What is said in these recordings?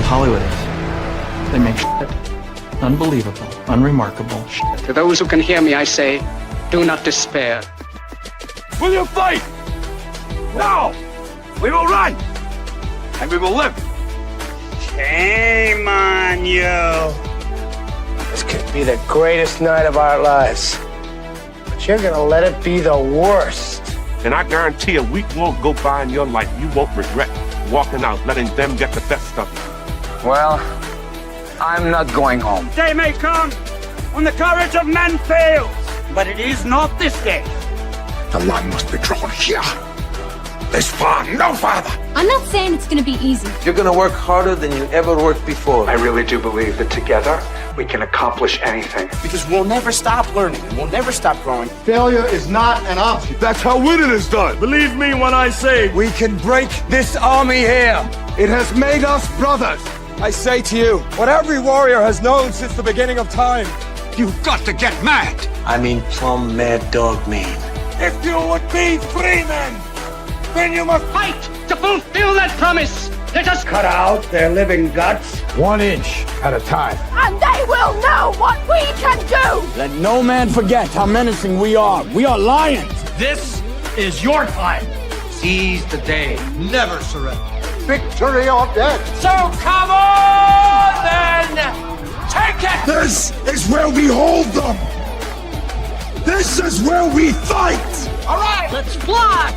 Hollywood is. They make shit unbelievable, unremarkable shit. To those who can hear me, I say, do not despair. Will you fight? No! We will run! And we will live! Shame on you! This could be the greatest night of our lives. But you're gonna let it be the worst. And I guarantee a week won't go by in your life you won't regret walking out, letting them get the best of you. Well, I'm not going home. Day may come when the courage of men fails, but it is not this day. The line must be drawn here. This far, no farther. I'm not saying it's going to be easy. You're going to work harder than you ever worked before. I really do believe that together we can accomplish anything. Because we'll never stop learning and we'll never stop growing. Failure is not an option. That's how winning is done. Believe me when I say We can break this army here. It has made us brothers. I say to you, what every warrior has known since the beginning of time. you've got to get mad. I mean plumb mad dog mean. If you would be free men, then you must Fight to fulfill that promise. Let us Cut out their living guts. 1 inch at a time. And they will know what we can do! Let no man forget how menacing we are. We are lions. This is your time. Seize the day. Never surrender. Victory or death. So come on then! Take it! This is where we hold them. This is where we fight. All right, let's fly!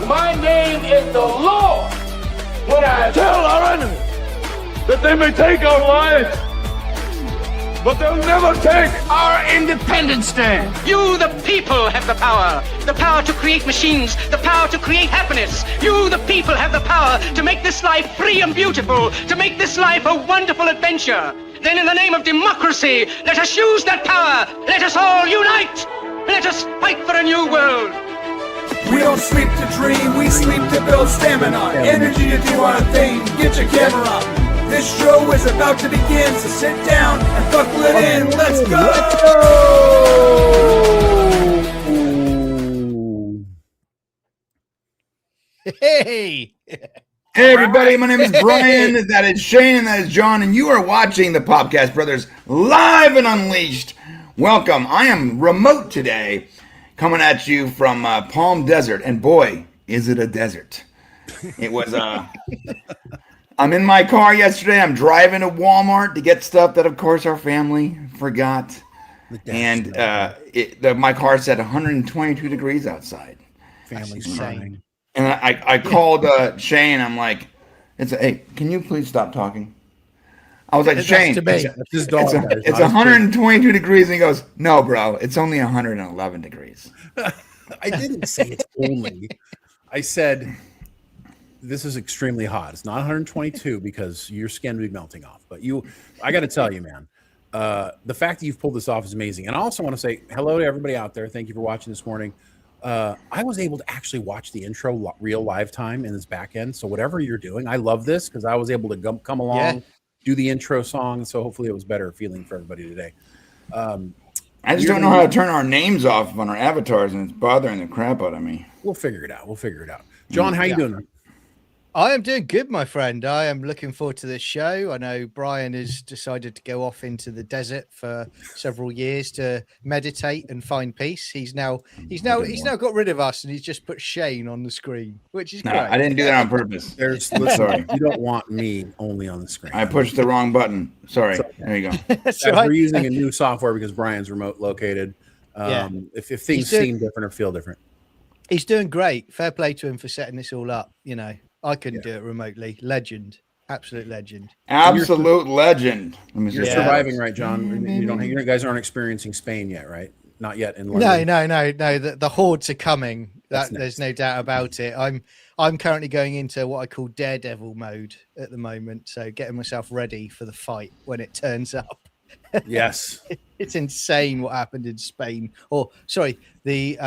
My name is the Lord. When I Tell our enemies that they may take our lives, but they'll never take our Independence Day. You, the people, have the power to create machines, the power to create happiness. You, the people, have the power to make this life free and beautiful, to make this life a wonderful adventure. Then in the name of democracy, let us use that power. Let us all unite. Let us fight for a new world. We don't sleep to dream, we sleep to build stamina, energy to do our thing. Get your camera up. This show is about to begin, so sit down and buckle it in. Let's go! Hey! Hey everybody, my name is Brian, that is Shane, and that is John, and you are watching the Podcast Brothers Live and Unleashed. Welcome. I am remote today, coming at you from Palm Desert, and boy, is it a desert. It was, I'm in my car yesterday. I'm driving to Walmart to get stuff that, of course, our family forgot. And my car said 122 degrees outside. Family's crying. And I called Shane. I'm like, hey, can you please stop talking? I was like, Shane, it's 122 degrees. And he goes, no, bro, it's only 111 degrees. I didn't say it's only. I said, this is extremely hot. It's not 122 because your skin would be melting off. But I got to tell you, man, the fact that you've pulled this off is amazing. And I also want to say hello to everybody out there. Thank you for watching this morning. I was able to actually watch the intro real live time in this back end. So whatever you're doing, I love this because I was able to come along, do the intro song. So hopefully it was better feeling for everybody today. I just don't know how to turn our names off on our avatars, and it's bothering the crap out of me. We'll figure it out. John, how you doing? I am doing good, my friend. I am looking forward to this show. I know Brian has decided to go off into the desert for several years to meditate and find peace. He's now got rid of us, and he's just put Shane on the screen, which is great. I didn't do that on purpose. Sorry, you don't want me only on the screen. I pushed the wrong button. Sorry. There you go. We're using a new software because Brian's remote located. If things seem different or feel different, he's doing great. Fair play to him for setting this all up. You know. I couldn't do it remotely. Legend. Absolute legend. Absolute legend. You're surviving, right, John? You guys aren't experiencing Spain yet, right? Not yet in London. No. The hordes are coming. There's no doubt about it. I'm currently going into what I call daredevil mode at the moment. So getting myself ready for the fight when it turns up. Yes. It's insane what happened in Spain. Or, sorry, the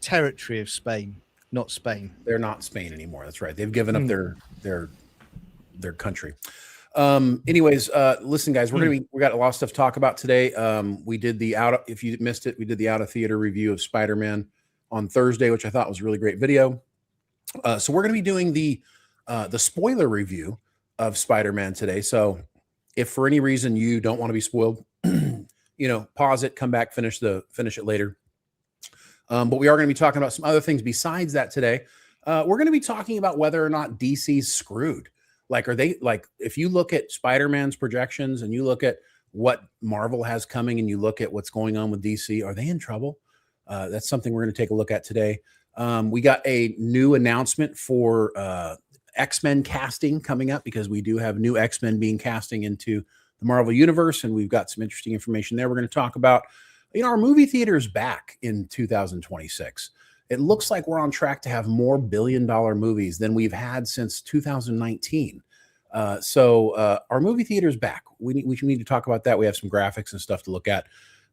territory of Spain. Not Spain. They're not Spain anymore. That's right. They've given up their country. Anyways, listen, guys, we got a lot of stuff to talk about today. We did if you missed it, we did the out of theater review of Spider-Man on Thursday, which I thought was a really great video. So we're going to be doing the spoiler review of Spider-Man today. So if for any reason you don't want to be spoiled, pause it, come back, finish it later. But we are going to be talking about some other things besides that today. We're going to be talking about whether or not DC's screwed. Like, are they, like, if you look at Spider-Man's projections and you look at what Marvel has coming and you look at what's going on with DC, are they in trouble? That's something we're going to take a look at today. We got a new announcement for X-Men casting coming up, because we do have new X-Men being casting into the Marvel Universe, and we've got some interesting information there we're going to talk about. Our movie theater is back in 2026. It looks like we're on track to have more billion-dollar movies than we've had since 2019. So our movie theater is back. We need to talk about that. We have some graphics and stuff to look at.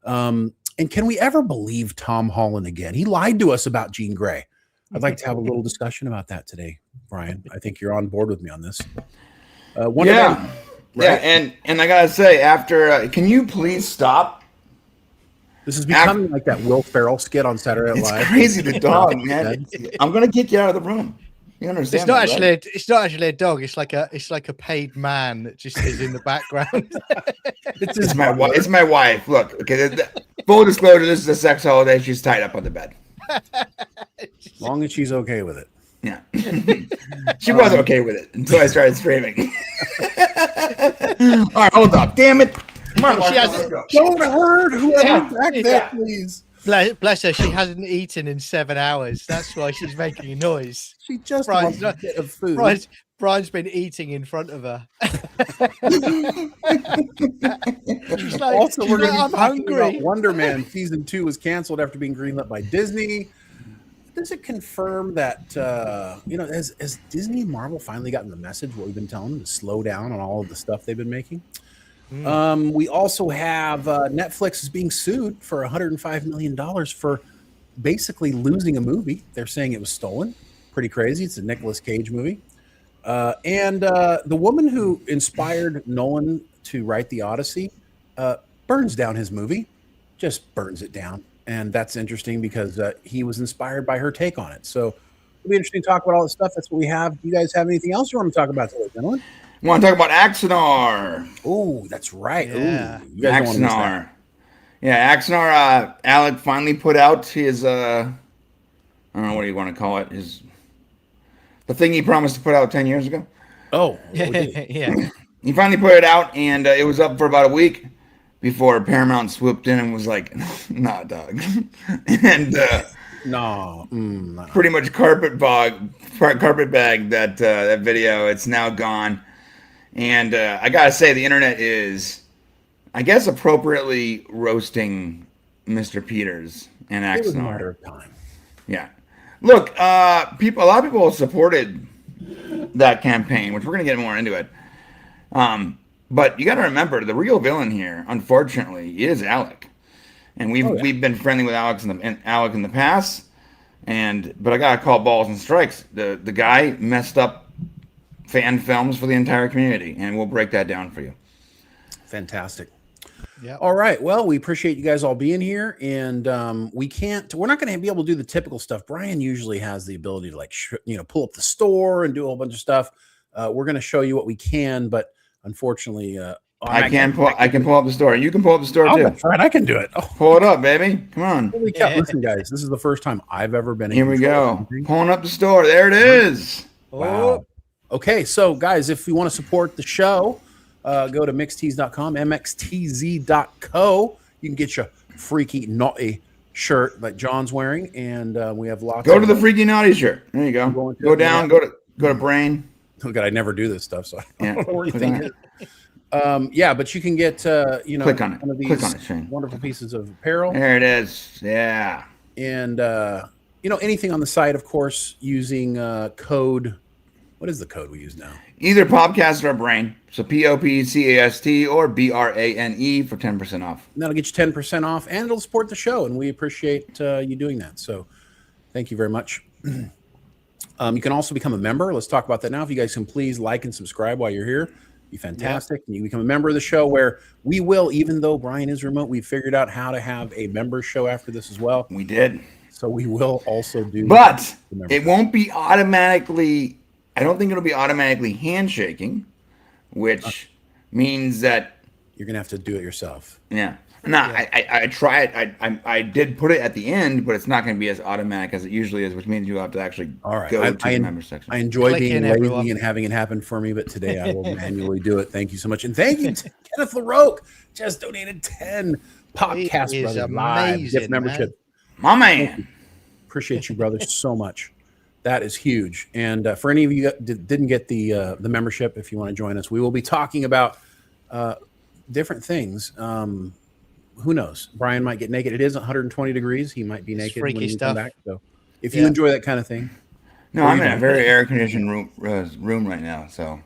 And can we ever believe Tom Holland again? He lied to us about Jean Grey. I'd like to have a little discussion about that today, Brian. I think you're on board with me on this. Yeah, and I gotta say, after can you please stop? This is becoming like that Will Ferrell skit on Saturday Night Live. It's crazy, the dog, man. I'm gonna kick you out of the room. You understand? It's not actually a dog. It's like a paid man that just is in the background. It's my wife. It's my wife. Look, okay. Full disclosure: this is a sex holiday. She's tied up on the bed. As long as she's okay with it. Yeah. She was okay with it until I started screaming. All right, hold up. Damn it. Come on, Don't hurt whoever back there, please. Bless her, she hasn't eaten in 7 hours. That's why she's making a noise. She just wants a bit of food. Brian's been eating in front of her. She's like, also, we're going to I'm be hungry. About Wonder Man season 2 was canceled after being greenlit by Disney. Does it confirm that has Disney and Marvel finally gotten the message, what we've been telling them, to slow down on all of the stuff they've been making? We also have Netflix is being sued for $105 million for basically losing a movie. They're saying it was stolen. Pretty crazy. It's a Nicolas Cage movie. And the woman who inspired Nolan to write The Odyssey burns down his movie, just burns it down. And that's interesting because he was inspired by her take on it. So it'll be interesting to talk about all this stuff. That's what we have. Do you guys have anything else you want to talk about today, gentlemen? I want to talk about Axanar. Oh, that's right. Yeah. Ooh, you guys don't want to miss Axanar. that. Yeah, Axanar. Alec finally put out his I don't know what do you want to call it, the thing he promised to put out 10 years ago. Oh, yeah. He finally put it out, and it was up for about a week before Paramount swooped in and was like, "Nah, dog," and no, pretty much carpet bag that video. It's now gone. And I gotta say, the internet is, I guess, appropriately roasting Mr. Peters and Axanar. It was a matter of time. Yeah. Look, a lot of people supported that campaign, which we're gonna get more into it. But you got to remember, the real villain here, unfortunately, is Alec, and we've been friendly with Alec in the past. But I gotta call balls and strikes. The guy messed up fan films for the entire community, and we'll break that down for you. Fantastic. Yeah. All right. Well, we appreciate you guys all being here, and we're not going to be able to do the typical stuff. Brian usually has the ability to pull up the store and do a whole bunch of stuff. We're going to show you what we can, but unfortunately, I can pull up the store. You can pull up the store too. That's right. I can do it. Oh. Pull it up, baby. Come on. Holy cow. Listen, guys, this is the first time I've ever been in Here we go. Pulling up the store. There it is. Wow. Okay, so guys, if you want to support the show, go to mixtees.com, mxtz.co. You can get your freaky naughty shirt like John's wearing, and we have lots. Go to the freaky naughty shirt. There you go. Go down. Go to Brain. Oh God, I never do this stuff, so I don't know where you click think it. Yeah, but you can get click on it. One of these Click on it, Shane. wonderful pieces of apparel. There it is. Yeah. And anything on the site, of course, using code. What is the code we use now? Either Popcast or Brain. So POPCAST or BRANE for 10% off. And that'll get you 10% off, and it'll support the show, and we appreciate you doing that. So thank you very much. You can also become a member. Let's talk about that now. If you guys can please like and subscribe while you're here, be fantastic. Yeah. And you become a member of the show, where we will, even though Brian is remote, we figured out how to have a member show after this as well. We did. So we will also do. But it won't be automatically. I don't think it'll be automatically handshaking. which means that you're gonna have to do it yourself. Yeah. No, I tried. I did put it at the end, but it's not going to be as automatic as it usually is, which means you have to actually go to the member section. I enjoy being lazy and having it happen for me, but today I will manually do it. Thank you so much, and thank you to Kenneth LaRoque, just donated 10 podcast brothers live gift membership. My man, appreciate you, brother, so much. That is huge. And for any of you that didn't get the membership, if you want to join us, we will be talking about different things. Who knows? Brian might get naked. It is 120 degrees. He might be naked when you come back. So if you enjoy that kind of thing. No, I'm in a very air-conditioned room right now. So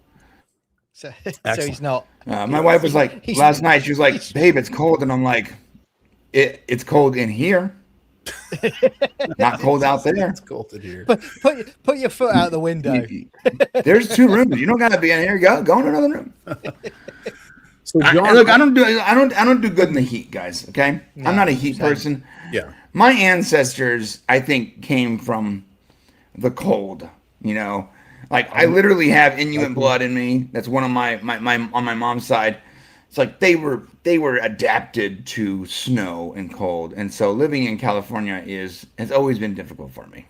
he's not. My wife was like, last night, she was like, babe, it's cold. And I'm like, it's cold in here. Not cold out there. It's cold in here. Put your foot out the window. There's 2 rooms. You don't got to be in here. Go in another room. So John, look, I don't do good in the heat, guys. Okay, no, I'm not a heat person. Yeah, my ancestors, I think, came from the cold. You know, like I literally have Inuit blood in me. That's one of my on my mom's side. It's like they were adapted to snow and cold, and so living in California has always been difficult for me.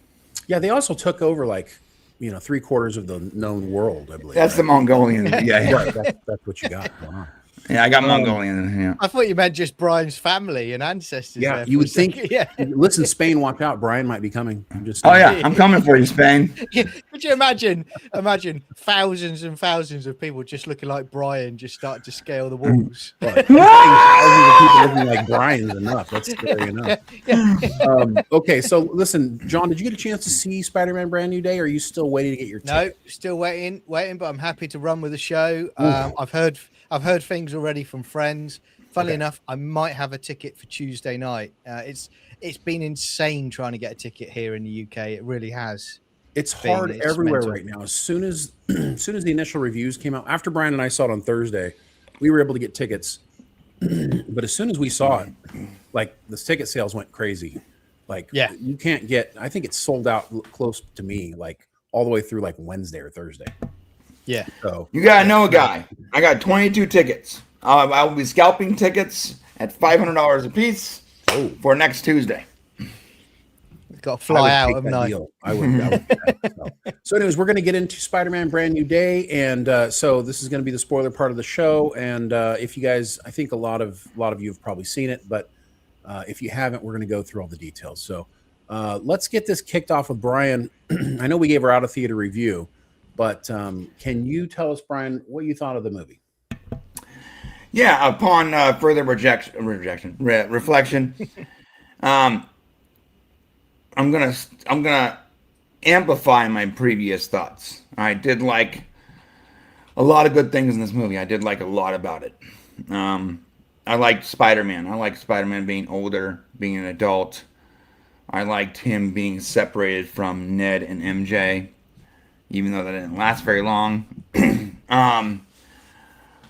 Yeah, they also took over 3/4 of the known world. I believe that's right? The Mongolian. Yeah, right. That's what you got going on. Yeah, I got Mongolian. Yeah. I thought you meant just Brian's family and ancestors. Yeah, you would think. Yeah. Listen, Spain, watch out. Brian might be coming. I'm just. Oh yeah, I'm coming for you, Spain. Could you imagine thousands and thousands of people just looking like Brian, just starting to scale the walls? Thousands of people looking like Brian's enough. That's scary enough. Okay, so listen, John, did you get a chance to see Spider-Man Brand New Day? Or are you still waiting to get your ticket? No, still waiting, but I'm happy to run with the show. I've heard things already from friends. Funnily enough, I might have a ticket for Tuesday night. It's been insane trying to get a ticket here in the UK. It really has. It's hard everywhere right now. As soon as the initial reviews came out, after Brian and I saw it on Thursday, we were able to get tickets. But as soon as we saw it, the ticket sales went crazy. You can't get. I think it's sold out close to me, all the way through Wednesday or Thursday. Yeah. So you gotta know a guy. I got 22 tickets. I will be scalping tickets at $500 a piece for next Tuesday. Got to fly out, haven't I? I would. So, anyways, we're going to get into Spider-Man Brand New Day, and so this is going to be the spoiler part of the show. And if you guys, I think a lot of you have probably seen it, but if you haven't, we're going to go through all the details. So let's get this kicked off with Brian. I know we gave our out of theater review. But can you tell us, Brian, what you thought of the movie? Yeah, upon further reflection, I'm gonna amplify my previous thoughts. I did like a lot of good things in this movie. I did like a lot about it. I liked Spider-Man. I liked Spider-Man being older, being an adult. I liked him being separated from Ned and MJ. Even though that didn't last very long.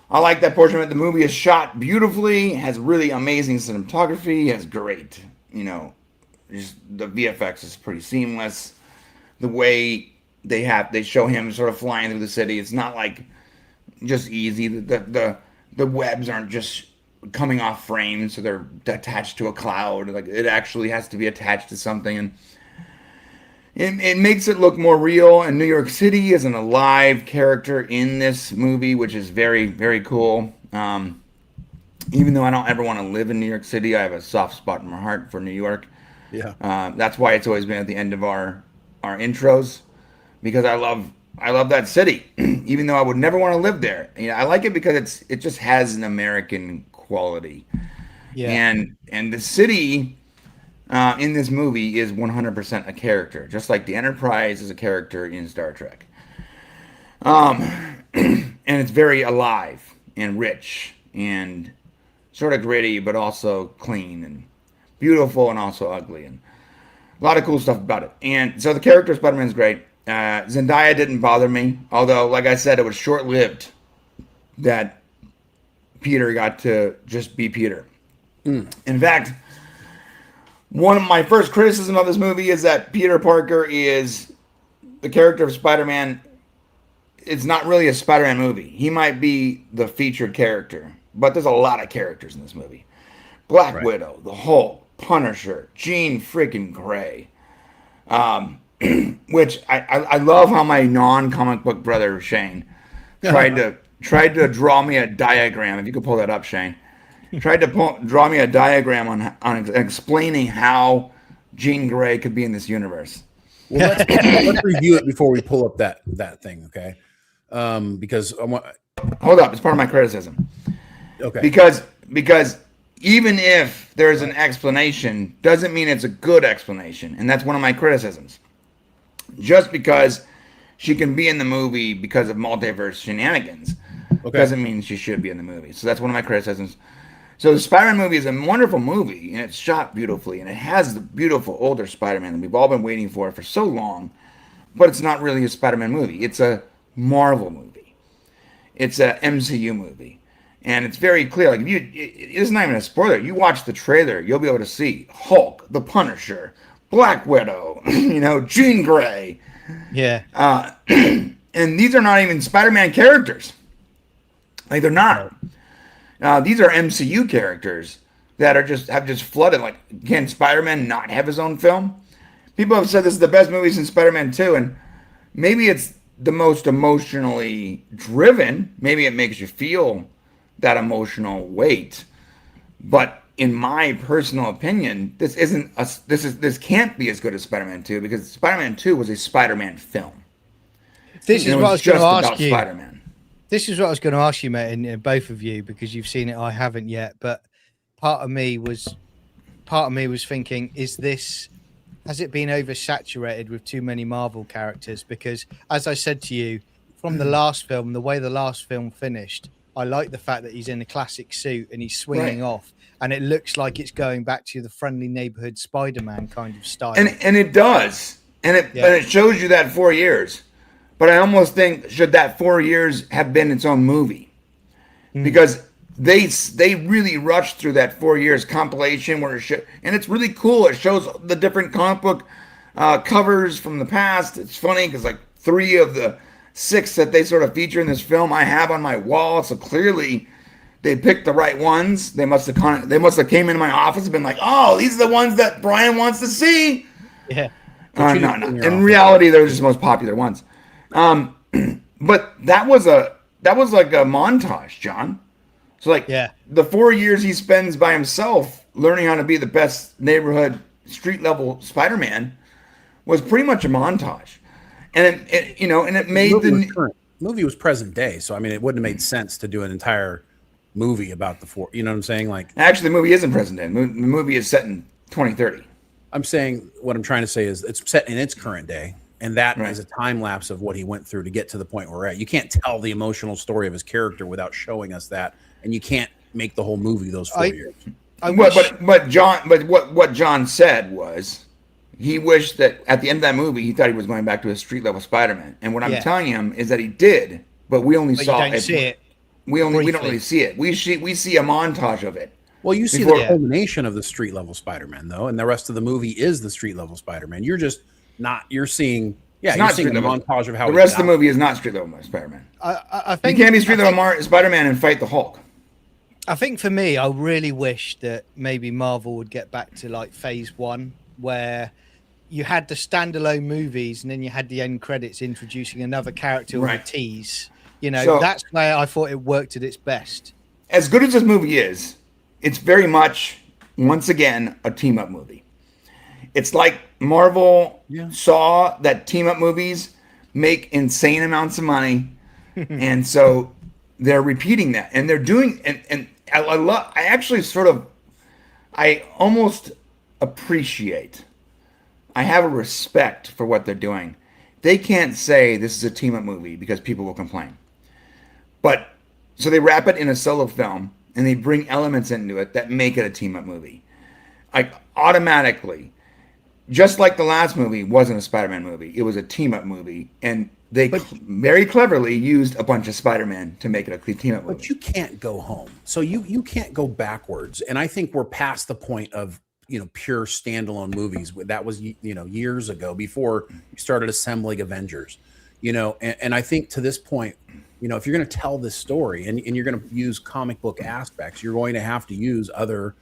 I like that portion of it. The movie is shot beautifully, has really amazing cinematography, has great, just the VFX is pretty seamless. The way they show him sort of flying through the city, it's not just easy. The webs aren't just coming off frames, so they're attached to a cloud. It actually has to be attached to something, and it makes it look more real, and New York City is an alive character in this movie, which is very, very cool. Even though I don't ever want to live in New York City, I have a soft spot in my heart for New York. Yeah. That's why it's always been at the end of our intros, because I love that city, even though I would never want to live there. I like it because it just has an American quality. Yeah. And the city in this movie is 100% a character, just like the Enterprise is a character in Star Trek. And it's very alive and rich and sort of gritty, but also clean and beautiful and also ugly, and a lot of cool stuff about it. And so the character of Spider-Man is great. Zendaya didn't bother me, although, like I said, it was short-lived that Peter got to just be Peter. In fact, one of my first criticism of this movie is that Peter Parker is the character of Spider-Man it's not really a Spider-Man movie. He might be the featured character, but there's a lot of characters in this movie. Black Widow, the Hulk, Punisher, Jean freaking Grey. Which I love how my non-comic book brother Shane tried to draw me a diagram. If you could pull that up, Shane. Tried to draw me a diagram on explaining how Jean Grey could be in this universe. Well, let's review it before we pull up that thing, okay? Because I want. Hold up, it's part of my criticism. Okay. Because even if there's an explanation, doesn't mean it's a good explanation, and that's one of my criticisms. Just because she can be in the movie because of multiverse shenanigans doesn't mean she should be in the movie. So that's one of my criticisms. So the Spider-Man movie is a wonderful movie, and it's shot beautifully, and it has the beautiful older Spider-Man that we've all been waiting for so long, but it's not really a Spider-Man movie. It's a Marvel movie. It's a MCU movie. And it's very clear. Like, it's not even a spoiler. You watch the trailer, you'll be able to see Hulk, the Punisher, Black Widow, Jean Grey. Yeah. And these are not even Spider-Man characters. Like, they're not. These are MCU characters that have just flooded. Like, can Spider-Man not have his own film? People have said this is the best movie since Spider-Man 2, and maybe it's the most emotionally driven. Maybe it makes you feel that emotional weight. But in my personal opinion, this can't be as good as Spider-Man 2, because Spider-Man 2 was a Spider-Man film. This is what I was going to ask you. Spider-Man. This is what I was going to ask you, mate, and both of you, because you've seen it, I haven't yet. But part of me was thinking, has it been oversaturated with too many Marvel characters? Because, as I said to you, from the last film, the way the last film finished, I like the fact that he's in a classic suit and he's swinging off, and it looks like it's going back to the friendly neighborhood Spider-Man kind of style. And it does, and it shows you that 4 years. But I almost think, should that 4 years have been its own movie? Because they really rushed through that 4 years compilation where and it's really cool. It shows the different comic book covers from the past. It's funny because like 3 of the 6 that they sort of feature in this film I have on my wall. So clearly they picked the right ones. They must have came into my office and been like, oh, these are the ones that Brian wants to see. Yeah. No. In reality, they're just the most popular ones. But that was like a montage, John. So like the 4 years he spends by himself learning how to be the best neighborhood street level Spider-Man was pretty much a montage. And it made the movie was present day. So I mean, it wouldn't have made sense to do an entire movie about the 4. You know what I'm saying? Like, actually, the movie isn't present day. The movie is set in 2030. I'm saying what I'm trying to say is it's set in its current day. And that is a time lapse of what he went through to get to the point where we're at. You can't tell the emotional story of his character without showing us that, and you can't make the whole movie those 4 years. But what John said was he wished that at the end of that movie he thought he was going back to a street level Spider-Man. And what I'm telling him is that he did, but we only saw it. See it. We don't really see it. We see a montage of it. Well, you see the culmination of the street level Spider-Man though, and the rest of the movie is the street level Spider-Man. You're just you're seeing a montage of how the rest of the movie is not street level Spider-Man. I think you can't be street level Spider-Man and fight the Hulk. I think for me, I really wish that maybe Marvel would get back to like phase 1, where you had the standalone movies and then you had the end credits introducing another character or a tease. So, that's where I thought it worked at its best. As good as this movie is, it's very much, once again, a team-up movie. It's like Marvel saw that team-up movies make insane amounts of money, and so they're repeating that, and they're doing. And I almost appreciate. I have a respect for what they're doing. They can't say this is a team-up movie because people will complain, but so they wrap it in a solo film and they bring elements into it that make it a team-up movie, like automatically. Just like the last movie wasn't a Spider-Man movie. It was a team-up movie. And they very cleverly used a bunch of Spider-Man to make it a team-up movie. But you can't go home. So you can't go backwards. And I think we're past the point of, pure standalone movies. That was, years ago before you started assembling Avengers. you know, and I think to this point, you know, if you're going to tell this story and you're going to use comic book aspects, you're going to have to use other,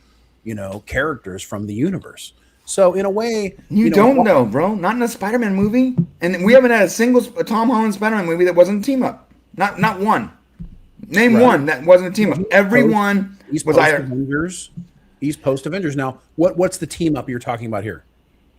you know, characters from the universe. So in a way, you don't know, bro. Not in a Spider-Man movie, and we haven't had a single Tom Holland Spider-Man movie that wasn't a team up. Not one. Name one that wasn't a team up. Everyone was either Avengers. He's post Avengers. Now, what's the team up you're talking about here?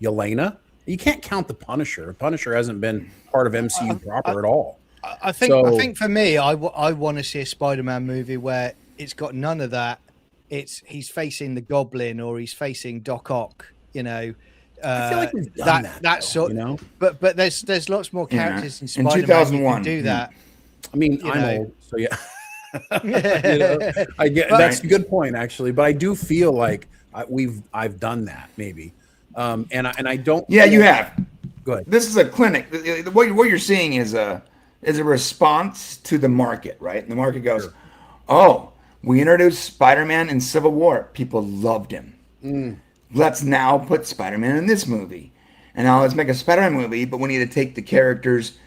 Yelena? You can't count the Punisher. Punisher hasn't been part of MCU proper at all. I think for me, I want to see a Spider-Man movie where it's got none of that. He's facing the Goblin or he's facing Doc Ock. You know, I feel like we've done that sort. You know, but there's lots more characters in Spider-Man. In 2001, do that. I mean, I'm old, so yeah. You know, I get that's a good point actually, but I do feel like I've done that maybe, and I don't. Yeah, you have. Go ahead. This is a clinic. What you're seeing is a response to the market, right? And the market goes, sure. "Oh, we introduced Spider-Man in Civil War. People loved him. Let's now put Spider-Man in this movie, and now let's make a Spider-Man movie. But we need to take the characters."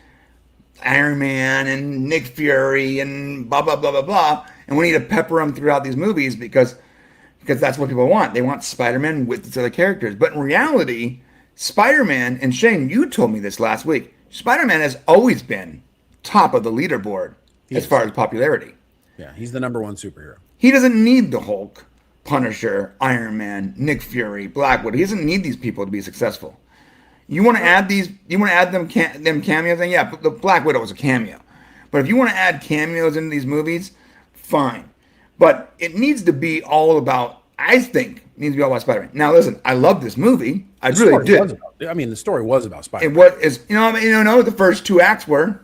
Iron Man and Nick Fury and blah, blah, blah, blah, blah. And we need to pepper them throughout these movies because that's what people want. They want Spider-Man with these other characters. But in reality, Spider-Man, and Shane, you told me this last week, Spider-Man has always been top of the leaderboard as far as popularity. Yeah, he's the number one superhero. He doesn't need the Hulk, Punisher, Iron Man, Nick Fury, Blackwood. He doesn't need these people to be successful. You want to add these? You want to add them cameos? And yeah, the Black Widow was a cameo. But if you want to add cameos into these movies, fine. But it needs to be all about. I think it needs to be all about Spider-Man. Now, listen, I love this movie. I really did. The story was about Spider-Man. And what is the first two acts were.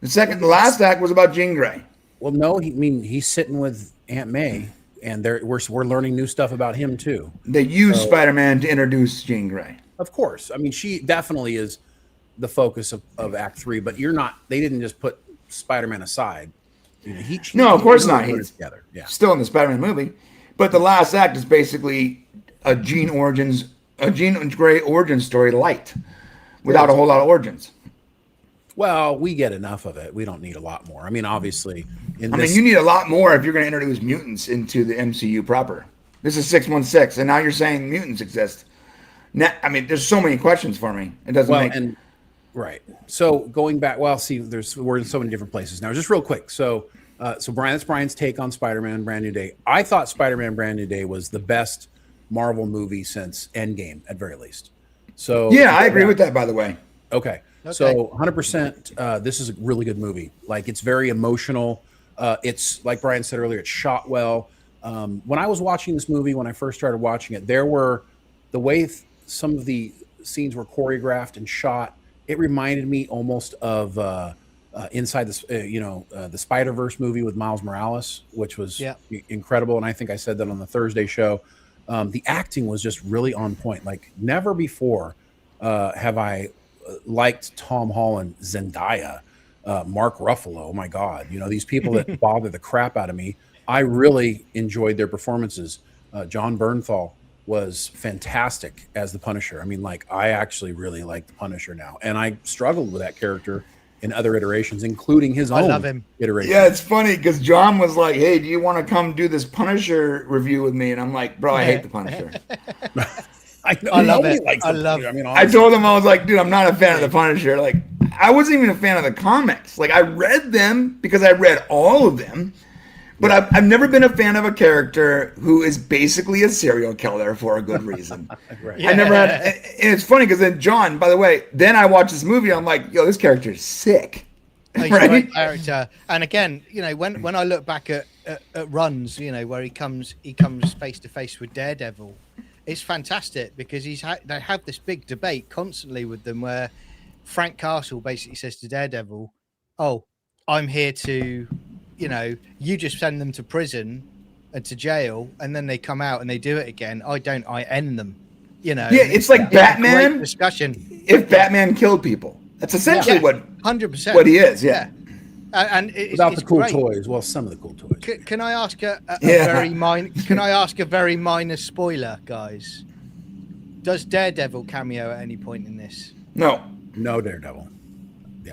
The last act was about Jean Grey. Well, no, he's sitting with Aunt May, and we're learning new stuff about him too. They used Spider-Man to introduce Jean Grey. Of course. I mean, she definitely is the focus of Act 3, but they didn't just put Spider-Man aside. You know, no, of course not. He's together. Yeah. Still in the Spider-Man movie. But the last act is basically a Jean Grey origin story light without a whole lot of origins. Well, we get enough of it. We don't need a lot more. I mean, obviously. You need a lot more if you're going to introduce mutants into the MCU proper. This is 616, and now you're saying mutants exist. Now, I mean, there's so many questions for me. It doesn't right. So going back, we're in so many different places now. Just real quick. So that's Brian's take on Spider-Man: Brand New Day. I thought Spider-Man: Brand New Day was the best Marvel movie since Endgame, at very least. So yeah, I agree with that. By the way. Okay. So 100%. This is a really good movie. Like, it's very emotional. It's like Brian said earlier. It's shot well. When I was watching this movie, when I first started watching it, there were the way some of the scenes were choreographed and shot. It reminded me almost of inside the Spider-Verse movie with Miles Morales, which was incredible. And I think I said that on the Thursday show. The acting was just really on point. Like, never before have I liked Tom Holland, Zendaya, Mark Ruffalo. Oh my God. You know, these people that bother the crap out of me. I really enjoyed their performances. John Bernthal was fantastic as the Punisher. I mean, like, I actually really like the Punisher now, and I struggled with that character in other iterations, including his own iteration. Yeah, it's funny because John was like, "Hey, do you want to come do this Punisher review with me?" And I'm like, "Bro, I hate the Punisher." I love it. I told him, I was like, "Dude, I'm not a fan of the Punisher." Like, I wasn't even a fan of the comics. Like, I read them because I read all of them. But I've never been a fan of a character who is basically a serial killer for a good reason. Right. I never had, and it's funny because then John, by the way, then I watched this movie. I'm like, yo, this character is sick. He's a great character. And again, you know, when I look back at runs, you know, where he comes face to face with Daredevil, it's fantastic because they have this big debate constantly with them where Frank Castle basically says to Daredevil, "Oh, I'm here to." You know, you just send them to prison and to jail, and then they come out and they do it again. I end them. You know. Yeah, it's like Batman. Discussion. If Batman killed people, that's essentially what 100% what he is. Yeah. And without it's the cool great. toys. Well, some of the cool toys. Can I ask a very minor? Can I ask a very minor spoiler, guys? Does Daredevil cameo at any point in this? No Daredevil.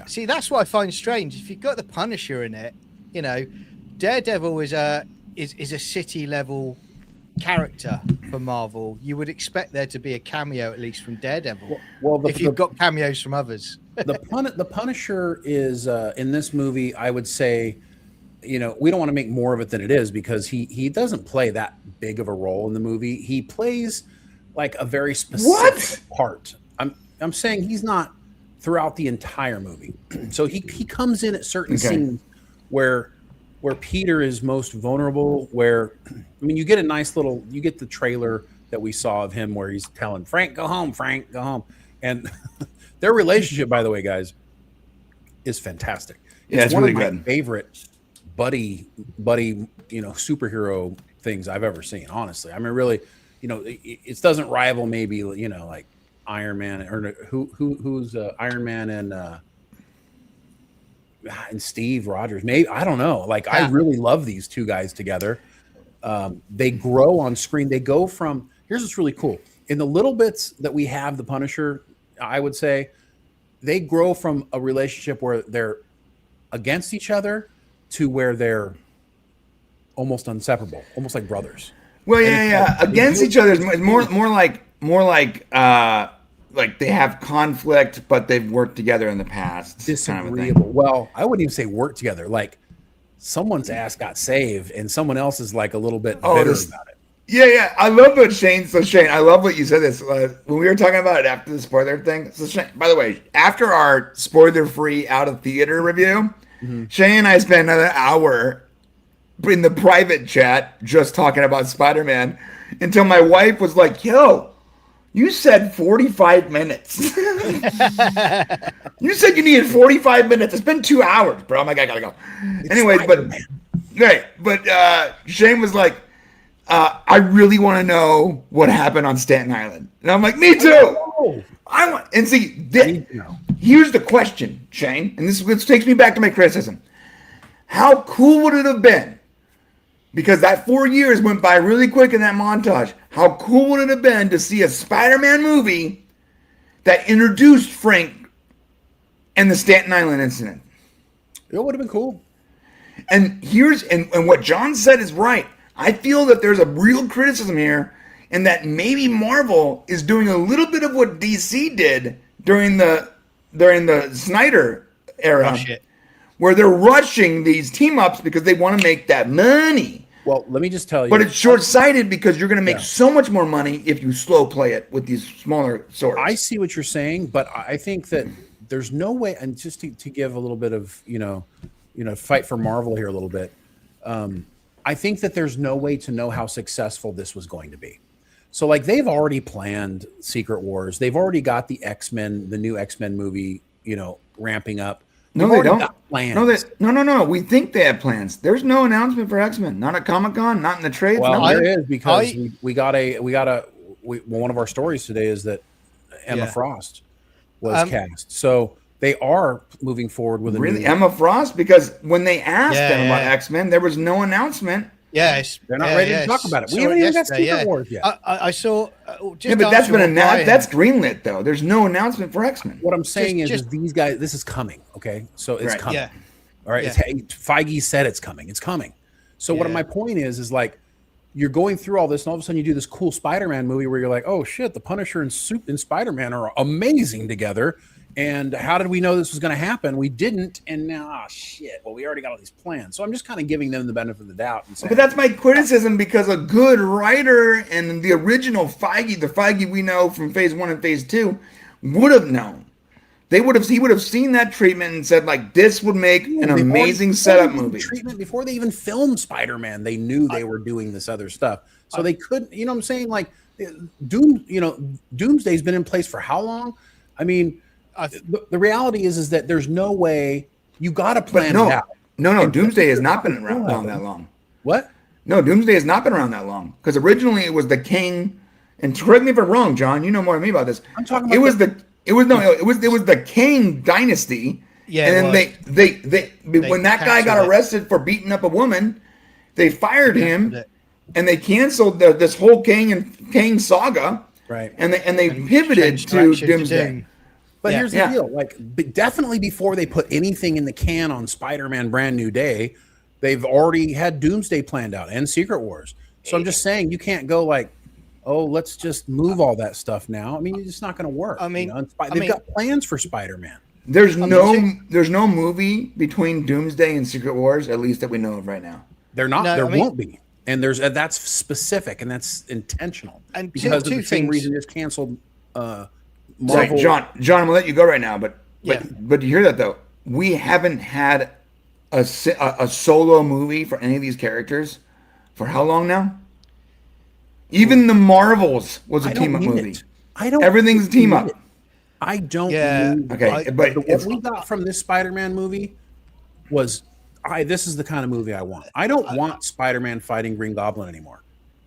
See, that's what I find strange. If you've got the Punisher in it, you know, Daredevil is a city level character for Marvel. You would expect there to be a cameo at least from Daredevil. Well, if you've got cameos from others. the Punisher is in this movie, I would say, you know, we don't want to make more of it than it is because he doesn't play that big of a role in the movie. He plays like a very specific part. I'm saying he's not throughout the entire movie. So he comes in at certain scenes where Peter is most vulnerable, where, I mean, you get the trailer that we saw of him where he's telling Frank, go home, and their relationship, by the way, guys, is fantastic. It's one really of my favorite buddy, you know, superhero things I've ever seen. Honestly, I mean, really, you know, it doesn't rival maybe, you know, like Iron Man or who's Iron Man and Steve Rogers. Maybe, I don't know. Like, I really love these two guys together. They grow on screen. They go from, here's what's really cool. In the little bits that we have the Punisher, I would say they grow from a relationship where they're against each other to where they're almost inseparable, almost like brothers. Well, against each other is more like they have conflict, but they've worked together in the past. Disagreeable. Kind of well, I wouldn't even say work together. Like someone's ass got saved, and someone else is like a little bit bitter about it. Yeah. I love what Shane. So Shane, I love what you said. This when we were talking about it after the spoiler thing. So Shane, by the way, after our spoiler-free out of theater review, Shane and I spent another hour in the private chat just talking about Spider-Man until my wife was like, "Yo, you said 45 minutes. You said you needed 45 minutes. It's been 2 hours, bro." I'm like, I gotta go. Anyways, but Shane was like, I really want to know what happened on Staten Island. And I'm like, me too. I want, and see, here's the question, Shane, and this takes me back to my criticism. How cool would it have been? Because that 4 years went by really quick in that montage. How cool would it have been to see a Spider-Man movie that introduced Frank and the Staten Island incident? It would have been cool. And and what John said is right. I feel that there's a real criticism here, and that maybe Marvel is doing a little bit of what DC did during the Snyder era, where they're rushing these team ups because they want to make that money. Well, let me just tell you. But it's short-sighted because you're going to make so much more money if you slow play it with these smaller swords. I see what you're saying, but I think that there's no way, and just to give a little bit of, you know, fight for Marvel here a little bit. I think that there's no way to know how successful this was going to be. So like they've already planned Secret Wars. They've already got the X-Men, the new X-Men movie, you know, ramping up. No, they don't. No. We think they have plans. There's no announcement for X-Men. Not at Comic-Con. Not in the trades. Well, there is because we got one of our stories today is that Emma Frost was cast. So they are moving forward with a new Emma Frost, because when they asked them about X-Men, there was no announcement. Yes, they're not ready to talk about it. We haven't even got Secret Wars yet. I saw. But that's been announced. That's greenlit though. There's no announcement for X-Men. What I'm saying is these guys. This is coming. Okay, so it's coming. Yeah. All right. Feige said it's coming. It's coming. So what my point is like you're going through all this, and all of a sudden you do this cool Spider-Man movie where you're like, oh shit, the Punisher and Spider-Man are amazing together. And how did we know this was going to happen? We didn't. And now, shit. Well, we already got all these plans. So I'm just kind of giving them the benefit of the doubt. And saying, but that's my criticism, because a good writer and the original Feige, the Feige we know from Phase 1 and Phase 2, would have known. He would have seen that treatment and said, like, this would make an amazing setup movie. Treatment before they even filmed Spider-Man, they knew they were doing this other stuff. So they couldn't, you know what I'm saying? Like, Doomsday's been in place for how long? I mean, the reality is that there's no way. You got to plan it out. No, Doomsday has not been around that long. What? No, Doomsday has not been around that long, because originally it was the King. And correct me if I'm wrong, John. You know more than me about this. I'm talking about it was the King dynasty. Yeah. And then they when that guy got arrested for beating up a woman, they fired him, and they canceled this whole King saga. Right. And they pivoted to Doomsday. But Yeah. here's the deal: like, definitely before they put anything in the can on Spider-Man: Brand New Day, they've already had Doomsday planned out and Secret Wars. So I'm just saying, you can't go like, oh, let's just move all that stuff now. I mean, it's not going to work. I mean, they've got plans for Spider-Man. There's no movie between Doomsday and Secret Wars, at least that we know of right now. They're not. There won't be. And that's specific and that's intentional. And because two of the same things. reason just canceled Sorry, Marvel. John, I'm gonna let you go right now, but you hear that though? We haven't had a solo movie for any of these characters for how long now? Even the Marvels was a team up movie. Everything's a team up. I don't. Okay, but what we got from this Spider-Man movie was, this is the kind of movie I want. I don't want Spider-Man fighting Green Goblin anymore.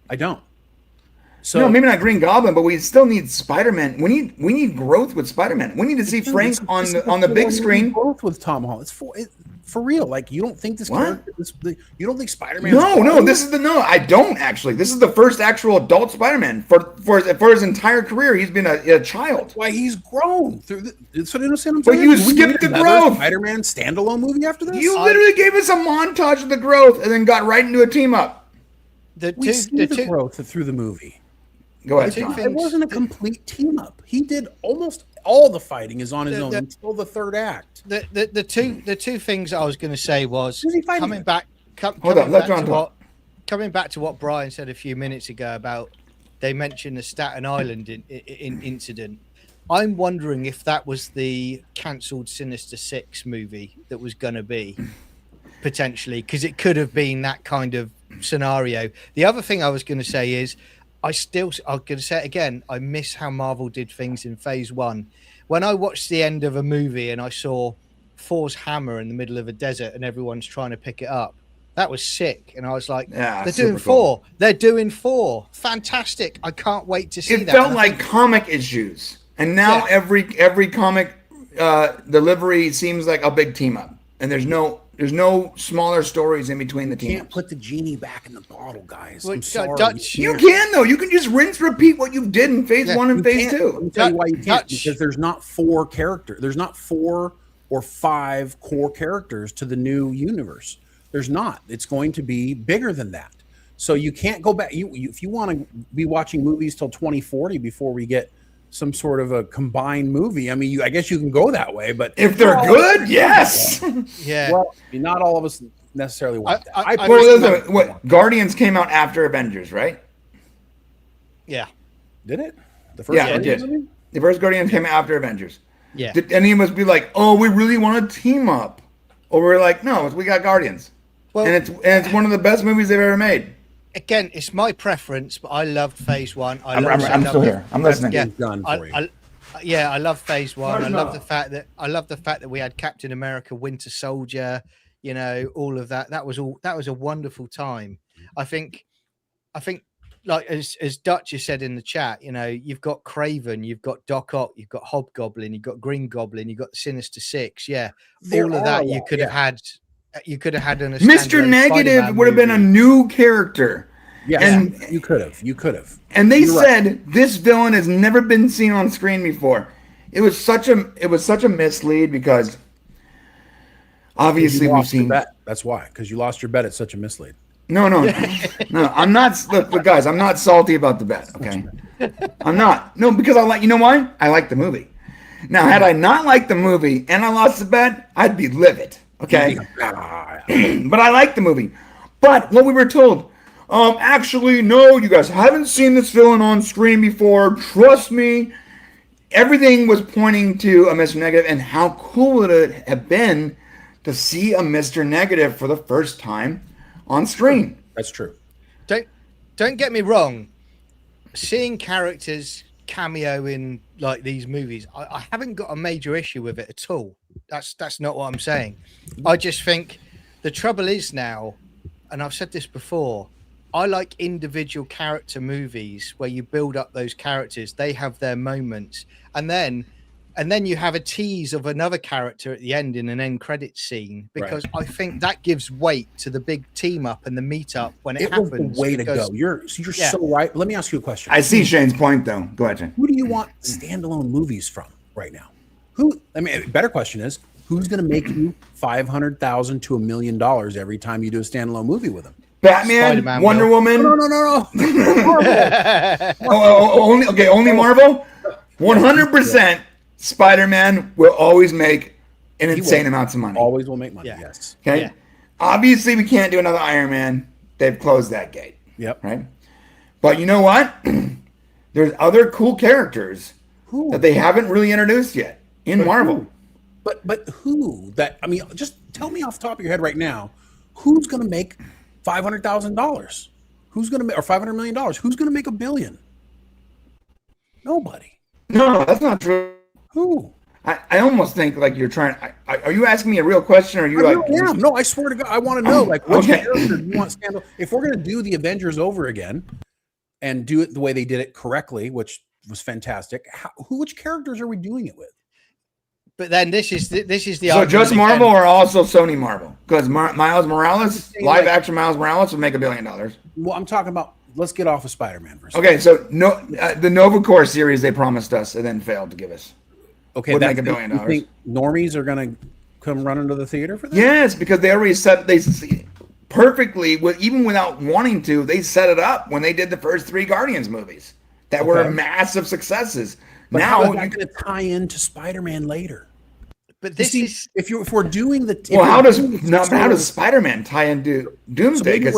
I don't. So no, maybe not Green Goblin, but we still need Spider-Man. We need growth with Spider-Man. We need to see Frank on the big screen. Growth with Tom Holland. It's for real. Like, you don't think this character? You don't think Spider-Man? No. This is I don't actually. This is the first actual adult Spider-Man for his entire career. He's been a child. That's why he's grown through. So you understand? But you skipped the growth. Spider-Man standalone movie after this. You literally gave us a montage of the growth and then got right into a team up. We see the growth through the movie. Go ahead, John. It wasn't a complete team up. He did almost all the fighting is on his own until the third act. The two things I was going to say was coming back to what Brian said a few minutes ago about they mentioned the Staten Island incident. I'm wondering if that was the cancelled Sinister Six movie that was going to be potentially, because it could have been that kind of scenario. The other thing I was going to say is I'm going to say it again. I miss how Marvel did things in Phase 1. When I watched the end of a movie and I saw Thor's hammer in the middle of a desert and everyone's trying to pick it up, that was sick. And I was like, they're doing Thor. Cool. They're doing Thor. Fantastic. I can't wait to see that. It felt like comic issues. And now every comic delivery seems like a big team up. And there's no smaller stories in between the teams. You can't put the genie back in the bottle, guys. Well, I'm sorry. You can, though. You can just rinse, repeat what you did in Phase 1 and Phase 2. Let me tell you why you can't. Because there's not 4 characters. There's not 4 or 5 core characters to the new universe. There's not. It's going to be bigger than that. So you can't go back. If you want to be watching movies till 2040 before we get some sort of a combined movie, I mean, I guess you can go that way, but if they're good, yes. Yeah. Well, not all of us necessarily want that. Guardians came out after Avengers, right? Yeah. Did it? The first it did. Movie? The first Guardians came out after Avengers. Yeah. Did any of us be like, oh, we really want to team up? Or we're like, no, we got Guardians. Well, and it's one of the best movies they've ever made. Again, it's my preference, but I loved Phase 1. I'm still here. I'm listening. Yeah, done for you. I love Phase 1. I love the fact that we had Captain America, Winter Soldier, all of that. That was a wonderful time. I think like as Dutch has said in the chat, you've got Craven, you've got Doc Ock, you've got Hobgoblin, you've got Green Goblin, you've got the Sinister Six. Yeah. All of that you could have had. You could have had Mr. Negative would have been a new character. Yeah, and you could have. And they said this villain has never been seen on screen before. It was such a mislead because obviously we've seen bet. That's why, because you lost your bet at such a mislead. No. I'm not. Look, guys, I'm not salty about the bet. Okay, I'm not. No, because you know why? I like the movie. Now, had I not liked the movie and I lost the bet, I'd be livid. Okay, but I like the movie. But what we were told, actually, no, you guys haven't seen this villain on screen before. Trust me. Everything was pointing to a Mr. Negative, and how cool would it have been to see a Mr. Negative for the first time on screen? That's true. Don't get me wrong. Seeing characters cameo in like these movies, I haven't got a major issue with it at all. That's not what I'm saying. I just think the trouble is now, and I've said this before, I like individual character movies where you build up those characters, they have their moments, and then you have a tease of another character at the end in an end credit scene, because I think that gives weight to the big team up and the meet up when it happens. Was the way to go. You're so right. Let me ask you a question. I see Shane's point, though. Go ahead, Shane. Who do you want standalone movies from right now? Who? I mean, better question is, who's going to make you $500,000 to $1 million every time you do a standalone movie with them? Batman, Spider-Man Wonder will. Woman. No. Only Marvel. 100%. Spider-Man will always make an insane amounts of money. Always will make money. Yes. Okay. Yeah. Obviously, we can't do another Iron Man. They've closed that gate. Yep. Right. But you know what? There's other cool characters that they haven't really introduced yet in Marvel. But who? That I mean, just tell me off the top of your head right now, who's going to make $500,000? Who's going to make or $500 million? Who's going to make $1 billion? Nobody. No, that's not true. Who? I almost think like you're trying. Are you asking me a real question, or are you I like? really am. No, I swear to God, I want to know like which Okay. character do you want standalone? If we're going to do the Avengers over again and do it the way they did it correctly, which was fantastic, which characters are we doing it with? But then this is the So just Marvel or also Sony Marvel? Because Miles Morales, live action Miles Morales, would make $1 billion. Well, I'm talking about. Let's get off of Spider-Man for a second. Okay, so the Nova Corps series they promised us and then failed to give us. Okay, would that's make $1 billion. You think normies are going to come running to the theater for that? Yes, because they already set perfectly even without wanting to. They set it up when they did the first 3 Guardians movies that were massive successes. But now how is that going to tie into Spider-Man later? But this is if we're doing the how does Spider-Man tie into Doomsday?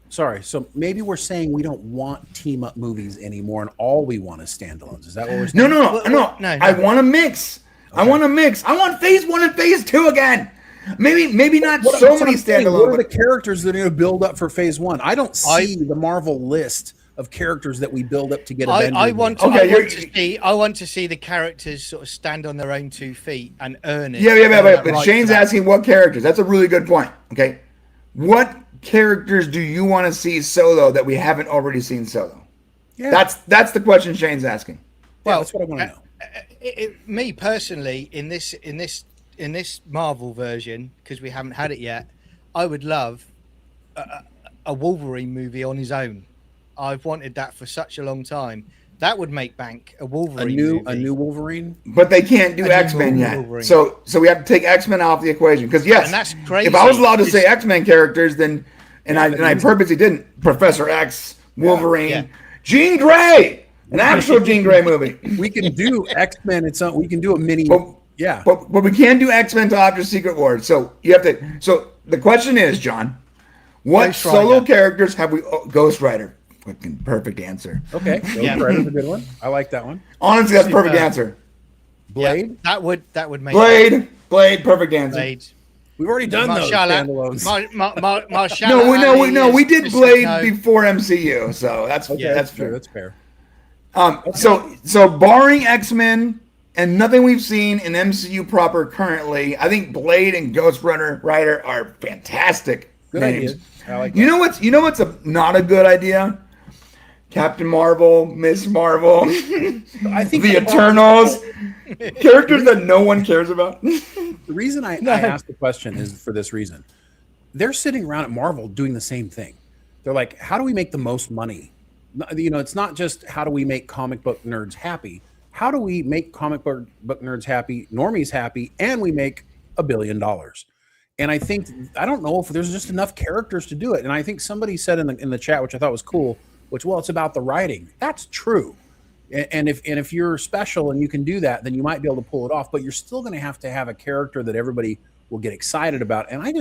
So maybe we're saying we don't want team up movies anymore, and all we want is standalones. Is that what we're saying? No. I want to mix. Okay. I want to mix. I want Phase 1 and Phase 2 again. Maybe not so many standalones. What are the characters that are going to build up for Phase 1? I don't see the Marvel list of characters that we build up to get Avengers. I want to see the characters sort of stand on their own 2 feet and earn it. Yeah. But Shane's asking what characters. That's a really good point. Okay, what characters do you want to see solo that we haven't already seen solo? Yeah, that's the question Shane's asking. Well, that's what I want to know. Me personally, in this Marvel version, because we haven't had it yet, I would love a Wolverine movie on his own. I've wanted that for such a long time. That would make bank. A Wolverine movie. A new Wolverine. But they can't do X-Men yet. Wolverine. So we have to take X-Men off the equation. Because yes, and that's crazy. If I was allowed to say X-Men characters, then I purposely didn't. Professor X, Wolverine, Jean Grey, an actual Jean Grey movie. We can do X-Men. We can do a mini. But we can't do X-Men till after Secret Wars. So you have to. So the question is, John, what solo characters have we? Ghost Rider. Fucking perfect answer. Okay, Ghost Rider's a good one. I like that one. Honestly, that's perfect answer. Blade. Yeah, that would make Blade. Perfect answer. Blade. We've already done those standalones. No, we did Blade before MCU, so that's fair. That's fair. So barring X-Men and nothing we've seen in MCU proper currently, I think Blade and Ghost Rider are fantastic names. Idea. I like that. You know what's not a good idea? Captain Marvel, Miss Marvel, I think the Eternals, characters that no one cares about. The reason I asked the question is for this reason. They're sitting around at Marvel doing the same thing. They're like, how do we make the most money? It's not just how do we make comic book nerds happy. How do we make comic book nerds happy, normies happy, and we make $1 billion? And I don't know if there's just enough characters to do it. And I think somebody said in the chat, which I thought was cool, it's about the writing. That's true. And if you're special and you can do that, then you might be able to pull it off. But you're still going to have a character that everybody will get excited about. And I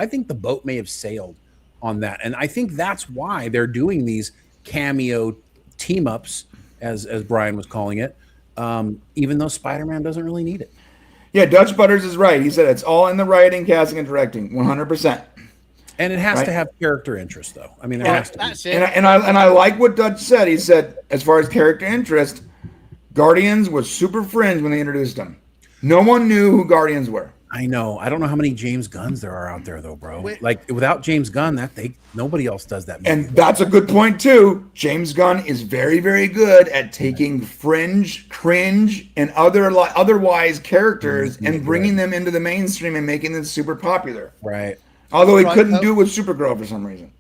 think the boat may have sailed on that. And I think that's why they're doing these cameo team ups, as Brian was calling it, even though Spider-Man doesn't really need it. Yeah, Dutch Butters is right. He said it's all in the writing, casting, and directing, 100%. And it has to have character interest, though. I mean, there has to be. That's it. And I like what Dutch said. He said, as far as character interest, Guardians was super fringe when they introduced them. No one knew who Guardians were. I know. I don't know how many James Gunns there are out there, though, bro. Like without James Gunn, nobody else does that. And that's a good point too. James Gunn is very, very good at taking fringe, cringe, and otherwise characters and bringing them into the mainstream and making them super popular. Right. Although he couldn't do it with Supergirl for some reason.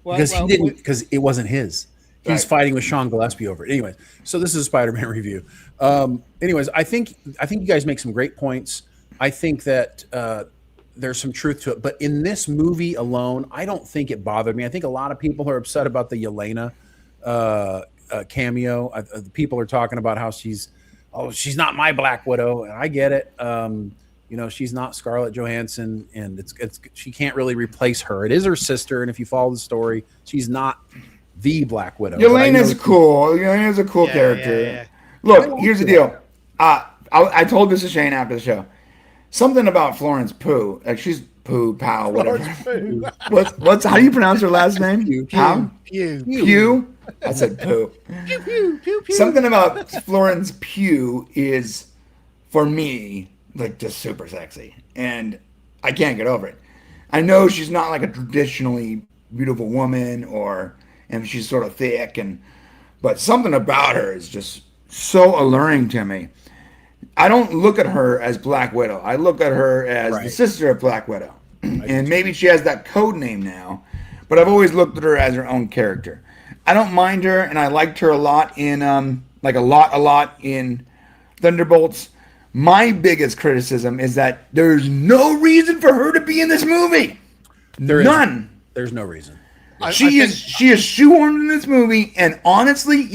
Because he didn't. Because it wasn't his. He's fighting with Sean Gillespie over it. Anyways, so this is a Spider-Man review. Anyways, I think you guys make some great points. I think that there's some truth to it, but in this movie alone, I don't think it bothered me. I think a lot of people are upset about the Yelena cameo. People are talking about how she's not my Black Widow, and I get it. She's not Scarlett Johansson, and she can't really replace her. It is her sister, and if you follow the story, she's not the Black Widow. Yelena's cool. Yelena's a cool character. Yeah. Look, here's the deal. I told this to Shane after the show. Something about Florence Pugh, like she's Pugh, Pow, whatever. What's how do you pronounce her last name? Pugh. I said Pooh. Pew. Something about Florence Pugh is, for me, like just super sexy, and I can't get over it. I know she's not like a traditionally beautiful woman, and she's sort of thick, but something about her is just so alluring to me. I don't look at her as Black Widow. I look at her as the sister of Black Widow, and maybe she has that code name now, but I've always looked at her as her own character. I don't mind her, and I liked her a lot in a lot in Thunderbolts. My biggest criticism is that there's no reason for her to be in this movie. None. There's no reason. She is shoehorned in this movie, and honestly,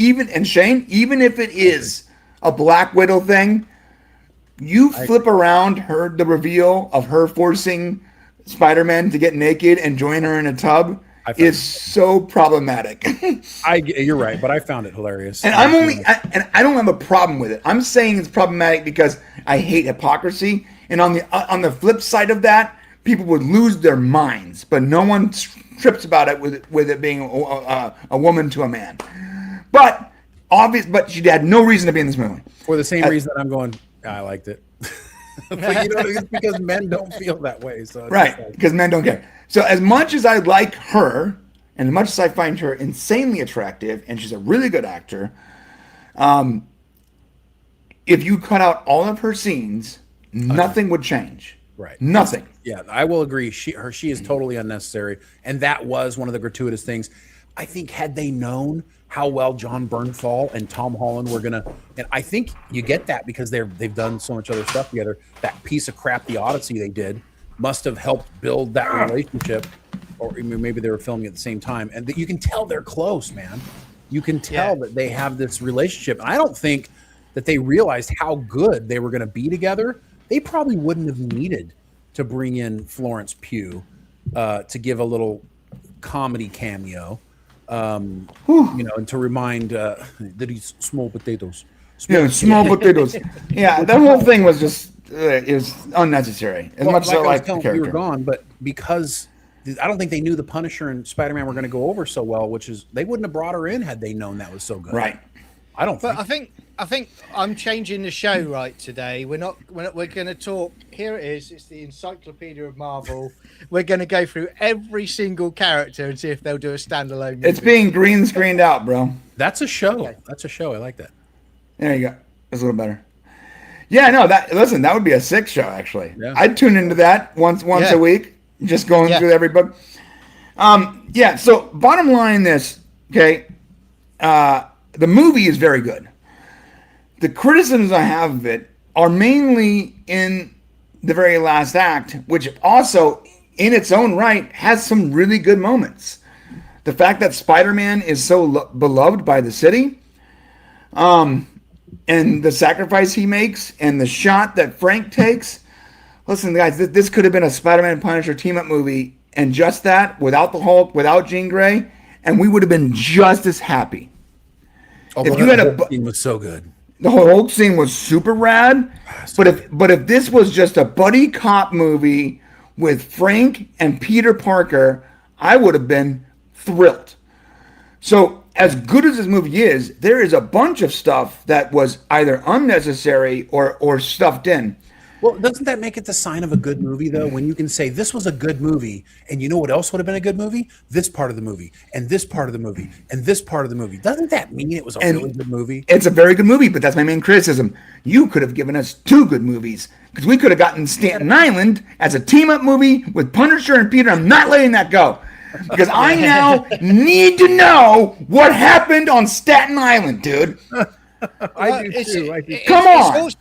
Shane, even if it is a Black Widow thing, you flip around the reveal of her forcing Spider-Man to get naked and join her in a tub is so problematic. You're right, but I found it hilarious. And I don't have a problem with it. I'm saying it's problematic because I hate hypocrisy. And on the flip side of that, people would lose their minds, but no one trips about it with it being a woman to a man. But she had no reason to be in this movie. For the same reason that I'm going, I liked it. But it's because men don't feel that way. So because men don't care. So as much as I like her, and as much as I find her insanely attractive, and she's a really good actor, if you cut out all of her scenes, nothing would change. Right. Nothing. Yeah, I will agree. She is totally unnecessary, and that was one of the gratuitous things. I think had they known how well John Bernthal and Tom Holland were gonna, and I think you get that because they've done so much other stuff together. That piece of crap, The Odyssey, they did must have helped build that relationship, or maybe they were filming at the same time, and you can tell they're close, man. You can tell that they have this relationship. And I don't think that they realized how good they were going to be together. They probably wouldn't have needed to bring in Florence Pugh to give a little comedy cameo, and to remind that he's small potatoes. Small potatoes. Yeah, that whole thing was just is unnecessary. As much as I like the character, you were gone, but because I don't think they knew the Punisher and Spider-Man were going to go over so well, which is they wouldn't have brought her in had they known that was so good. Right. I don't. But I think I'm changing the show right today. We're going to talk. Here it is. It's the Encyclopedia of Marvel. We're going to go through every single character and see if they'll do a standalone movie. It's being green screened out, bro. That's a show. Okay. That's a show. I like that. There you go. That's a little better. Yeah, no. That would be a sick show actually. Yeah. I'd tune into that once a week, just going through every book. So bottom line, okay. The movie is very good. The criticisms I have of it are mainly in the very last act, which also, in its own right, has some really good moments. The fact that Spider-Man is so beloved by the city, and the sacrifice he makes, and the shot that Frank takes. Listen, guys, this could have been a Spider-Man and Punisher team-up movie, and just that, without the Hulk, without Jean Grey, and we would have been just as happy. Oh, if you had a scene was so good. The whole Hulk scene was super rad. But if this was just a buddy cop movie with Frank and Peter Parker, I would have been thrilled. So as good as this movie is, there is a bunch of stuff that was either unnecessary or stuffed in. Well, doesn't that make it the sign of a good movie, though? When you can say, this was a good movie, and you know what else would have been a good movie? This part of the movie, and this part of the movie, and this part of the movie. Doesn't that mean it was a really good movie? It's a very good movie, but that's my main criticism. You could have given us 2 good movies, because we could have gotten Staten Island as a team-up movie with Punisher and Peter. I'm not letting that go. Because I now need to know what happened on Staten Island, dude. I do too. Come on.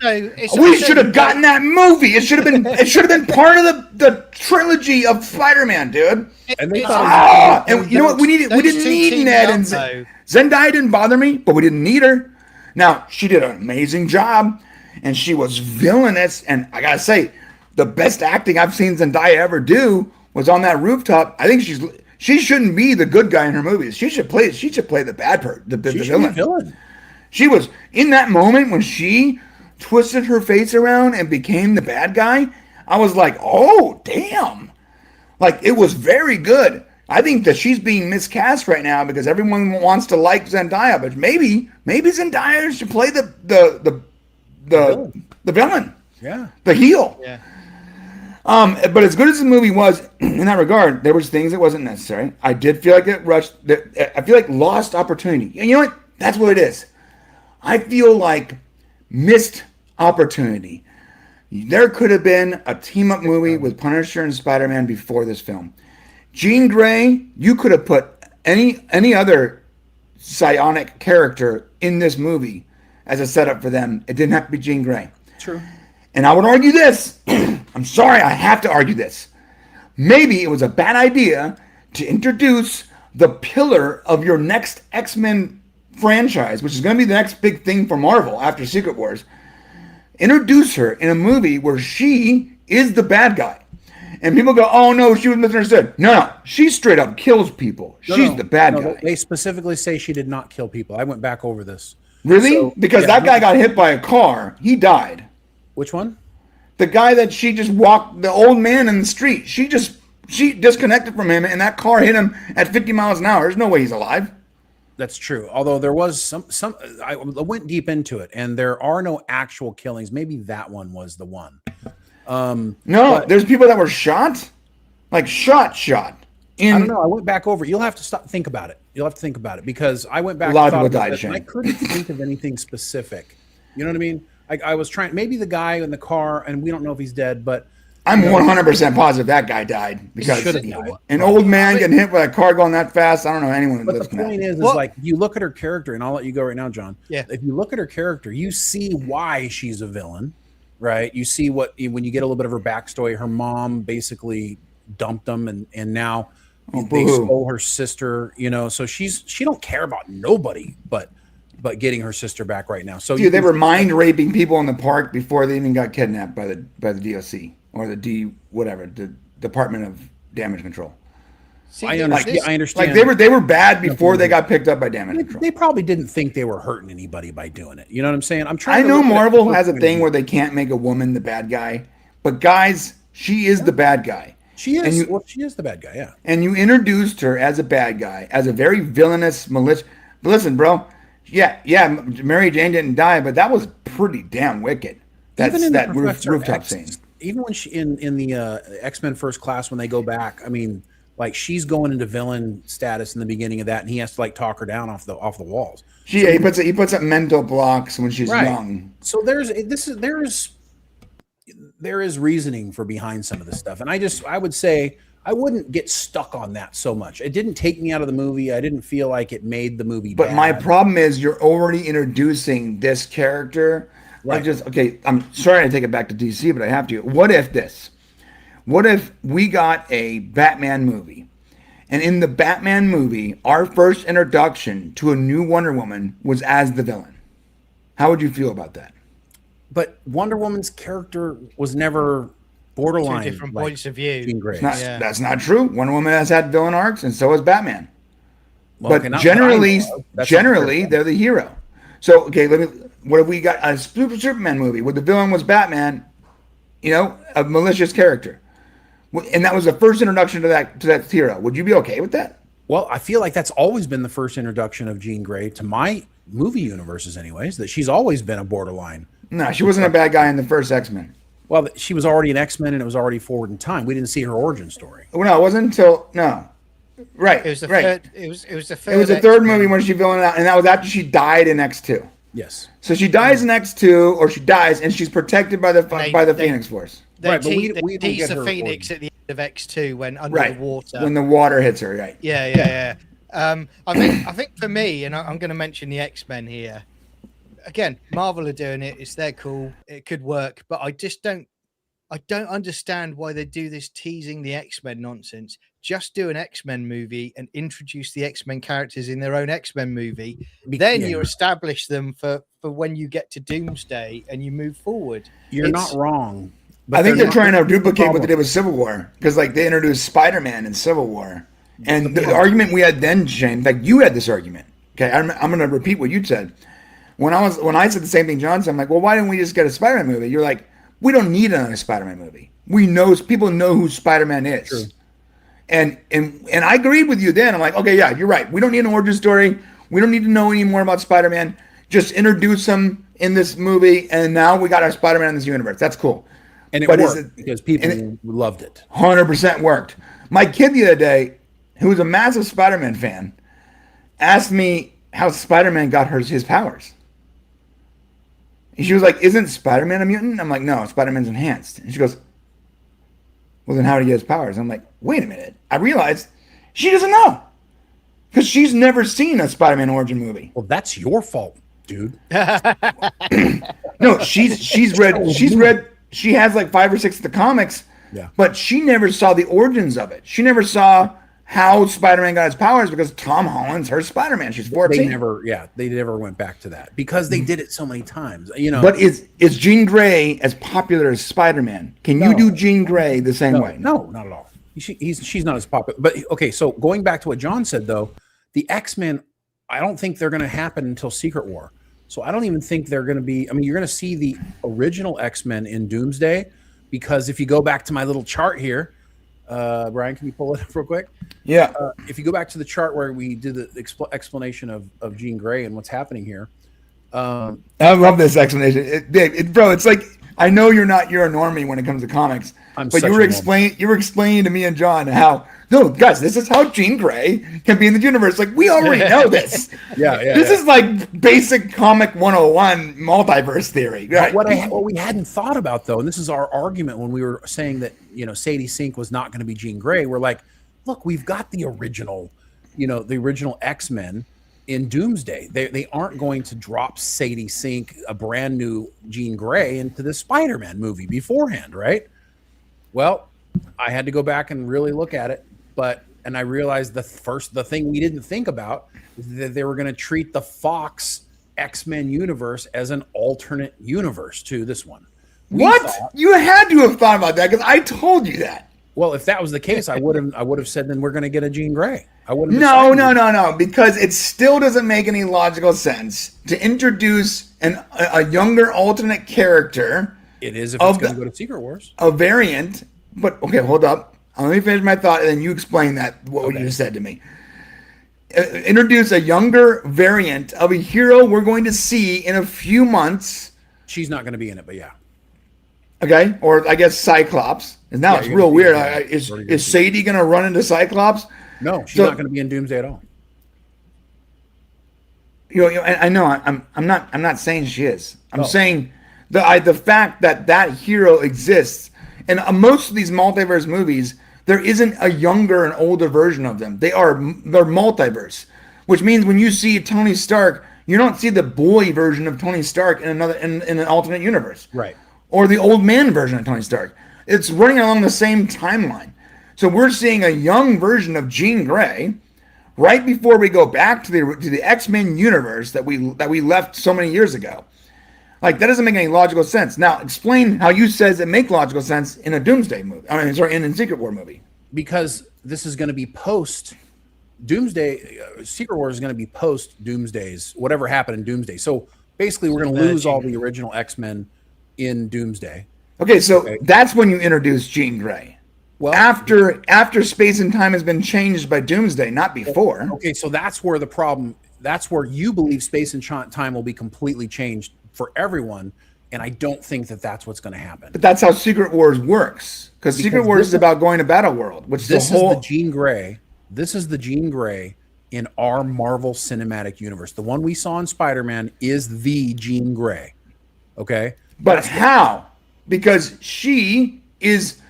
We should have gotten that movie. It should have been. It should have been part of the trilogy of Spider-Man, dude. And they and you know what? We didn't need Ned and Zendaya didn't bother me, but we didn't need her. Now she did an amazing job, and she was villainous. And I gotta say, the best acting I've seen Zendaya ever do was on that rooftop. I think she shouldn't be the good guy in her movies. She should play the bad part, the villain. She was in that moment when she twisted her face around and became the bad guy. I was like, oh damn! Like it was very good. I think that she's being miscast right now because everyone wants to like Zendaya, but maybe Zendaya should play the villain. Yeah, the heel. Yeah. But as good as the movie was in that regard, there was things that wasn't necessary. I did feel like it rushed. I feel like lost opportunity. And you know what? That's what it is. I feel like missed opportunity. There could have been a team-up movie with Punisher and Spider-Man before this film. Jean Grey, you could have put any other psionic character in this movie as a setup for them. It didn't have to be Jean Grey. True. And I would argue this. I'm sorry, I have to argue this. Maybe it was a bad idea to introduce the pillar of your next X-Men franchise, which is going to be the next big thing for Marvel after Secret Wars. Introduce her in a movie where she is the bad guy. And people go, oh no, she was misunderstood. No, she straight up kills people. She's the bad guy. They specifically say she did not kill people. I went back over this. Really? So, because that guy got hit by a car. He died. Which one? The guy that she just walked, the old man in the street. She disconnected from him, and that car hit him at 50 miles an hour. There's no way he's alive. That's true. Although there was some. I went deep into it, and there are no actual killings. Maybe that one was the one. No, there's people that were shot, like shot. I don't know. I went back over it. You'll have to think about it. You'll have to think about it because I went back. A lot of people died. I couldn't think of anything specific. You know what I mean? I was trying. Maybe the guy in the car, and we don't know if he's dead, but I'm 100% positive that guy died because an old man getting hit by a car going that fast. I don't know anyone. But the point is like you look at her character, and I'll let you go right now, John. Yeah. If you look at her character, you see why she's a villain, right? You see when you get a little bit of her backstory. Her mom basically dumped them, and now they stole her sister. You know, so she don't care about nobody, but getting her sister back right now. So dude, they were mind raping people in the park before they even got kidnapped by the DOC or the Department of Damage Control. See, I understand. Like they were bad before they got picked up by Damage Control. They probably didn't think they were hurting anybody by doing it. You know what I'm saying? I know Marvel has a thing where they can't make a woman the bad guy, but guys, she is the bad guy. She is. She is the bad guy. Yeah. And you introduced her as a bad guy, as a very villainous, malicious. But listen, bro. Yeah, Mary Jane didn't die, but that was pretty damn wicked. That rooftop scene. Even when she in the X-Men First Class, when they go back, I mean, like she's going into villain status in the beginning of that, and he has to like talk her down off the walls. He puts up mental blocks when she's young. So there is reasoning for behind some of this stuff, and I would say I wouldn't get stuck on that so much. It didn't take me out of the movie. I didn't feel like it made the movie But bad. my problem is you're already introducing this character. Right. I'm sorry to take it back to DC, but I have to. What if we got a Batman movie, and in the Batman movie, our first introduction to a new Wonder Woman was as the villain? How would you feel about that? But Wonder Woman's character was never borderline. Two different points of view. That's not true. Wonder Woman has had villain arcs, and so has Batman. Well, but generally, they're the hero. So, what if we got a Superman movie where the villain was Batman, a malicious character, and that was the first introduction to that hero? Would you be okay with that? Well, I feel like that's always been the first introduction of Jean Grey to my movie universes, anyways. That she's always been a borderline. No, she wasn't a bad guy in the first X-Men. Well, she was already an X-Men, and it was already forward in time. We didn't see her origin story. Well, no, it wasn't until Right. It was the right. third. It was the third. It was the third movie when she villained out, and that was after she died in X2. Yes. So she dies in X2, or she dies, and she's protected by the Phoenix Force. They tease the Phoenix at the of X2 when under the water. When the water hits her, right? Yeah. I think for me, and I'm going to mention the X-Men here. Again, Marvel are doing it. It's their call. It could work, but I don't understand why they do this teasing the X-Men nonsense. Just do an X-Men movie and introduce the X-Men characters in their own X-Men movie. Then you establish them for when you get to Doomsday and you move forward. You're not wrong. I think they're trying to duplicate what they did with Civil War, because like they introduced Spider-Man in Civil War, and the argument we had then, Shane, in fact, you had this argument. Okay, I'm going to repeat what you said. When I said the same thing, John said, I'm like, well, why didn't we just get a Spider-Man movie? You're like, we don't need another Spider-Man movie. People know who Spider-Man is. True. And I agreed with you then. I'm like, okay, yeah, you're right. We don't need an origin story. We don't need to know any more about Spider-Man. Just introduce him in this movie, and now we got our Spider-Man in this universe. That's cool. And it worked because people loved it. 100% worked. My kid the other day, who was a massive Spider-Man fan, asked me how Spider-Man got his powers. And she was like, isn't Spider-Man a mutant? I'm like, no, Spider-Man's enhanced. And she goes, well, then how did he get his powers? I'm like, wait a minute. I realized she doesn't know. Because she's never seen a Spider-Man origin movie. Well, that's your fault, dude. No, she's read, she has like 5 or 6 of the comics, but she never saw the origins of it. She never saw how Spider-Man got his powers because Tom Holland's her Spider-Man. She's 14. They never went back to that because they did it so many times. But is Jean Grey as popular as Spider-Man? Can you do Jean Grey the same way? No, not at all. She's not as popular. But okay, so going back to what John said though, the X-Men, I don't think they're going to happen until Secret War. So I don't even think they're going to be. I mean, you're going to see the original X-Men in Doomsday, because if you go back to my little chart here. Brian, can you pull it up real quick? Yeah. If you go back to the chart where we did the explanation of Jean Grey and what's happening here. I love this explanation. Bro, it's like, I know you're a normie when it comes to comics, but you were explaining to me and John how, no, guys, this is how Jean Grey can be in the universe. Like, we already know this. This is like basic comic 101 multiverse theory. Right? What we hadn't thought about, though, and this is our argument when we were saying that, Sadie Sink was not going to be Jean Grey. We're like, look, we've got the original X-Men in Doomsday. They aren't going to drop Sadie Sink, a brand new Jean Grey, into the Spider-Man movie beforehand, right? Well, I had to go back and really look at it. And I realized the thing we didn't think about is that they were going to treat the Fox X-Men universe as an alternate universe to this one. You had to have thought about that because I told you that. Well, if that was the case, I would have said then we're going to get a Jean Grey. I would have. No, because it still doesn't make any logical sense to introduce a younger alternate character. It is if it's going to go to Secret Wars. A variant, but okay, hold up. Let me finish my thought, and then you explain what you just said to me. Introduce a younger variant of a hero we're going to see in a few months. She's not going to be in it, but yeah. Okay, or I guess Cyclops. And now it's real weird. Is Sadie going to run into Cyclops? No, she's not going to be in Doomsday at all. I know. I'm not saying she is. I'm saying the fact that hero exists, and most of these multiverse movies, there isn't a younger and older version of them. They're multiverse, which means when you see Tony Stark, you don't see the boy version of Tony Stark in an alternate universe, right? Or the old man version of Tony Stark. It's running along the same timeline. So we're seeing a young version of Jean Grey right before we go back to the X-Men universe that we left so many years ago. Like, that doesn't make any logical sense. Now, explain how you says it make logical sense in a Doomsday movie. In a Secret War movie. Because this is going to be post Doomsday. Secret War is going to be post Doomsday's whatever happened in Doomsday. So basically, we're going to lose all the original X-Men in Doomsday. Okay, so that's when you introduce Jean Grey. Well, after space and time has been changed by Doomsday, not before. Okay, so that's where the problem. That's where you believe space and time will be completely changed for everyone, and I don't think that that's what's going to happen. But that's how Secret Wars works, because Secret Wars is about going to Battleworld, which this is the Jean Grey. This is the Jean Grey in our Marvel Cinematic Universe. The one we saw in Spider-Man is the Jean Grey. Okay, but how? Because she is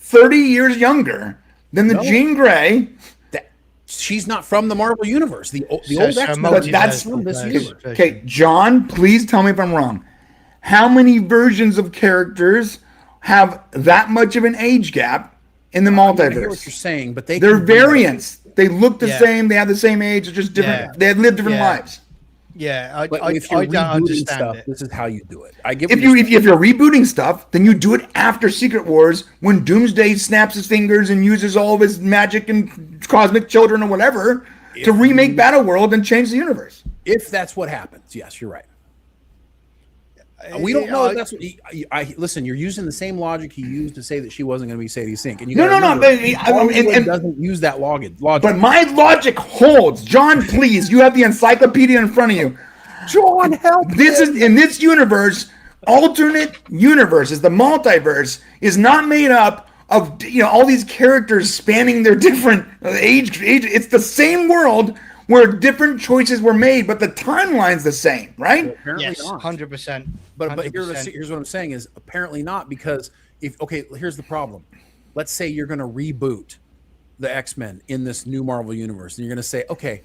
30 years younger than the Jean Grey. She's not from the Marvel universe. The old X-Men. But that's from this universe. Okay, John, please tell me if I'm wrong. How many versions of characters have that much of an age gap in the multiverse? I hear what you're saying, but they're variants. They look the same. They have the same age. They're just different. Yeah. They have lived different lives. Yeah, I if you're don't understand stuff, it. this is how you do it. I get If you're rebooting stuff, then you do it after Secret Wars when Doomsday snaps his fingers and uses all of his magic and cosmic children or whatever to remake Battleworld and change the universe. If that's what happens, yes, you're right. We don't know if that's what listen. You're using the same logic he used to say that she wasn't going to be Sadie Sink, and you No. Hollywood doesn't use that logic. But my logic holds. John, please, you have the encyclopedia in front of you. John, help! This is in this universe. Alternate universes, the multiverse is not made up of all these characters spanning their different age. It's the same world where different choices were made, but the timeline's the same, right? Yes, 100%. But here's what I'm saying is apparently not, because here's the problem. Let's say you're going to reboot the X-Men in this new Marvel universe, and you're going to say, okay,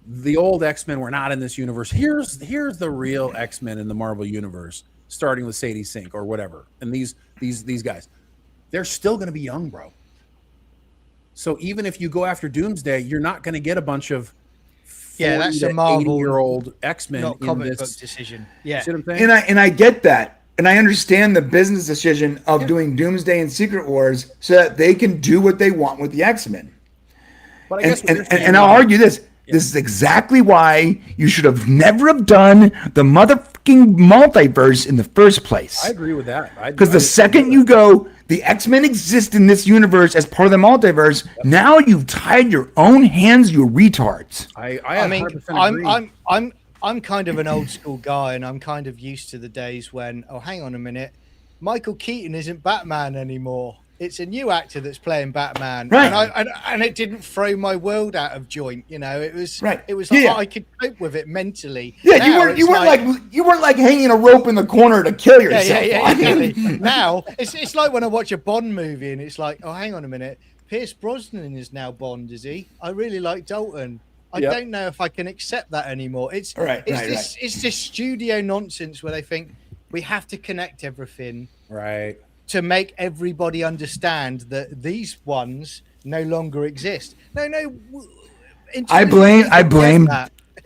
the old X-Men were not in this universe. Here's the real X-Men in the Marvel universe, starting with Sadie Sink or whatever, and these guys, they're still going to be young, bro. So even if you go after Doomsday, you're not going to get a bunch of that's a Marvel 80-year-old X-Men not in comic this book decision. Yeah, see what I'm saying? And I get that, and I understand the business decision of doing Doomsday and Secret Wars so that they can do what they want with the X-Men. But I guess and I'll argue this. This is exactly why you should have never have done the motherfucking multiverse in the first place. I agree with that. Because the second you go, the X-Men exist in this universe as part of the multiverse. Yep. Now you've tied your own hands, you retards. I mean, I'm kind of an old school guy, and I'm kind of used to the days when, oh, hang on a minute, Michael Keaton isn't Batman anymore. It's a new actor that's playing Batman, right? And it didn't throw my world out of joint. It was right. It was like I could cope with it mentally. Yeah, now you weren't like hanging a rope in the corner to kill yourself. Yeah. Now it's like when I watch a Bond movie and it's like, oh, hang on a minute, Pierce Brosnan is now Bond, is he? I really like Dalton. I don't know if I can accept that anymore. It's this studio nonsense where they think we have to connect everything, right, to make everybody understand that these ones no longer exist. No. I blame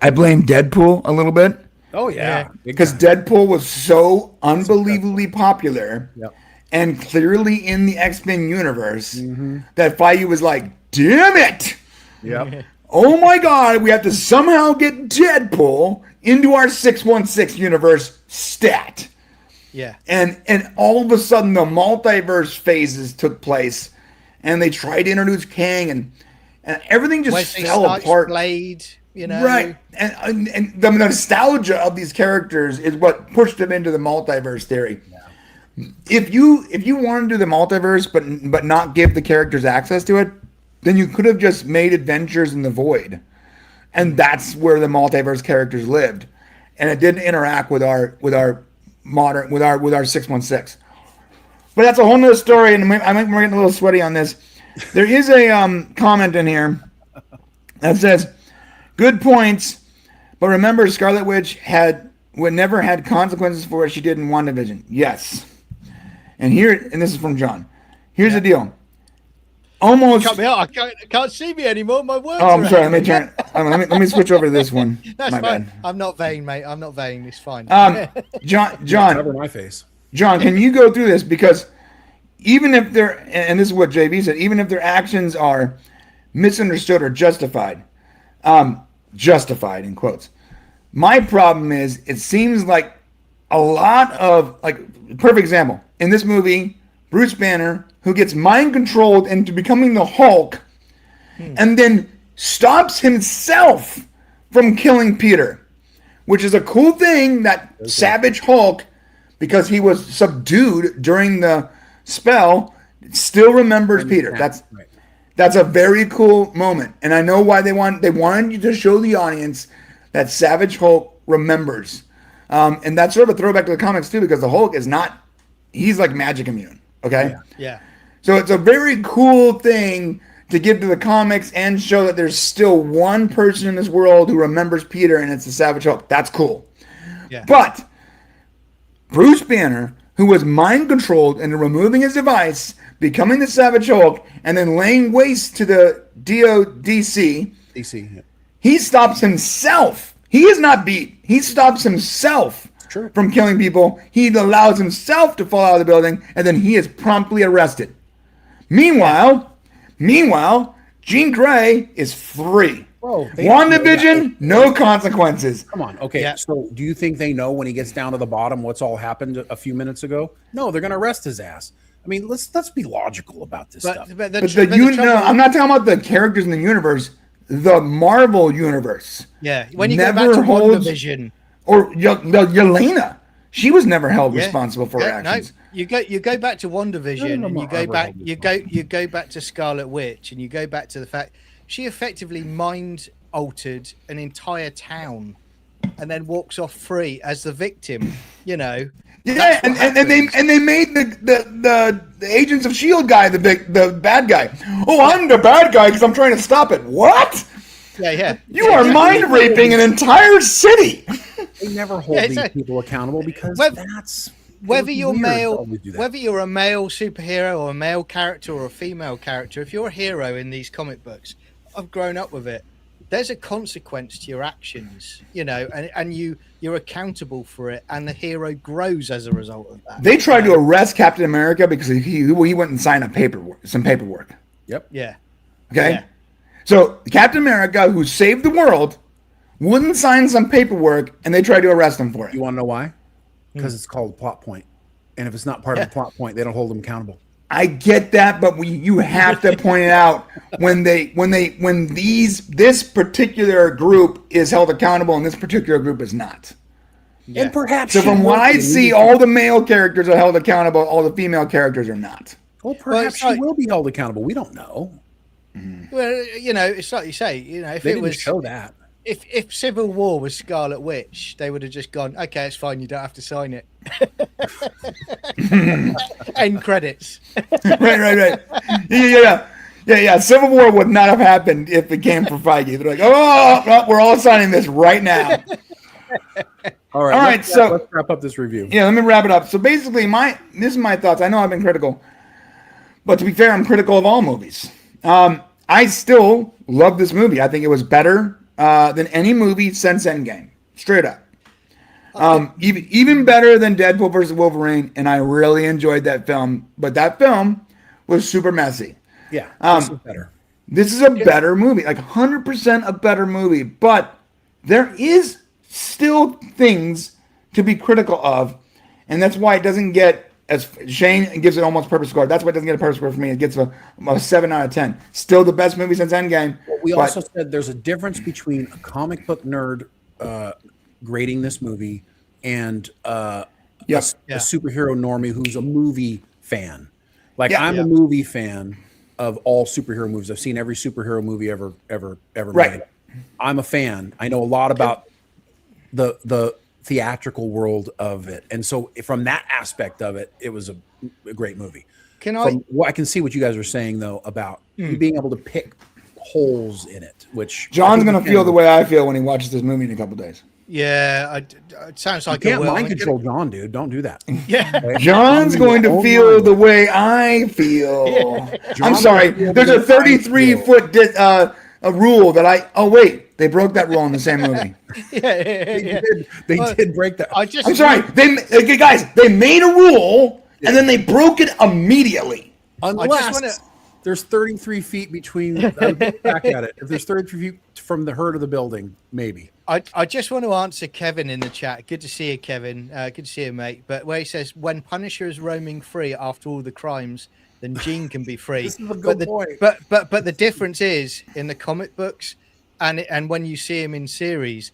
Deadpool a little bit. Oh yeah, because Deadpool was so unbelievably popular and clearly in the X-Men universe that Feige was like, "Damn it! Oh my God, we have to somehow get Deadpool into our 616 universe stat." Yeah. And all of a sudden the multiverse phases took place and they tried to introduce Kang and everything just fell apart. Blade, Right. And the nostalgia of these characters is what pushed them into the multiverse theory. Yeah. If you wanted to do the multiverse but not give the characters access to it, then you could have just made Adventures in the Void. And that's where the multiverse characters lived. And it didn't interact with our modern with our 616, but that's a whole nother story, and we're getting a little sweaty on this. There is a comment in here that says, "Good points, but remember, Scarlet Witch never had consequences for what she did in WandaVision." Yes, and this is from John. Here's the deal. Almost. Cut me out. I can't see me anymore. My words. Oh, I'm sorry. Let me turn. Let me switch over to this one. That's my fine. bad. I'm not vain, mate. I'm not vain. It's fine. John, cover my face. John, can you go through this? Because even if and this is what JB said, even if their actions are misunderstood or justified in quotes, my problem is it seems like a lot of perfect example in this movie, Bruce Banner, who gets mind controlled into becoming the Hulk and then stops himself from killing Peter, which is a cool thing that Savage Hulk, because he was subdued during the spell, still remembers Peter. That's a very cool moment. And I know why they wanted you to show the audience that Savage Hulk remembers. And that's sort of a throwback to the comics too, because the Hulk he's like magic immune. Okay. Yeah. So it's a very cool thing to give to the comics and show that there's still one person in this world who remembers Peter, and it's the Savage Hulk. That's cool. Yeah. But Bruce Banner, who was mind controlled into removing his device, becoming the Savage Hulk, and then laying waste to the DODC, he stops himself. He is not beat. He stops himself from killing people. He allows himself to fall out of the building, and then he is promptly arrested. Meanwhile, Jean Grey is free. WandaVision, no consequences. Come on. Okay. So do you think they know when he gets down to the bottom what's all happened a few minutes ago? No, they're going to arrest his ass. I mean, let's be logical about this stuff. I'm not talking about the characters in the universe. The Marvel universe. Yeah. When you go back to WandaVision. Or Yelena. She was never held responsible for her actions. No, you go back to WandaVision, and you go back to Scarlet Witch, and you go back to the fact she effectively mind altered an entire town, and then walks off free as the victim. You know. Yeah, and they made the Agents of S.H.I.E.L.D. guy the bad guy. Oh, I'm the bad guy because I'm trying to stop it. What? Yeah. You are mind raping an entire city. They never hold these people accountable because whether you're a male superhero or a male character or a female character, if you're a hero in these comic books, I've grown up with it. There's a consequence to your actions, you know, and you're accountable for it, and the hero grows as a result of that. They tried to arrest Captain America because he went and signed some paperwork. Yep. Yeah. Okay. Yeah. So Captain America, who saved the world, wouldn't sign some paperwork, and they tried to arrest him for it. You want to know why? Because it's called a plot point, and if it's not part of the plot point, they don't hold him accountable. I get that, but you have to point it out when this particular group is held accountable and this particular group is not. Yeah. And perhaps so from what I see, all the male characters are held accountable, all the female characters are not. Well, perhaps she will be held accountable. We don't know. Well, you know, it's like you say, you know, if they it was show that. If Civil War was Scarlet Witch, they would have just gone, okay, it's fine, you don't have to sign it. End credits. Right. Yeah. Civil War would not have happened if it came from Feige. They're like, oh, we're all signing this right now. All right. So let's wrap up this review. Yeah, let me wrap it up. So basically, this is my thoughts. I know I've been critical, but to be fair, I'm critical of all movies. I still love this movie. I think it was better than any movie since Endgame, straight up. Even better than Deadpool versus Wolverine, and I really enjoyed that film. But that film was super messy. Yeah, this is better. This is a better movie, like 100% a better movie. But there is still things to be critical of, and that's why it doesn't get, as Shane gives it almost perfect score. That's why it doesn't get a perfect score for me. It gets a 7 out of 10. Still the best movie since Endgame. We also said there's a difference between a comic book nerd grading this movie and a superhero normie who's a movie fan. I'm a movie fan of all superhero movies. I've seen every superhero movie ever made. I'm a fan. I know a lot about the theatrical world of it, and so from that aspect of it, it was a great movie. I can see what you guys are saying though about you being able to pick holes in it, which John's gonna feel the way I feel when he watches this movie in a couple of days. Yeah, it sounds like you can't mind control John, dude. Don't do that. Yeah, John's going to feel the way I feel. I'm sorry. There's a 33-foot a rule that oh wait, they broke that rule in the same movie. They did break that. I'm sorry. They made a rule and then they broke it immediately. Unless there's 33 feet between. Back at it. If there's 33 feet from the herd of the building, maybe. I just want to answer Kevin in the chat. Good to see you, Kevin. Good to see you, mate. But where he says, when Punisher is roaming free after all the crimes, then Jean can be free. This is a good point. But the difference is in the comic books and when you see him in series,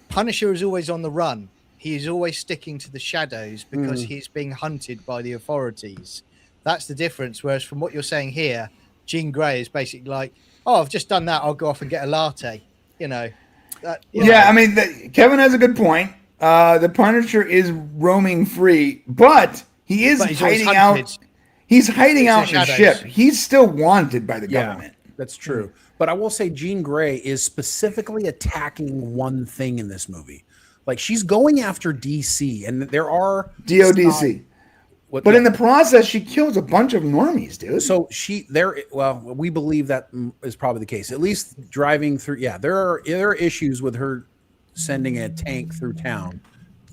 Punisher is always on the run. He is always sticking to the shadows because he's being hunted by the authorities. That's the difference. Whereas from what you're saying here, Jean Grey is basically like, oh, I've just done that. I'll go off and get a latte. You know. I mean, Kevin has a good point. The Punisher is roaming free, but he is hiding out. He's hiding out in the shadows. ship. He's still wanted by the government. That's true. But I will say Jean Grey is specifically attacking one thing in this movie. Like she's going after DC, and there are DODC. But in the process, she kills a bunch of normies, dude. So we believe that is probably the case. At least driving through, there are issues with her sending a tank through town.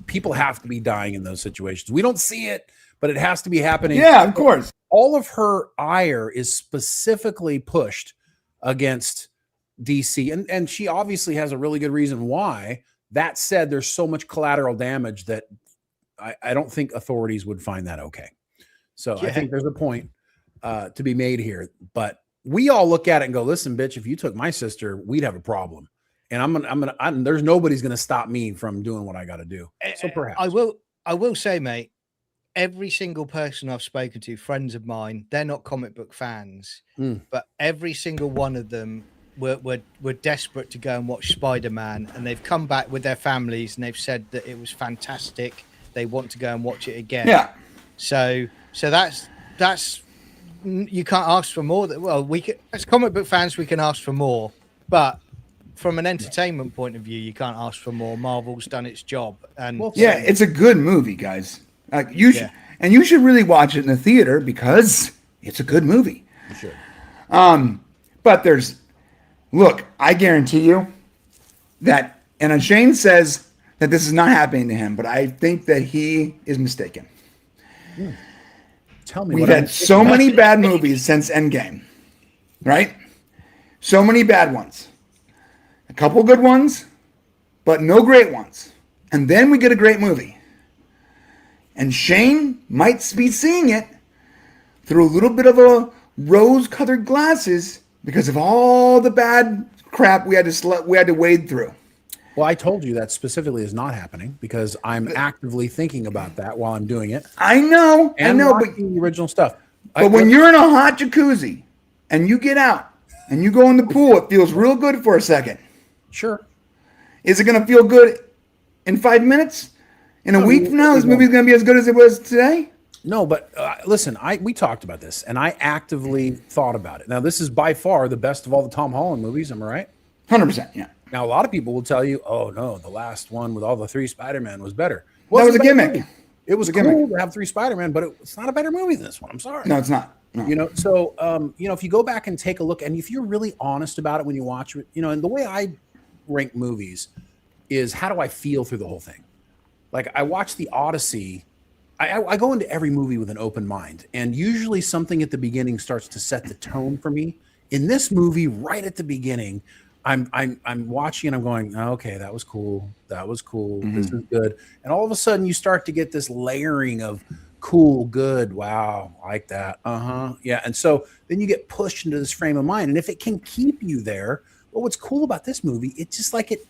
People have to be dying in those situations. We don't see it, but it has to be happening. Yeah, of course. All of her ire is specifically pushed against DC, and she obviously has a really good reason why. That said, there's so much collateral damage that I don't think authorities would find that okay. So I think there's a point to be made here. But we all look at it and go, listen, bitch, if you took my sister, we'd have a problem. And there's nobody's going to stop me from doing what I got to do. So perhaps I will say, mate, every single person I've spoken to, friends of mine, they're not comic book fans, but every single one of them were desperate to go and watch Spider-Man, and they've come back with their families and they've said that it was fantastic. They want to go and watch it again. Yeah. So that's you can't ask for more. Well, we can, as comic book fans, we can ask for more, but from an entertainment point of view, you can't ask for more. Marvel's done its job, and it's a good movie, guys. Like you should, and you should really watch it in the theater because it's a good movie. Sure. But look, I guarantee you that, and Shane says that this is not happening to him, but I think that he is mistaken. Tell me, we've had so many bad movies since Endgame, right? So many bad ones. A couple good ones, but no great ones. And then we get a great movie. And Shane might be seeing it through a little bit of a rose-colored glasses because of all the bad crap we had to wade through. Well, I told you that specifically is not happening because I'm actively thinking about that while I'm doing it. I know, but the original stuff. But when you're in a hot jacuzzi and you get out and you go in the pool, it feels real good for a second. Sure. Is it going to feel good in 5 minutes? In a week from now, this movie's going to be as good as it was today? No, but listen, we talked about this, and I actively thought about it. Now, this is by far the best of all the Tom Holland movies. Am I right? 100%, yeah. Now, a lot of people will tell you, oh, no, the last one with all the 3 Spider-Man was better. That was a gimmick. Movie. It was cool to have 3 Spider-Man, but it's not a better movie than this one. I'm sorry. No, it's not. No. So, if you go back and take a look, and if you're really honest about it when you watch it, and the way I rank movies is how do I feel through the whole thing? Like, I watch The Odyssey. I go into every movie with an open mind, and usually something at the beginning starts to set the tone for me. In this movie, right at the beginning, I'm watching and I'm going, oh, okay, that was cool. That was cool. Mm-hmm. This is good. And all of a sudden you start to get this layering of cool, good. Wow. Like that. Yeah. And so then you get pushed into this frame of mind. And if it can keep you there, well, what's cool about this movie, it's just like it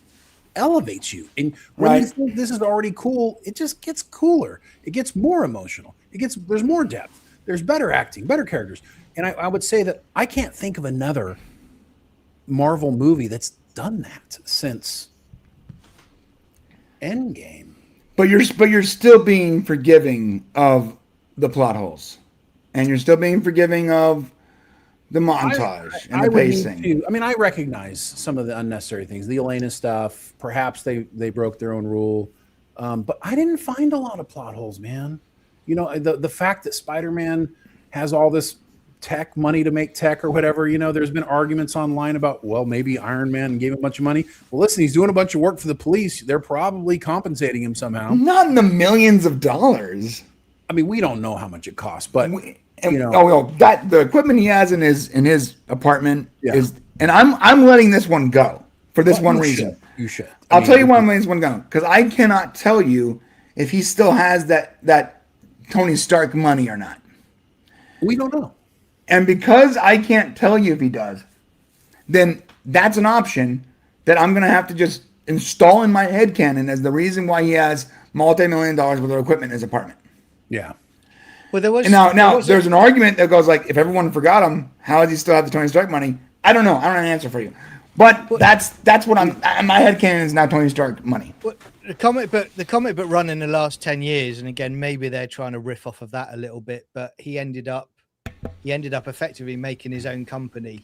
elevates you. And when you think this is already cool, it just gets cooler. It gets more emotional. There's more depth. There's better acting, better characters. And I would say that I can't think of another Marvel movie that's done that since Endgame. But you're still being forgiving of the plot holes, and you're still being forgiving of the montage and the pacing. I recognize some of the unnecessary things, the Elena stuff. Perhaps they broke their own rule, but I didn't find a lot of plot holes, man. The fact that Spider-Man has all this tech money to make tech or whatever, there's been arguments online about, well, maybe Iron Man gave him a bunch of money. Well, listen, he's doing a bunch of work for the police. They're probably compensating him somehow. Not in the millions of dollars. We don't know how much it costs, but the equipment he has in his apartment is, and I'm letting this one go for this one reason. You should. I'll tell you why I'm letting this one go, because I cannot tell you if he still has that Tony Stark money or not. We don't know. And because I can't tell you if he does, then that's an option that I'm going to have to just install in my headcanon as the reason why he has multi-million dollars worth of equipment in his apartment. Yeah. Well, there's an argument that goes like, if everyone forgot him, how does he still have the Tony Stark money? I don't know. I don't have an answer for you. But that's what my headcanon is now Tony Stark money. The comic book run in the last 10 years, and again, maybe they're trying to riff off of that a little bit, but he ended up he ended up effectively making his own company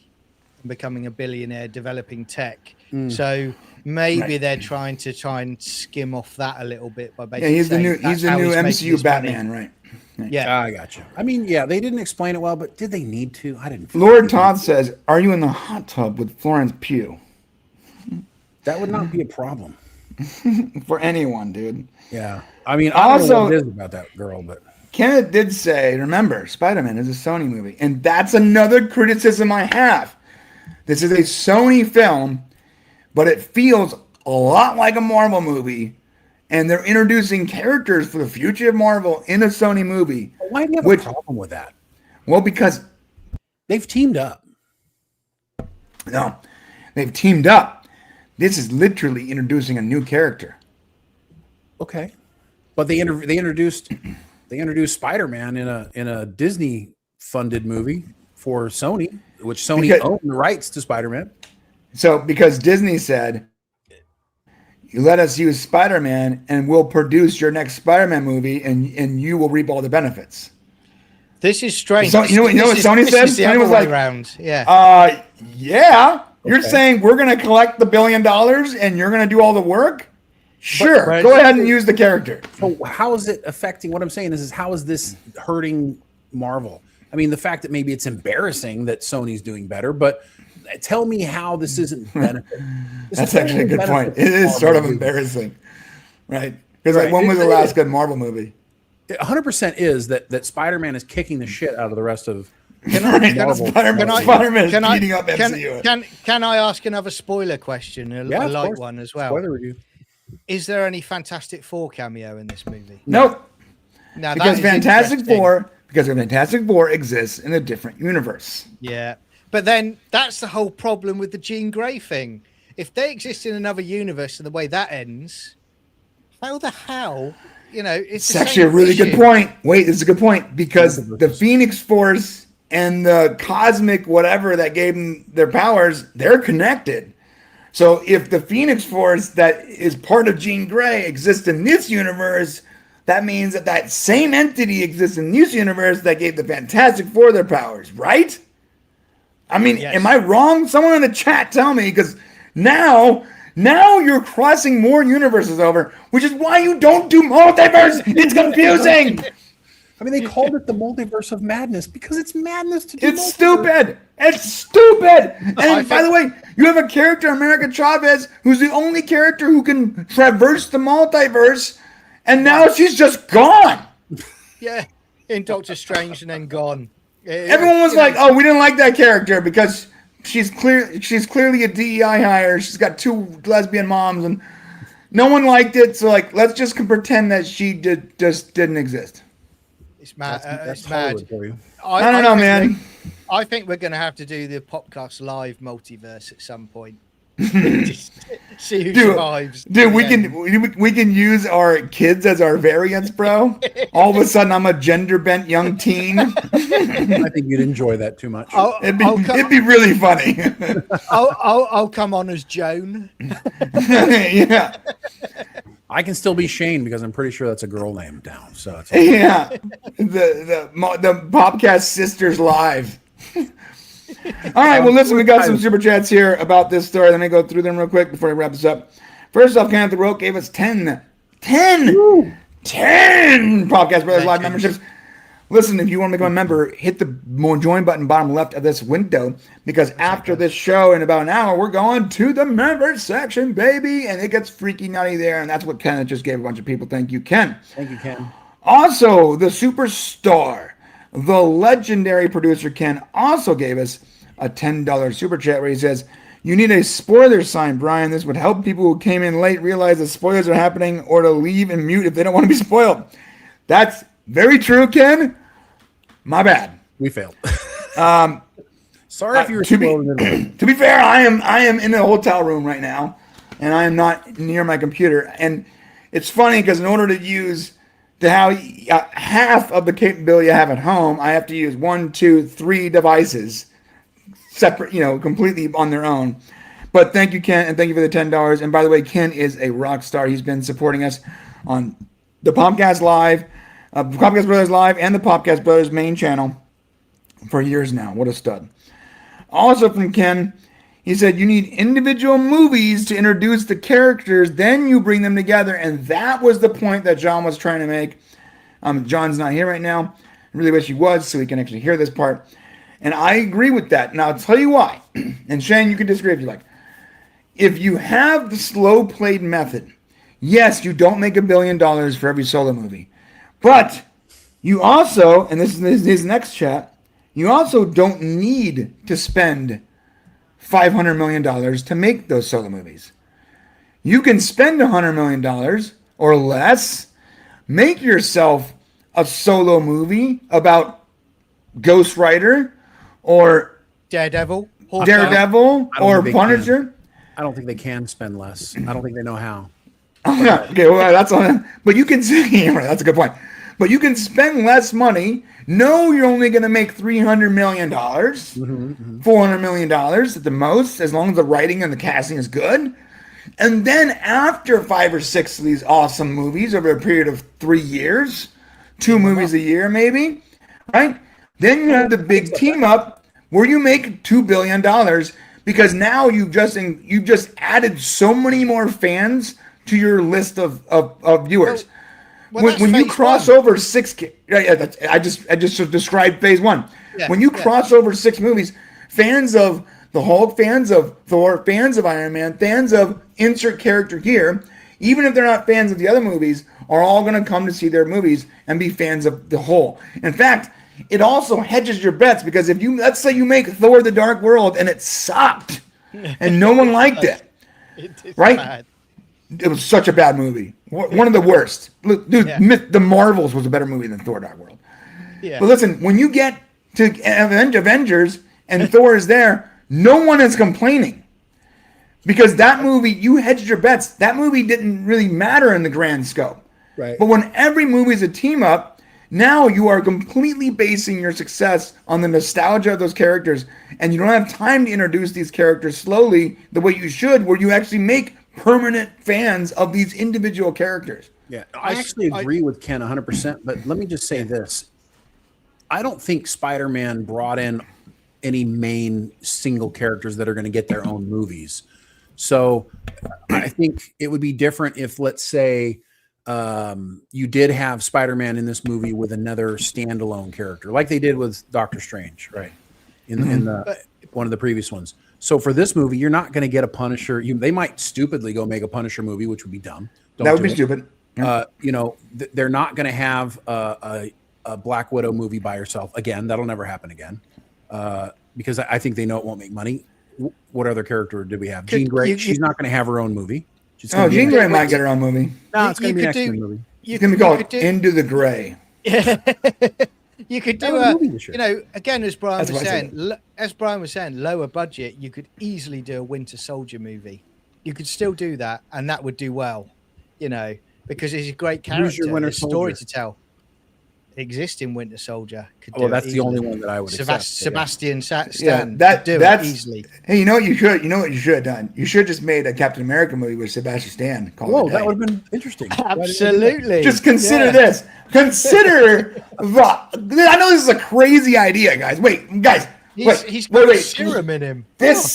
and becoming a billionaire developing tech. So maybe they're trying and skim off that a little bit by basically he's the new MCU Batman, right? Yeah, I got you. I mean, yeah, they didn't explain it well, but did they need to? I didn't. Lord Todd says, "Are you in the hot tub with Florence Pugh?" That would not be a problem for anyone, dude. Yeah, I mean, I don't know what it is about that girl, but Kenneth did say, "Remember, Spider-Man is a Sony movie," and that's another criticism I have. This is a Sony film, but it feels a lot like a Marvel movie, and they're introducing characters for the future of Marvel in a Sony movie. Why do you have a problem with that? Well, because they've teamed up. No, they've teamed up. This is literally introducing a new character. Okay, but they introduced Spider-Man in a Disney funded movie for Sony, which Sony owned the rights to Spider-Man. So because Disney said, you let us use Spider-Man and we'll produce your next Spider-Man movie and you will reap all the benefits. This is strange. So, you know what Sony said? Sony was like, yeah. You're saying we're going to collect the $1 billion and you're going to do all the work? Sure. Go ahead and use the character. So how is it affecting? What I'm saying is how is this hurting Marvel? I mean, the fact that maybe it's embarrassing that Sony's doing better, but tell me how this isn't benefit. That's actually a good point. It is sort of embarrassing, right? Because like, when was the last good Marvel movie? 100% is that Spider-Man is kicking the shit out of the rest of Spider-Man is beating up MCU. Can I ask another spoiler question? A light one as well. Spoiler review. Is there any Fantastic Four cameo in this movie? Nope. Now, because Fantastic Four exists in a different universe. Yeah. But then that's the whole problem with the Jean Grey thing. If they exist in another universe and the way that ends, how the hell, it's actually a really good point. Wait, this is a good point because the Phoenix Force and the cosmic whatever that gave them their powers, they're connected. So if the Phoenix Force that is part of Jean Grey exists in this universe, that means that same entity exists in this universe that gave the Fantastic Four their powers, right? I mean, am I wrong? Someone in the chat tell me, because now you're crossing more universes over, which is why you don't do multiverse. It's confusing. I mean, they called it the multiverse of madness because it's madness to do. It's stupid. It's stupid. And by the way, you have a character, America Chavez, who's the only character who can traverse the multiverse, and now she's just gone. Yeah, in Doctor Strange and then gone. Everyone was like, "Oh, we didn't like that character because she's clearly a DEI hire. She's got 2 lesbian moms, and no one liked it. So like, let's just pretend that she just didn't exist." It's mad. That's mad. I don't know, man. I think we're going to have to do the Podcast Live multiverse at some point. See who survives. Dude, we can use our kids as our variants, bro. All of a sudden, I'm a gender bent young teen. I think you'd enjoy that too much. It'd be really funny. I'll come on as Joan. Yeah. I can still be Shane because I'm pretty sure that's a girl name down. So it's yeah, the Popcast Sisters Live. All right, well, listen, we got some super chats here about this story. Let me go through them real quick before we wrap this up. First off, Kenneth the Roke gave us 10 Podcast Brothers Live memberships. Listen, if you want to become a member, hit the join button bottom left of this window, because after this show in about an hour, we're going to the members section, baby, and it gets freaky nutty there, and that's what Kenneth just gave a bunch of people. Thank you, Ken. Thank you, Ken. Also, the superstar, the legendary producer Ken, also gave us a $10 super chat where he says, "You need a spoiler sign, Brian. This would help people who came in late realize that spoilers are happening, or to leave and mute if they don't want to be spoiled." That's very true, Ken. My bad. We failed. Sorry if you were to be fair, I am in a hotel room right now, and I am not near my computer. And it's funny because in order to have half of the capability I have at home, I have to use 1, 2, 3 devices separate, completely on their own. But thank you, Ken, and thank you for the $10. And by the way, Ken is a rock star. He's been supporting us on the Podcast Live, Podcast Brothers Live, and the Podcast Brothers main channel for years now. What a stud. Also from Ken, he said, you need individual movies to introduce the characters, then you bring them together. And that was the point that John was trying to make. John's not here right now. I really wish he was so he can actually hear this part. And I agree with that. Now, I'll tell you why. And Shane, you can disagree if you like. If you have the slow played method, yes, you don't make $1 billion for every solo movie. But you also, and this is his next chat, you also don't need to spend $500 million to make those solo movies. You can spend $100 million or less, make yourself a solo movie about Ghost Rider or Daredevil or Punisher. I don't think they can spend less. I don't think they know how. Okay, well, that's on. But you can see, that's a good point. But you can spend less money. No, you're only going to make $300 million, $400 million at the most, as long as the writing and the casting is good. And then after 5 or 6 of these awesome movies over a period of 3 years, 2 movies a year maybe, right? Then you have the big team up where you make $2 billion because now you've just added so many more fans to your list of viewers. When you cross over 6, I just described phase 1. Yeah, when you cross over 6 movies, fans of the Hulk, fans of Thor, fans of Iron Man, fans of insert character here, even if they're not fans of the other movies, are all going to come to see their movies and be fans of the whole. In fact, it also hedges your bets because if you, let's say you make Thor: The Dark World and it sucked and no one liked it, right? Bad. It was such a bad movie. One of the worst. Look, dude, The Marvels was a better movie than Thor: Dark World. Yeah. But listen, when you get to Avengers and Thor is there, no one is complaining. Because that movie, you hedged your bets. That movie didn't really matter in the grand scope. Right. But when every movie is a team up, now you are completely basing your success on the nostalgia of those characters. And you don't have time to introduce these characters slowly the way you should, where you actually make permanent fans of these individual characters. Yeah, I actually agree with Ken 100%. But let me just say this. I don't think Spider-Man brought in any main single characters that are going to get their own movies. So I think it would be different if, let's say, you did have Spider-Man in this movie with another standalone character, like they did with Doctor Strange, right? In the one of the previous ones. So for this movie, you're not going to get a Punisher. They might stupidly go make a Punisher movie, which would be dumb. That would be stupid. They're not going to have a Black Widow movie by herself again. That'll never happen again, because I think they know it won't make money. What other character did we have? Jean Grey. She's not going to have her own movie. Jean Grey might get her own movie. No, it's going to be next movie. It's going to be called Into the Gray. You could do again, as Brian was saying, lower budget. You could easily do a Winter Soldier movie. You could still do that, and that would do well. Because he's a great character. There's a story to tell. Existing Winter Soldier. That's the only one that I would accept. Sebastian Stan. That's easily. Hey, you know what you should have done? You should have just made a Captain America movie with Sebastian Stan. Whoa, that would have been interesting. Absolutely. Just consider this. Consider I know this is a crazy idea, guys. Wait, guys. He's got serum in him. This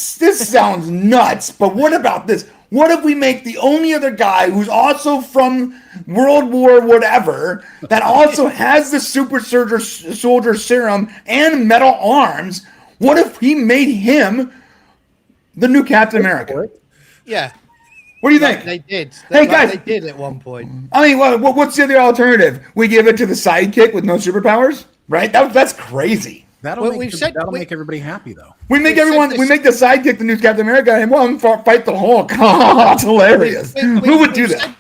sounds nuts, but what about this? What if we make the only other guy who's also from World War whatever that also has the super soldier serum and metal arms? What if he made him the new Captain America? Yeah. What do you think? They did. Hey guys, they did at one point. I mean, what's the other alternative? We give it to the sidekick with no superpowers, right? That's crazy. That'll make everybody happy, though. We make the sidekick the new Captain America and one fight the Hulk. That's hilarious. Who would do that?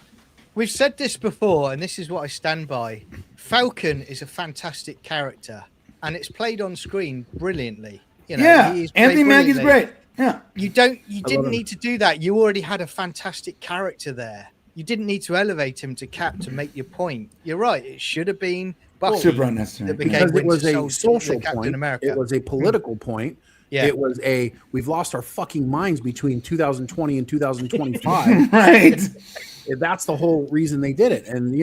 We've said this before, and this is what I stand by. Falcon is a fantastic character, and it's played on screen brilliantly. Anthony Mackie's great. Yeah, you didn't need to do that. You already had a fantastic character there. You didn't need to elevate him to Cap to make your point. You're right. It should have been super unnecessary because it was a social point. It was a political point. Yeah. It was we've lost our fucking minds between 2020 and 2025. Right. That's the whole reason they did it. And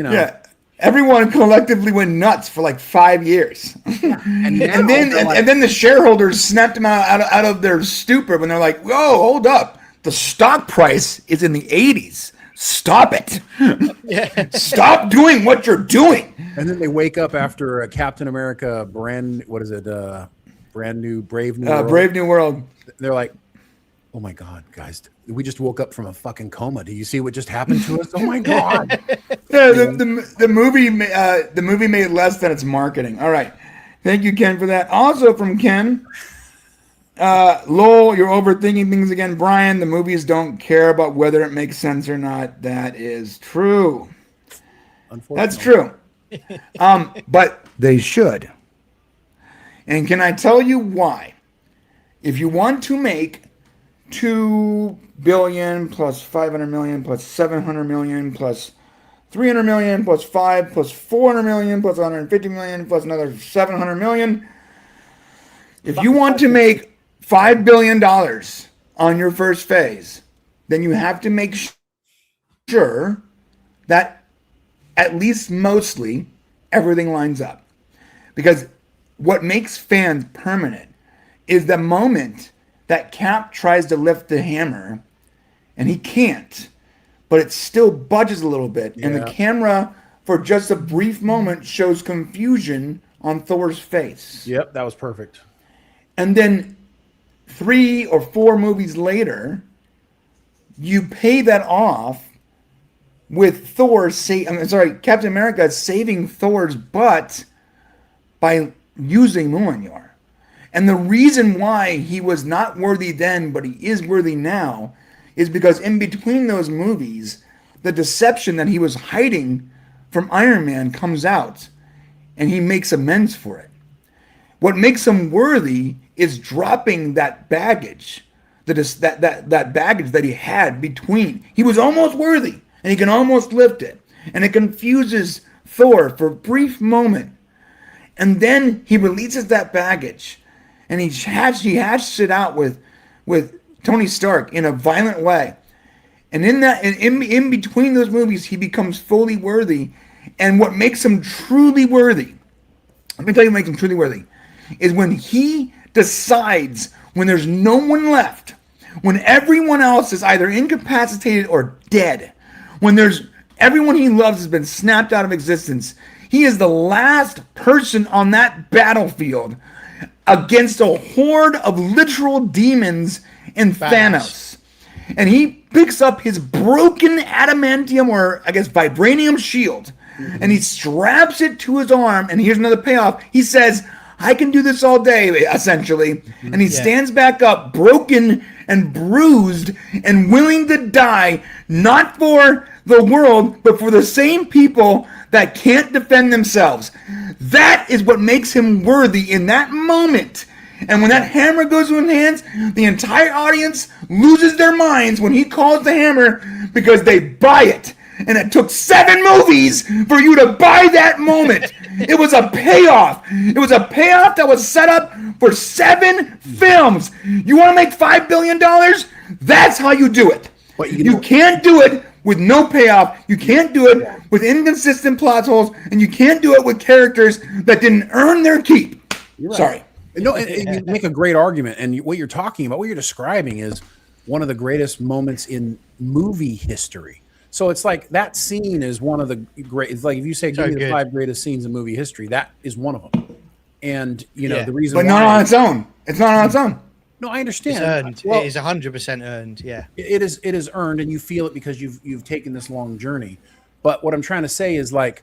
everyone collectively went nuts for like 5 years. And then the shareholders snapped them out of their stupor when they're like, whoa, hold up. The stock price is in the 80s. Stop it. Stop doing what you're doing. And then they wake up after Captain America brand new Brave New World. Brave New World. They're like, oh my God, guys, we just woke up from a fucking coma. Do you see what just happened to us? Oh my God. Yeah, the movie made less than its marketing. All right. Thank you, Ken, for that. Also from Ken, lol, you're overthinking things again. Brian, the movies don't care about whether it makes sense or not. That is true. That's true. But they should. And can I tell you why? If you want to make 2 billion plus 500 million plus 700 million plus 300 million plus 5 plus 400 million plus 150 million plus another 700 million. If you want to make $5 billion on your first phase, then you have to make sure that at least mostly everything lines up. Because what makes fans permanent is the moment that Cap tries to lift the hammer and he can't, but it still budges a little bit. And the camera, for just a brief moment, shows confusion on Thor's face. Yep, that was perfect. And then 3 or 4 movies later, you pay that off with Captain America saving Thor's butt by using Mjolnir. And the reason why he was not worthy then, but he is worthy now, is because in between those movies, the deception that he was hiding from Iron Man comes out, and he makes amends for it. What makes him worthy is dropping that baggage, that baggage that he had between. He was almost worthy, and he can almost lift it, and it confuses Thor for a brief moment. And then he releases that baggage, and he hatches it out with Tony Stark in a violent way. And in between those movies, he becomes fully worthy. And what makes him truly worthy, let me tell you what makes him truly worthy, is when he decides, when there's no one left, when everyone else is either incapacitated or dead, when everyone he loves has been snapped out of existence, he is the last person on that battlefield against a horde of literal demons and Thanos. And he picks up his broken adamantium, or I guess vibranium shield, and he straps it to his arm, and here's another payoff. He says, I can do this all day, essentially. And he stands back up, broken and bruised and willing to die, not for the world, but for the same people that can't defend themselves. That is what makes him worthy in that moment. And when that hammer goes in his hands, the entire audience loses their minds when he calls the hammer, because they buy it. And it took 7 movies for you to buy that moment. It was a payoff. It was a payoff that was set up for 7 films. You want to make $5 billion? That's how you do it. You can't do it with no payoff. You can't do it with inconsistent plot holes. And you can't do it with characters that didn't earn their keep. Right. Sorry. No, and you make a great argument. And what you're talking about, what you're describing is one of the greatest moments in movie history. So it's like that scene is one of the great. It's like if you say give me the 5 greatest scenes in movie history, that is one of them. And you know the reason, but not on its own. It's not on its own. No, I understand. It's earned. Well, it is 100% earned. Yeah, it is. It is earned, and you feel it because you've taken this long journey. But what I'm trying to say is like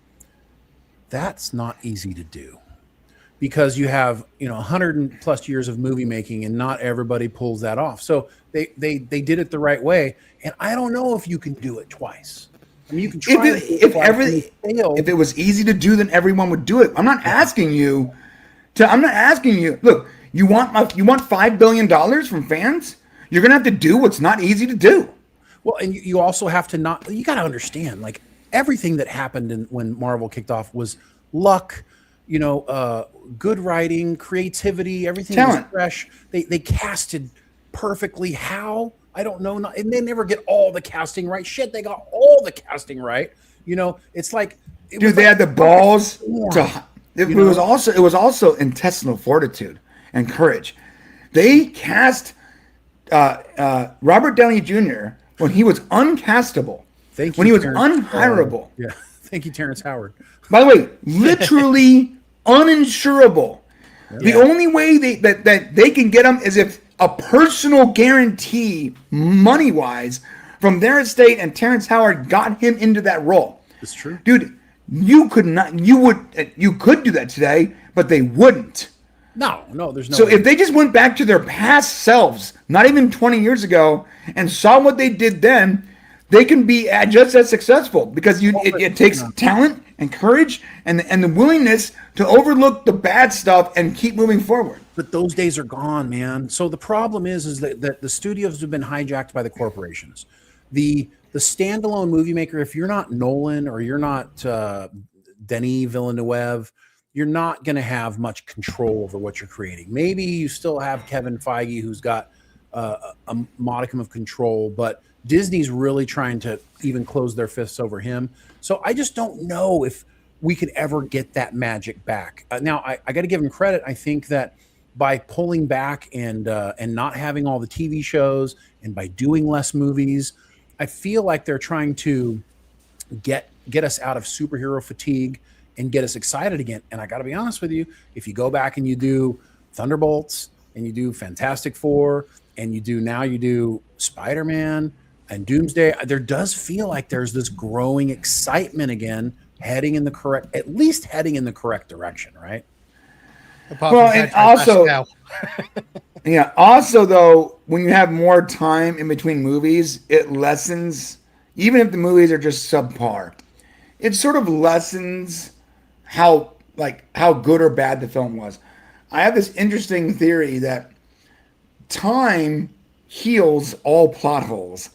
that's not easy to do, because you have 100+ years of movie making, and not everybody pulls that off. So they did it the right way. And I don't know if you can do it twice. I mean, you can try. If it was easy to do, then everyone would do it. I'm not asking you to. Look, you want $5 billion from fans? You're gonna have to do what's not easy to do. Well, and you also have to not. You got to understand, like everything that happened when Marvel kicked off was luck. Good writing, creativity, everything was fresh. They casted perfectly. How? I don't know. And they never get all the casting right. Shit, they got all the casting right. It's like Dude, they had the balls to. It was also intestinal fortitude and courage. They cast Robert Downey Jr. when he was uncastable. When he was unhireable. Yeah. Thank you, Terrence Howard. By the way, literally uninsurable. Yeah. The only way that they can get him is if a personal guarantee, money-wise, from their estate and Terrence Howard got him into that role. It's true. Dude, you could do that today, but they wouldn't. No, there's no. So if they just went back to their past selves, not even 20 years ago, and saw what they did then, they can be just as successful because it takes talent and courage and the willingness to overlook the bad stuff and keep moving forward. But those days are gone, man. So the problem is that the studios have been hijacked by the corporations. The standalone movie maker, if you're not Nolan or you're not Denis Villeneuve, you're not going to have much control over what you're creating. Maybe you still have Kevin Feige, who's got a modicum of control, but Disney's really trying to even close their fists over him. So I just don't know if we could ever get that magic back. Now, I got to give him credit. I think that by pulling back and not having all the TV shows and by doing less movies, I feel like they're trying to get us out of superhero fatigue and get us excited again. And I got to be honest with you, if you go back and you do Thunderbolts and you do Fantastic Four and you do Spider-Man and Doomsday, there does feel like there's this growing excitement again, heading in the correct direction, right? Well, and also, yeah. Also, though, when you have more time in between movies, it lessens. Even if the movies are just subpar, it sort of lessens how good or bad the film was. I have this interesting theory that time heals all plot holes,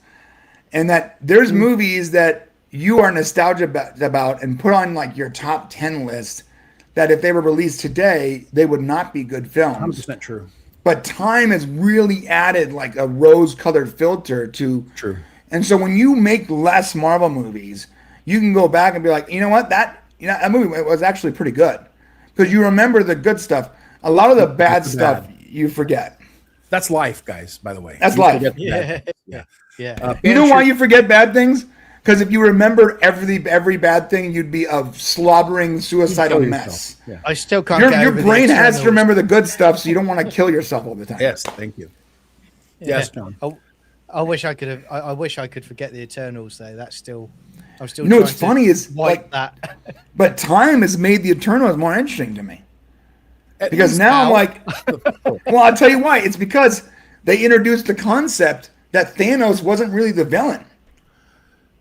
and that there's movies that you are nostalgic about and put on like your top 10 list that if they were released today, they would not be good films. 100% true. But time has really added like a rose-colored filter to. True. And so when you make less Marvel movies, you can go back and be like, you know what, that movie was actually pretty good because you remember the good stuff. A lot of the bad stuff you forget. That's life, guys. By the way, that's life. Yeah. You know why you forget bad things? Because if you remember every bad thing, you'd be a slobbering, suicidal mess. Yeah. I still can't. Your brain has to remember the good stuff, so you don't want to kill yourself all the time. Yes, thank you. Yes, John. I wish I could have. I wish I could forget the Eternals, though. That's still. I'm still. You know what's funny is like that. But time has made the Eternals more interesting to me. Because now I'm like, well, I'll tell you why. It's because they introduced the concept that Thanos wasn't really the villain.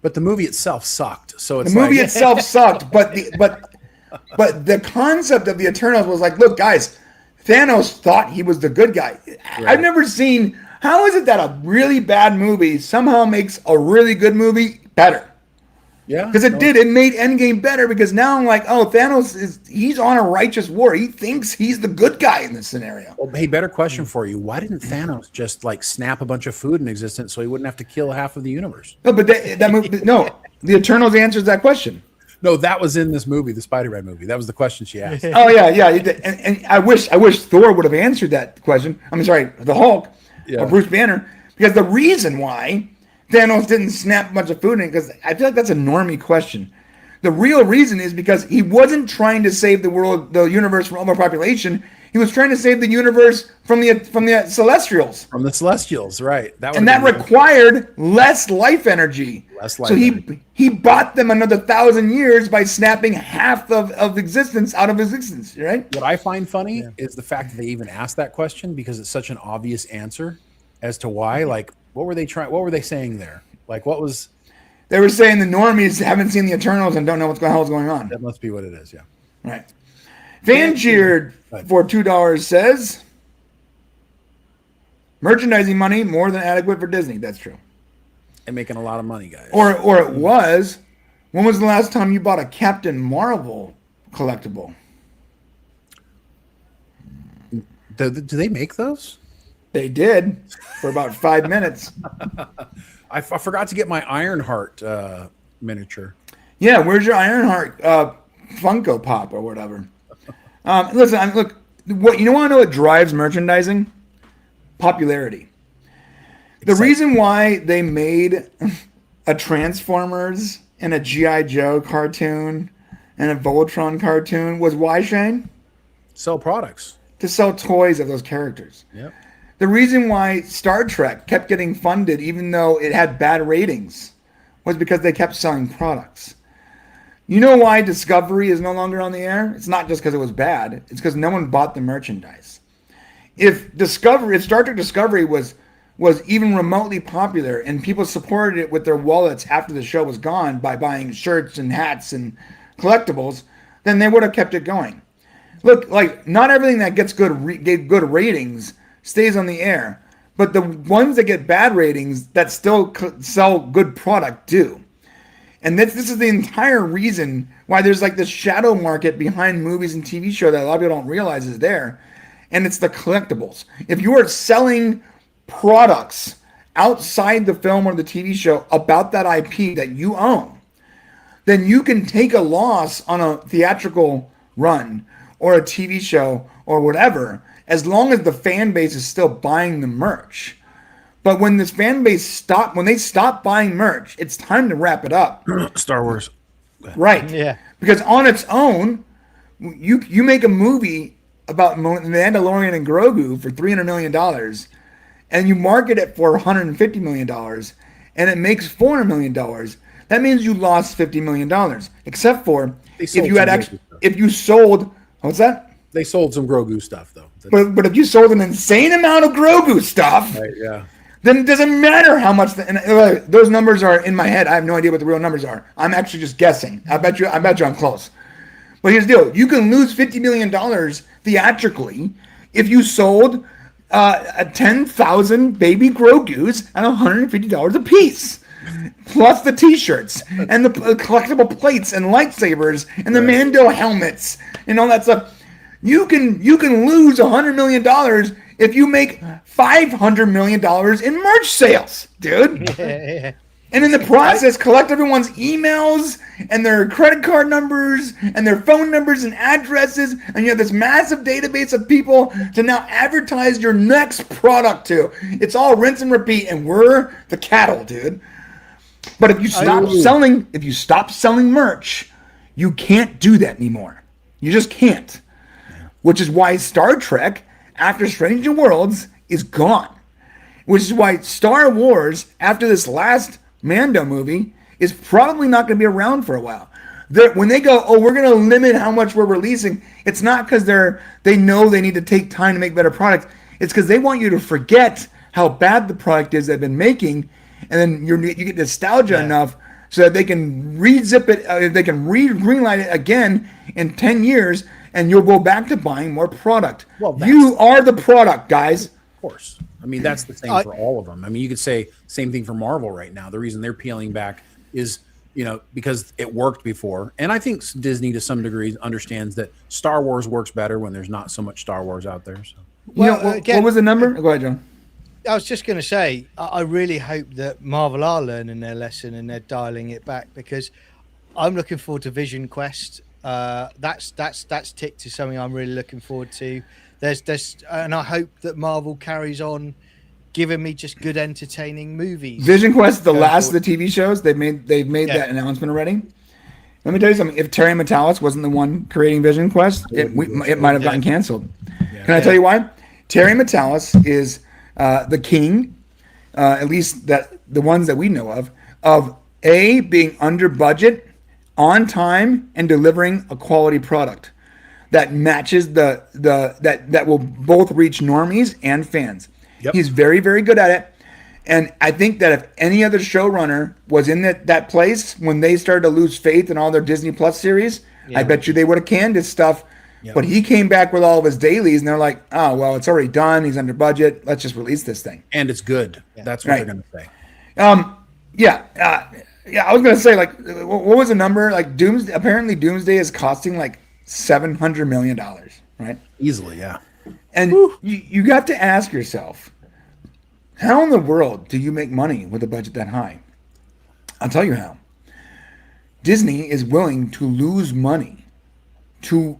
But the movie itself sucked. So it's the movie itself sucked, but the concept of the Eternals was like, look, guys, Thanos thought he was the good guy. Right. I've never seen. How is it that a really bad movie somehow makes a really good movie better? Yeah, because it did. It made Endgame better because now I'm like, oh, he's on a righteous war. He thinks he's the good guy in this scenario. Well, hey, better question for you. Why didn't Thanos just like snap a bunch of food in existence so he wouldn't have to kill half of the universe? No, but that movie, no, the Eternals answers that question. No, that was in this movie, the Spider-Man movie. That was the question she asked. Oh yeah. And I wish Thor would have answered that question. I'm sorry, the Hulk or Bruce Banner, because the reason why Thanos didn't snap a bunch of food in, because I feel like that's a normie question. The real reason is because he wasn't trying to save the world, the universe from overpopulation. He was trying to save the universe from the Celestials. From the Celestials, right? That required less life energy. So he bought them another 1,000 years by snapping half of existence out of existence, right? What I find funny is the fact that they even asked that question because it's such an obvious answer as to why. Like, what were they saying there? Like, what was? They were saying the normies haven't seen the Eternals and don't know what the hell's going on. That must be what it is, yeah. Right. Fan Cheered for $2 says, merchandising money more than adequate for Disney. That's true. And making a lot of money, guys. Or it was. When was the last time you bought a Captain Marvel collectible? Do they make those? They did for about 5 minutes. I forgot to get my Ironheart miniature. Yeah, where's your Ironheart Funko Pop or whatever? Listen, look. What you want to know? What drives merchandising? Popularity. The reason why they made a Transformers and a G.I. Joe cartoon and a Voltron cartoon was why, Shane? Sell products. To sell toys of those characters. Yep. The reason why Star Trek kept getting funded even though it had bad ratings was because they kept selling products. You know why Discovery is no longer on the air? It's not just because it was bad. It's because no one bought the merchandise. If Star Trek Discovery was even remotely popular and people supported it with their wallets after the show was gone by buying shirts and hats and collectibles, then they would have kept it going. Look, like not everything that gets good ratings stays on the air, but the ones that get bad ratings that still sell good product do. And this is the entire reason why there's like this shadow market behind movies and TV shows that a lot of people don't realize is there. And it's the collectibles. If you are selling products outside the film or the TV show about that IP that you own, then you can take a loss on a theatrical run or a TV show or whatever, as long as the fan base is still buying the merch. But when this fan base stop buying merch, it's time to wrap it up. Star Wars. Right. Yeah. Because on its own, you make a movie about Mandalorian and Grogu for $300 million, and you market it for $150 million, and it makes $400 million. That means you lost $50 million. Except for if you sold, what's that? They sold some Grogu stuff though. But if you sold an insane amount of Grogu stuff, right, yeah. Then it doesn't matter how much. Those numbers are in my head. I have no idea what the real numbers are. I'm actually just guessing. I bet you I'm close. But here's the deal: you can lose $50 million theatrically if you sold 10,000 baby Grogus at $150 a piece, plus the T-shirts and the collectible plates and lightsabers and the Mando helmets and all that stuff. You can lose $100 million if you make $500 million in merch sales, dude. Yeah. And in the process, collect everyone's emails and their credit card numbers and their phone numbers and addresses, and you have this massive database of people to now advertise your next product to. It's all rinse and repeat, and we're the cattle, dude. But if you stop selling merch, you can't do that anymore. You just can't. Which is why Star Trek, after Strange New Worlds, is gone. Which is why Star Wars, after this last Mando movie, is probably not going to be around for a while. When they go, we're going to limit how much we're releasing, it's not because they know they need to take time to make better products. It's because they want you to forget how bad the product is they've been making, and then you get nostalgia enough so that they can re-zip it, they can greenlight it again in 10 years, and you'll go back to buying more product. Well, you are the product, guys. Of course. I mean, that's the same for all of them. I mean, you could say same thing for Marvel right now. The reason they're peeling back is, because it worked before. And I think Disney, to some degree, understands that Star Wars works better when there's not so much Star Wars out there. So. What was the number? Go ahead, John. I was just going to say, I really hope that Marvel are learning their lesson and they're dialing it back, because I'm looking forward to Vision Quest. That's ticked to something I'm really looking forward to. And I hope that Marvel carries on giving me just good, entertaining movies. Vision Quest, the last of the TV shows, they've made that announcement already. Let me tell you something. If Terry Matalas wasn't the one creating Vision Quest, it might have gotten canceled. Yeah. Can I tell you why? Terry Matalas is the king, at least the ones that we know of being under budget, on time, and delivering a quality product that matches that will both reach normies and fans. Yep. He's very, very good at it. And I think that if any other showrunner was in that place when they started to lose faith in all their Disney Plus series, I bet you they would have canned his stuff. Yep. But he came back with all of his dailies, and they're like, oh, well, it's already done. He's under budget. Let's just release this thing. And it's good. Yeah. That's what they're going to say. I was going to say, like, what was the number? Like, apparently Doomsday is costing like $700 million, right? Easily, yeah. And you got to ask yourself, how in the world do you make money with a budget that high? I'll tell you how. Disney is willing to lose money to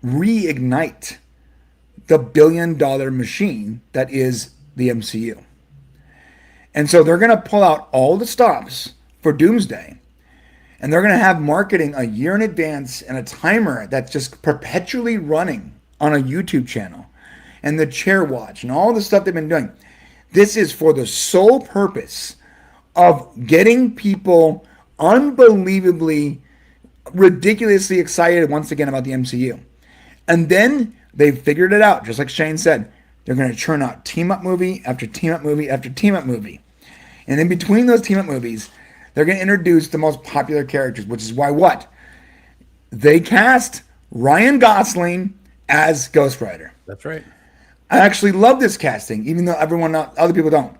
reignite the billion-dollar machine that is the MCU. And so they're going to pull out all the stops for Doomsday, and they're going to have marketing a year in advance and a timer that's just perpetually running on a YouTube channel, and the chair watch and all the stuff they've been doing. This is for the sole purpose of getting people unbelievably, ridiculously excited once again about the MCU. And then they've figured it out, just like Shane said. They're going to churn out team-up movie after team-up movie after team-up movie. And in between those team-up movies, they're going to introduce the most popular characters, which is why what? They cast Ryan Gosling as Ghost Rider. That's right. I actually love this casting, even though other people don't.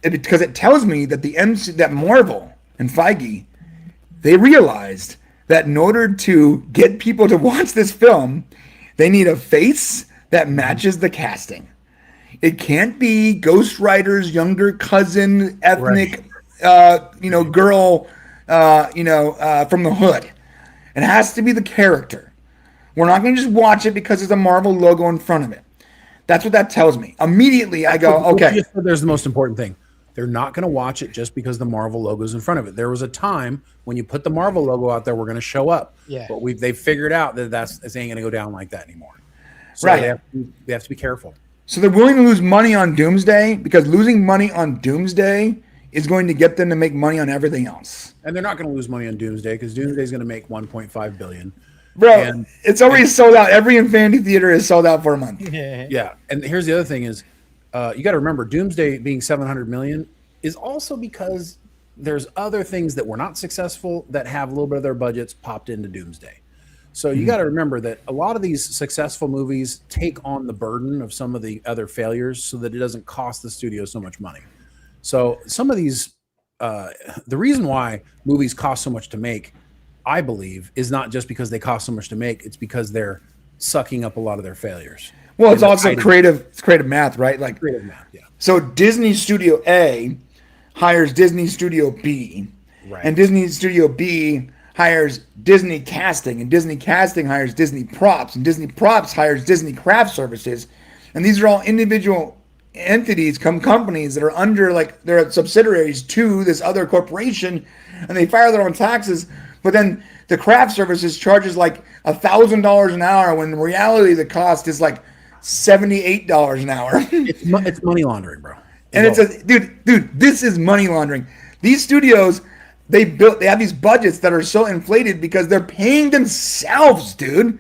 Because it tells me that that Marvel and Feige, they realized that in order to get people to watch this film, they need a face that matches the casting. It can't be Ghost Rider's younger cousin, ethnic, girl, from the hood. It has to be the character. We're not going to just watch it because there's a Marvel logo in front of it. That's what that tells me. Immediately, I go, okay. There's the most important thing. They're not going to watch it just because the Marvel logo is in front of it. There was a time when you put the Marvel logo out there, we're going to show up. Yeah. But they've figured out that this ain't going to go down like that anymore. So right. They have to be careful. So they're willing to lose money on Doomsday because losing money on Doomsday is going to get them to make money on everything else. And they're not going to lose money on Doomsday because Doomsday is going to make $1.5 billion. Bro, it's already sold out. Every Infinity Theater is sold out for a month. Yeah. And here's the other thing is, you got to remember, Doomsday being $700 million is also because there's other things that were not successful that have a little bit of their budgets popped into Doomsday. So you got to remember that a lot of these successful movies take on the burden of some of the other failures so that it doesn't cost the studio so much money. So some of these, the reason why movies cost so much to make, I believe, is not just because they cost so much to make. It's because they're sucking up a lot of their failures. Well, it's also creative math, right? Like creative math, yeah. So Disney Studio A hires Disney Studio B, right. And Disney Studio B hires Disney Casting, and Disney Casting hires Disney Props, and Disney Props hires Disney Craft Services, and these are all individual entities, companies that are under, like, they're subsidiaries to this other corporation, and they fire their own taxes. But then the craft services charges like $1,000 an hour when in reality the cost is like $78 an hour. It's money laundering, bro. And it's dude, this is money laundering. These studios, they have these budgets that are so inflated because they're paying themselves, dude.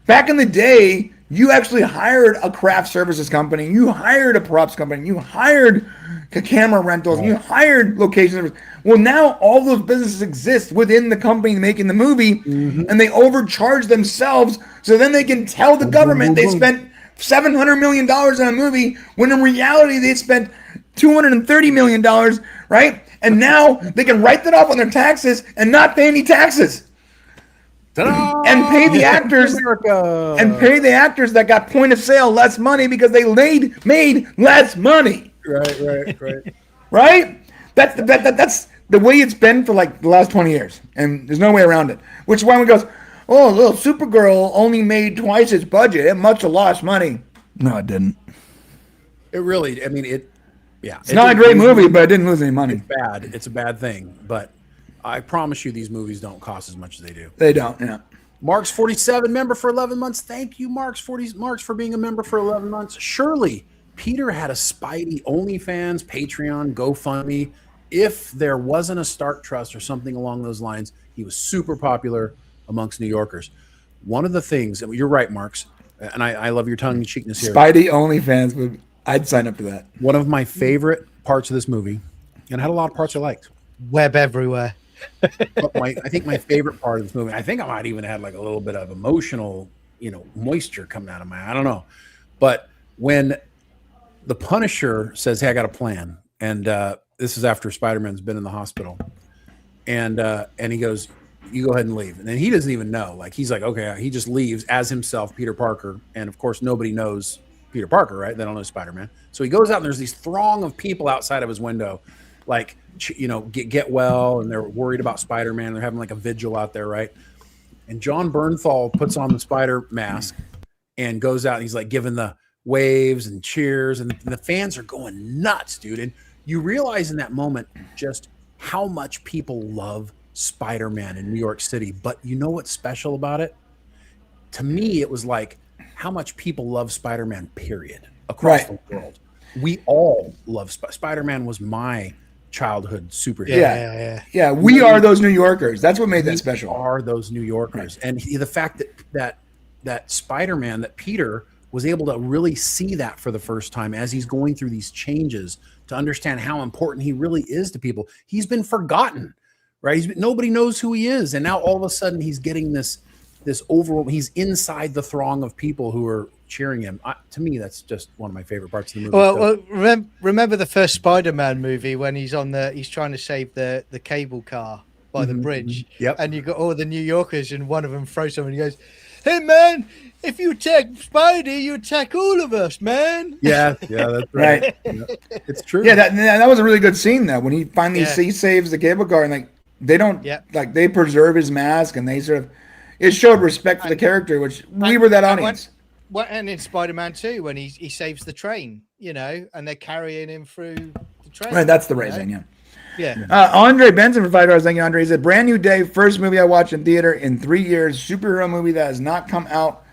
Back in the day, you actually hired a craft services company, you hired a props company, you hired camera rentals, you hired location services. Well, now all those businesses exist within the company making the movie, and they overcharge themselves so then they can tell the government they spent $700 million on a movie when in reality they spent $230 million, right? And now they can write that off on their taxes and not pay any taxes. Ta-da! And pay the actors that got point of sale less money because they made less money. Right. Right? That's the way it's been for like the last 20 years, and there's no way around it. Which is why one goes, "Oh, little Supergirl only made twice its budget. It must have lost money." No, it didn't. It really, I mean, it's not a great movie, but it didn't lose any money. It's bad. It's a bad thing, but I promise you, these movies don't cost as much as they do. They don't. Yeah. Mark's 47 member for 11 months. Thank you, Mark's for being a member for 11 months. Surely Peter had a Spidey OnlyFans, Patreon, GoFundMe. If there wasn't a Stark Trust or something along those lines, he was super popular amongst New Yorkers. One of the things, you're right, Marks, and I love your tongue-in-cheekness here. Spidey OnlyFans, I'd sign up for that. One of my favorite parts of this movie, and had a lot of parts I liked. Web everywhere. But I think my favorite part of this movie, I think I might even have like a little bit of emotional, moisture coming out of I don't know. But when the Punisher says, "Hey, I got a plan," and this is after Spider-Man's been in the hospital, and he goes, "You go ahead and leave," and then he doesn't even know. Like, he's like, okay, he just leaves as himself, Peter Parker, and of course nobody knows Peter Parker, right? They don't know Spider-Man. So he goes out and there's these throng of people outside of his window, like get well, and they're worried about Spider-Man. They're having like a vigil out there, right? And John Bernthal puts on the spider mask and goes out, and he's like giving the waves and cheers, and the fans are going nuts, dude. And you realize in that moment just how much people love Spider-Man in New York City. But you know what's special about it? To me, it was like how much people love Spider-Man, period, across the world. We all love Spider-Man. Was my childhood superhero. Yeah. We are those New Yorkers. That's what made that special. Are those New Yorkers. And the fact that Spider-Man, that Peter was able to really see that for the first time as he's going through these changes to understand how important he really is to people. He's been forgotten, right? Nobody knows who he is. And now all of a sudden he's getting this overall, he's inside the throng of people who are cheering him. To me, that's just one of my favorite parts of the movie. Well, remember the first Spider-Man movie when he's trying to save the cable car by the bridge. Yep. And you got all the New Yorkers, and one of them throws something and he goes, "Hey man, if you attack Spidey, you attack all of us, man." Yeah, that's right. Yeah. It's true. Yeah, that was a really good scene though, when he finally he saves the cable car, and like they don't like they preserve his mask, and they sort of it showed respect for the character, which we were that audience. And in Spider-Man 2, when he saves the train, and they're carrying him through the train. Right, that's the raising, Yeah. Andre Benson for $5. Thank you, Andre. He said, brand new day, first movie I watched in theater in 3 years. Superhero movie that has not come out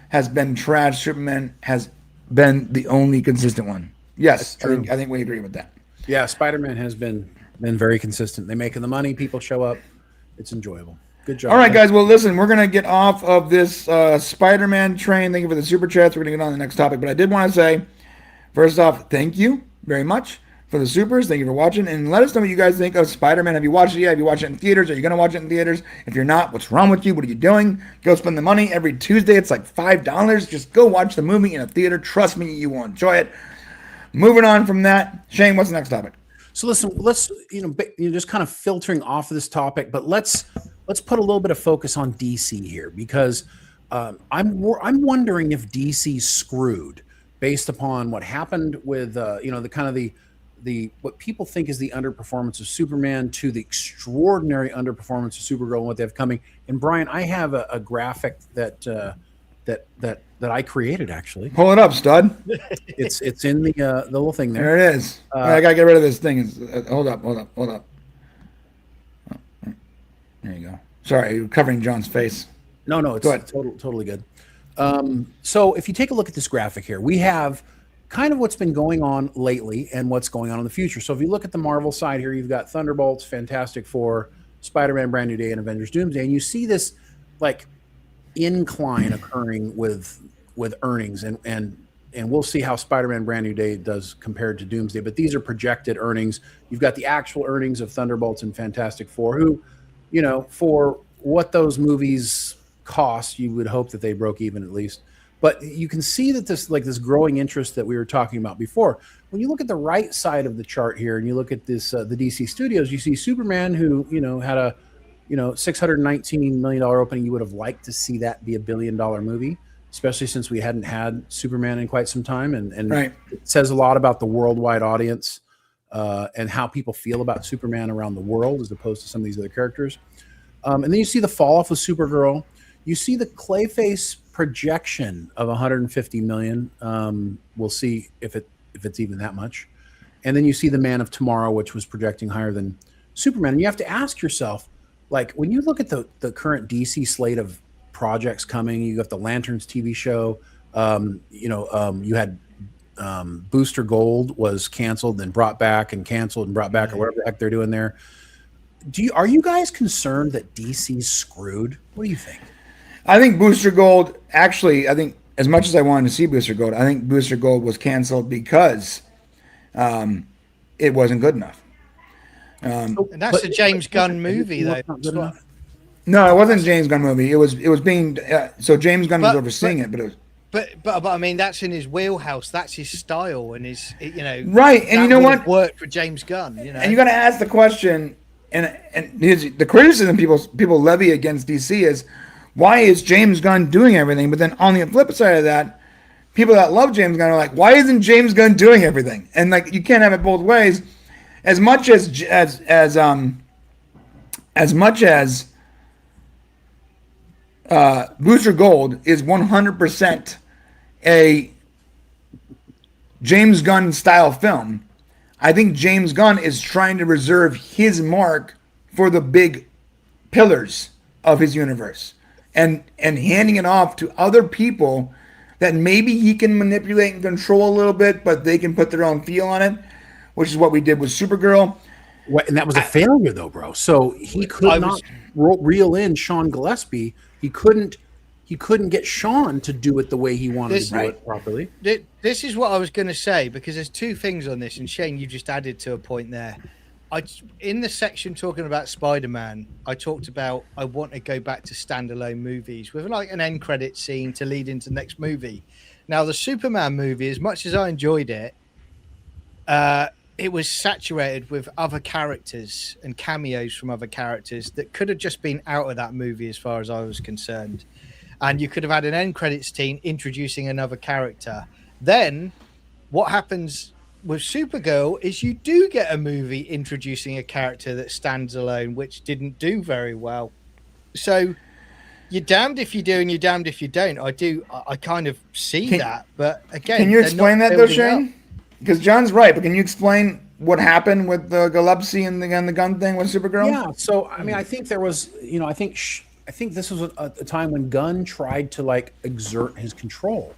has been trash. Superman has been the only consistent one. Yes, I think we agree with that. Yeah, Spider-Man has been very consistent. They're making the money. People show up. It's enjoyable. Good job. All right, guys. Well, listen, we're going to get off of this Spider-Man train. Thank you for the super chats. We're going to get on to the next topic. But I did want to say, first off, thank you very much for the supers. Thank you for watching. And let us know what you guys think of Spider-Man. Have you watched it yet? Have you watched it in theaters? Are you going to watch it in theaters? If you're not, what's wrong with you? What are you doing? Go spend the money. Every Tuesday, it's like $5. Just go watch the movie in a theater. Trust me, you will enjoy it. Moving on from that, Shane, what's the next topic? So listen, let's just kind of filtering off of this topic, but let's put a little bit of focus on DC here, because I'm wondering if DC's screwed based upon what happened with the what people think is the underperformance of Superman to the extraordinary underperformance of Supergirl and what they have coming. And Brian, I have a graphic that I created, actually. Pull it up, stud. It's in the little thing there. There it is. I gotta get rid of this thing. Hold up. There you go. Sorry, you're covering John's face. No, it's totally good. So if you take a look at this graphic here, we have kind of what's been going on lately and what's going on in the future. So if you look at the Marvel side here, you've got Thunderbolts, Fantastic Four, Spider-Man, Brand New Day, and Avengers Doomsday, and you see this like incline occurring with earnings, and we'll see how Spider-Man Brand New Day does compared to Doomsday, but these are projected earnings. You've got the actual earnings of Thunderbolts and Fantastic Four, who, for what those movies cost, you would hope that they broke even at least. But you can see that this growing interest that we were talking about before. When you look at the right side of the chart here, and you look at this the DC Studios, you see Superman, who had a $619 million opening. You would have liked to see that be $1 billion movie, especially since we hadn't had Superman in quite some time. And right. It says a lot about the worldwide audience and how people feel about Superman around the world as opposed to some of these other characters. And then you see the fall off of Supergirl. You see the Clayface projection of 150 million. We'll see if it's even that much. And then you see the Man of Tomorrow, which was projecting higher than Superman. And you have to ask yourself, like, when you look at the current DC slate of projects coming, you got the Lanterns TV show. You had Booster Gold was canceled, then brought back, and canceled and brought back, or whatever the heck they're doing there. Are you guys concerned that DC's screwed? What do you think? I think Booster Gold, actually, I think as much as I wanted to see Booster Gold, I think Booster Gold was canceled because it wasn't good enough. And that's a James Gunn movie, though. No, it wasn't a James Gunn movie. It was being so James Gunn was overseeing it, but it was. But I mean, that's in his wheelhouse. That's his style, and his right. And you know what worked for James Gunn. And you got to ask the question, and the criticism people levy against DC is, why is James Gunn doing everything? But then on the flip side of that, people that love James Gunn are like, why isn't James Gunn doing everything? And like, you can't have it both ways. as much as Booster Gold is 100% a James Gunn style film, I think James Gunn is trying to reserve his mark for the big pillars of his universe and handing it off to other people that maybe he can manipulate and control a little bit, but they can put their own feel on it, which is what we did with Supergirl. And that was a failure, though, bro. So he could not reel in Sean Gillespie. He couldn't get Sean to do it the way he wanted to do it properly. This is what I was going to say, because there's two things on this, and Shane, you just added to a point there. In the section talking about Spider-Man, I talked about I want to go back to standalone movies with like an end credit scene to lead into the next movie. Now, the Superman movie, as much as I enjoyed it, it was saturated with other characters and cameos from other characters that could have just been out of that movie as far as I was concerned. And you could have had an end credits scene introducing another character. Then what happens with Supergirl is you do get a movie introducing a character that stands alone, which didn't do very well. So you're damned if you do and you're damned if you don't. I kind of see that. But again, can you explain that though, Shane? Because John's right, but can you explain what happened with the Gillespie and the gun thing with Supergirl? Yeah. So, I mean, I think there was, I think this was a time when Gunn tried to like exert his control.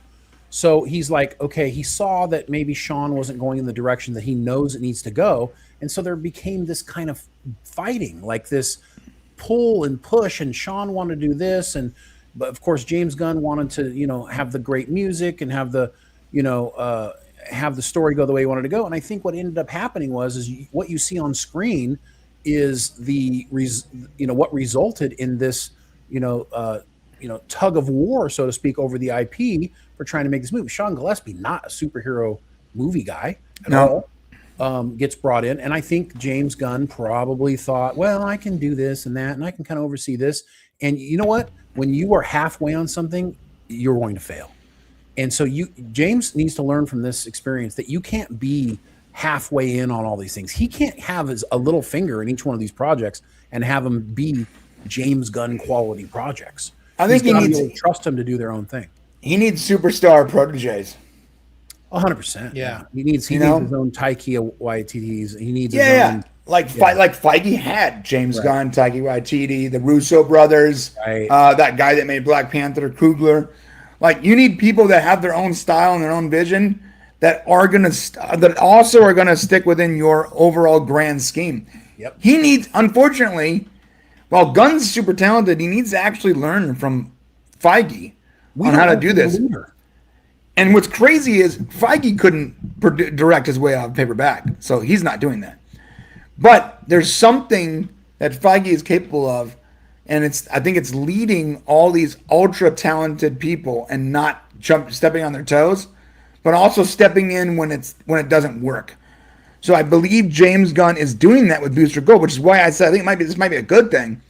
So he's like, okay, he saw that maybe Sean wasn't going in the direction that he knows it needs to go. And so there became this kind of fighting, like this pull and push, and Sean wanted to do this. But of course, James Gunn wanted to, have the great music and have the, have the story go the way he wanted to go. And I think what ended up happening was what you see on screen is what resulted in this, tug of war, so to speak, over the IP for trying to make this movie. Sean Gillespie, not a superhero movie guy at all, gets brought in. And I think James Gunn probably thought, well, I can do this and that, and I can kind of oversee this. And you know what? When you are halfway on something, you're going to fail. And so James needs to learn from this experience that you can't be halfway in on all these things. He can't have a little finger in each one of these projects and have them be James Gunn quality projects. I think he needs to trust them to do their own thing. He needs superstar proteges. 100%. Yeah. He needs his own Taika Waititi's. He needs his own. Like Feige had James Gunn, Taika Waititi, the Russo brothers, that guy that made Black Panther, Coogler. Like, you need people that have their own style and their own vision that also are gonna stick within your overall grand scheme. Yep. He needs, unfortunately, while Gunn's super talented, he needs to actually learn from Feige on how to do this. And what's crazy is Feige couldn't direct his way out of paperback, so he's not doing that. But there's something that Feige is capable of, and I think it's leading all these ultra talented people and not stepping on their toes, but also stepping in when it doesn't work. So I believe James Gunn is doing that with Booster Gold, which is why I said I think this might be a good thing.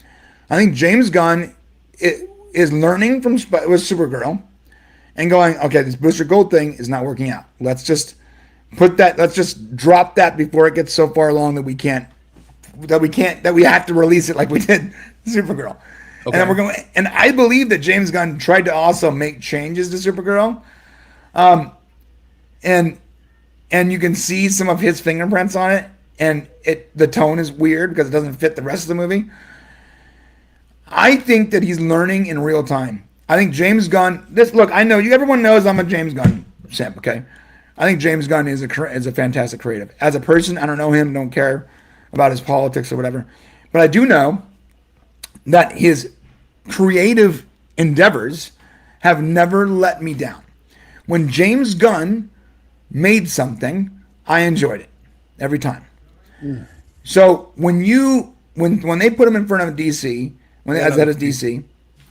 I think James Gunn is learning with Supergirl and going, okay, this Booster Gold thing is not working out. Let's just drop that before it gets so far along that we have to release it like we did Supergirl. Okay. And then and I believe that James Gunn tried to also make changes to Supergirl. And you can see some of his fingerprints on it, and the tone is weird because it doesn't fit the rest of the movie. I think that he's learning in real time. I think James Gunn. I know everyone knows I'm a James Gunn simp. Okay, I think James Gunn is a fantastic creative. As a person, I don't know him, don't care about his politics or whatever, but I do know that his creative endeavors have never let me down. When James Gunn made something, I enjoyed it every time. Mm. So when they put him in front of DC, as head of DC,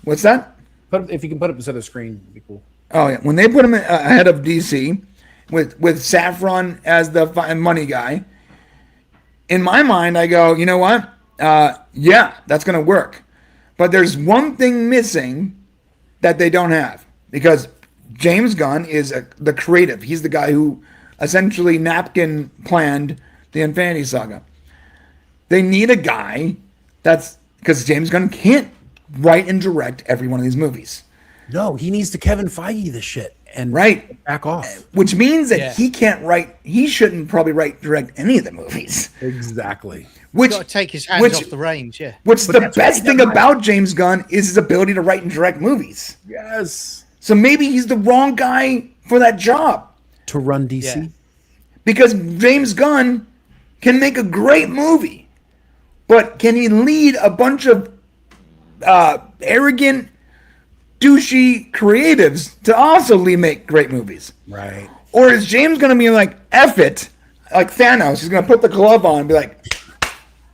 what's that? If you can put it beside the screen, it'd be cool. Oh yeah, when they put him ahead of DC with Saffron as the money guy, in my mind I go, you know what? Yeah, that's gonna work. But there's one thing missing that they don't have, because James Gunn is the creative. He's the guy who essentially napkin planned the Infinity Saga. They need a guy that's because James Gunn can't write and direct every one of these movies. No, he needs to Kevin Feige this shit and back off. Which means that he can't write. He shouldn't probably direct any of the movies. Exactly. Which got to take his hands off the reins. Yeah. Which the best thing about James Gunn is his ability to write and direct movies. Yes. So maybe he's the wrong guy for that job to run DC. Yeah. Because James Gunn can make a great movie, but can he lead a bunch of arrogant, douchey creatives to also make great movies? Right. Or is James going to be like, F it, like Thanos? He's going to put the glove on and be like,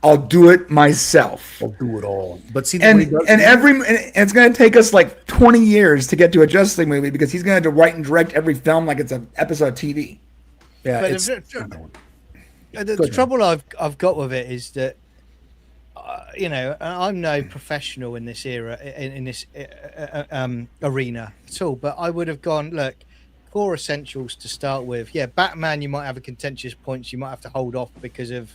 I'll do it myself. I'll do it all. But see, and it's going to take us like 20 years to get to a Justice League movie because he's going to have to write and direct every film like it's an episode of TV. Yeah, but the trouble I've got with it is that I'm no professional in this era in this arena at all. But I would have gone, look, core essentials to start with. Yeah, Batman, you might have a contentious points. You might have to hold off because of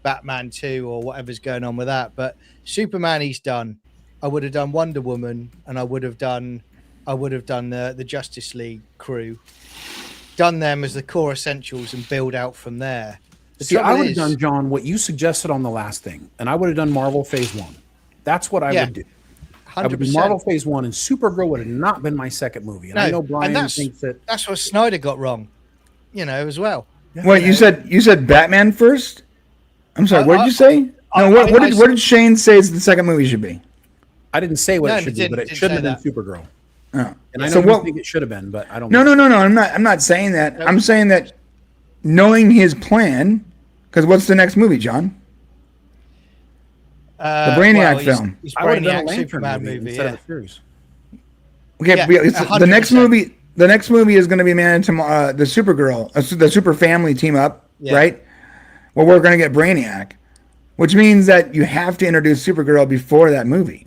Batman 2 or whatever's going on with that. But Superman, he's done. I would have done Wonder Woman, and I would have done the Justice League crew. Done them as the core essentials and build out from there. See, I would have done, John, what you suggested on the last thing, and I would have done Marvel Phase 1. That's what I would do. 100%. I would do Marvel Phase 1, and Supergirl would have not been my second movie. And I know Brian thinks that's what Snyder got wrong, as well. Wait, you said Batman first? I'm sorry, what did you say? No, what did Shane say the second movie should be? I didn't say what it should be, but it should have been Supergirl. Oh. And I know you think it should have been, but I don't. No. I'm not saying that. I'm saying that knowing his plan, because what's the next movie, John? The Brainiac film. I would have done a Superman movie instead of the series. Okay, the next movie. The next movie is going to be Man Tomorrow, the Supergirl, the Super Family team up, right? Well, we're going to get Brainiac, which means that you have to introduce Supergirl before that movie.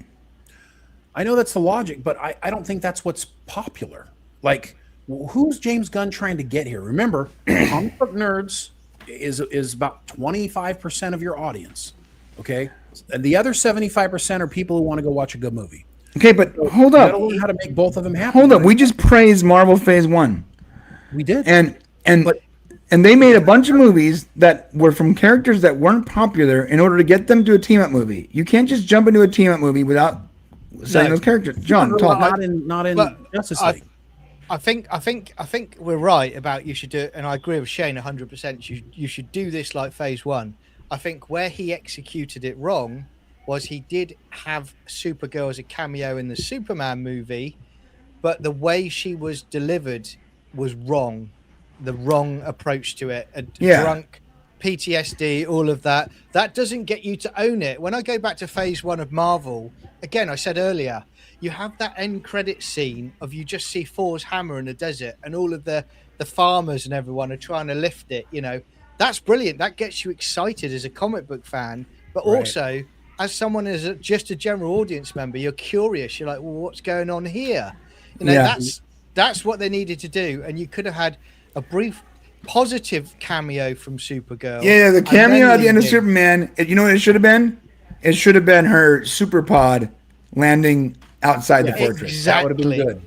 I know that's the logic, but I don't think that's what's popular. Like, who's James Gunn trying to get here? Remember, comic book nerds is about 25% of your audience, okay? And the other 75% are people who want to go watch a good movie. Okay, but hold up. You gotta learn how to make both of them happen. Hold up. We just praised Marvel Phase 1. We did. And they made a bunch of movies that were from characters that weren't popular in order to get them to a team-up movie. You can't just jump into a team-up movie without saying those characters. John, talk. Not in Justice League. I think we're right about you should do it, and I agree with Shane 100%. You should do this like Phase 1. I think where he executed it wrong was he did have Supergirl as a cameo in the Superman movie, but the way she was delivered was wrong. The wrong approach to it. Drunk, PTSD, all of that. That doesn't get you to own it. When I go back to Phase 1 of Marvel, again, I said earlier, you have that end credit scene of you just see Thor's hammer in the desert and all of the farmers and everyone are trying to lift it. That's brilliant. That gets you excited as a comic book fan, but also as someone just a general audience member, you're curious. You're like, well, what's going on here? That's what they needed to do. And you could have had a brief positive cameo from Supergirl. Yeah, the cameo at the end of Superman. You know what it should have been? It should have been her super pod landing outside the fortress. Exactly. That would have been good.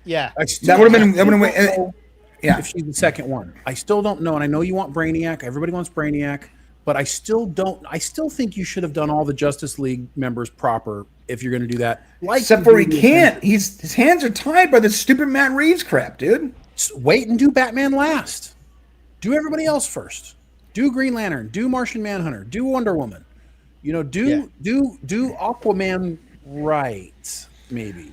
Yeah. That would have been. Yeah. If she's the second one, I still don't know. And I know you want Brainiac. Everybody wants Brainiac. But I still don't. I still think you should have done all the Justice League members proper if you're going to do that. Except for he can't. His hands are tied by this stupid Matt Reeves crap, dude. Just wait and do Batman last. Do everybody else first. Do Green Lantern. Do Martian Manhunter. Do Wonder Woman. Do Aquaman right, maybe.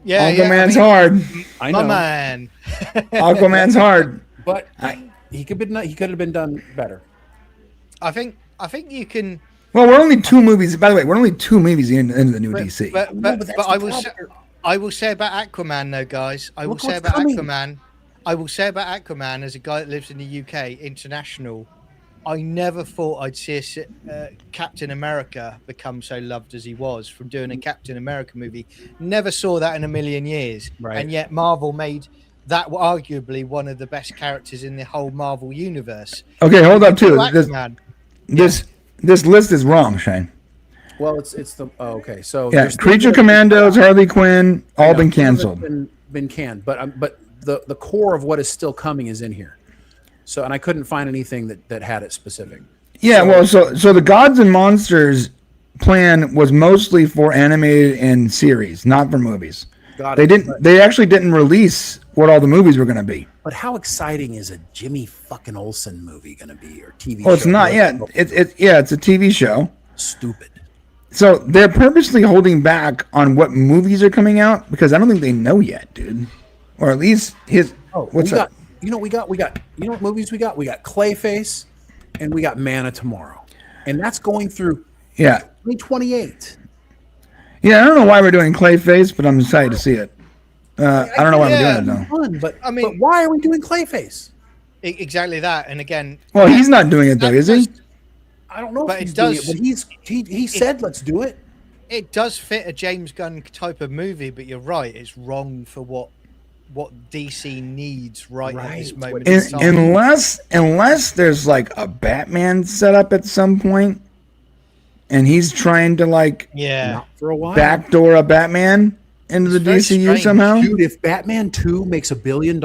Yeah, Aquaman's hard. I know. Man. Aquaman's hard. But he could have been done better. I think you can. Well, we're only 2 movies. By the way, we're only 2 movies into the new DC. But I will say about Aquaman, though, guys. I will say about Aquaman as a guy that lives in the UK, international. I never thought I'd see Captain America become so loved as he was from doing a Captain America movie. Never saw that in a million years. Right. And yet Marvel made that were arguably one of the best characters in the whole Marvel universe. Okay, hold up too. Aquaman, This list is wrong, Shane. Well, it's the okay. So Yeah, Creature Commandos, Harley Quinn, all been canceled. Been canned, but the core of what is still coming is in here. So, and I couldn't find anything that had it specific. Yeah, so the Gods and Monsters plan was mostly for animated and series, not for movies. They actually didn't release what all the movies were going to be. But how exciting is a Jimmy fucking Olsen movie going to be, or TV? Well, it's not. Yeah, it's a TV show. Stupid. So they're purposely holding back on what movies are coming out because I don't think they know yet, dude. Or at least what's up? You know what movies we got? We got Clayface, and we got Man of Tomorrow, and that's going through 2028. Yeah, I don't know why we're doing Clayface, but I'm excited to see it. I don't know why we're doing it though. Fun, but why are we doing Clayface? Exactly that, and again, well, he's not doing it though, is he? I don't know, but it does. But he said, "Let's do it." It does fit a James Gunn type of movie, but you're right; it's wrong for what DC needs right at this moment. Unless there's like a Batman setup at some point, and he's trying to not for a while backdoor a Batman into the DCU somehow. Dude, if Batman 2 makes $1 billion,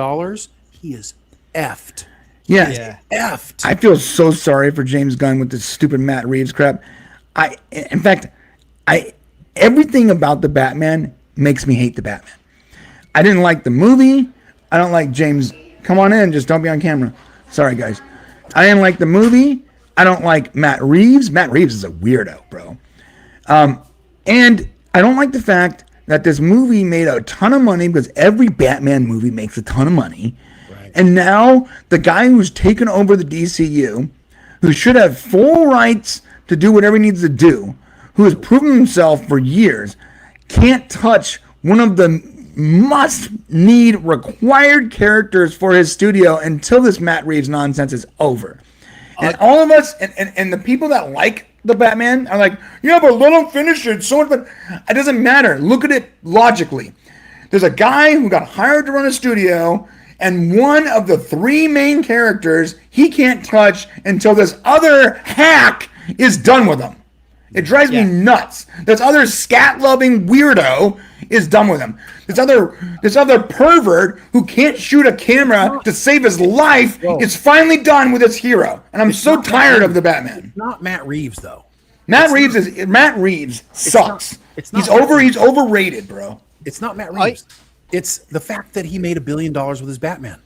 he is effed. Yeah. Effed. I feel so sorry for James Gunn with this stupid Matt Reeves crap. In fact, everything about the Batman makes me hate the Batman. I didn't like the movie. I don't like James. Come on in, just don't be on camera. Sorry, guys. I didn't like the movie. I don't like Matt Reeves. Matt Reeves is a weirdo, bro. And I don't like the fact that this movie made a ton of money because every Batman movie makes a ton of money. And now the guy who's taken over the DCU, who should have full rights to do whatever he needs to do, who has proven himself for years, can't touch one of the must-need required characters for his studio until this Matt Reeves nonsense is over. And all of us, and the people that like the Batman are like, yeah, but let him finish it. So much, but it doesn't matter. Look at it logically. There's a guy who got hired to run a studio, and one of the three main characters he can't touch until this other hack is done with him. It drives me nuts. This other scat-loving weirdo is done with him. This other pervert who can't shoot a camera to save his life is finally done with his hero. And I'm so tired of the Batman. It's not Matt Reeves though. Matt Reeves sucks. He's overrated, bro. It's not Matt Reeves. It's the fact that he made $1 billion with his Batman.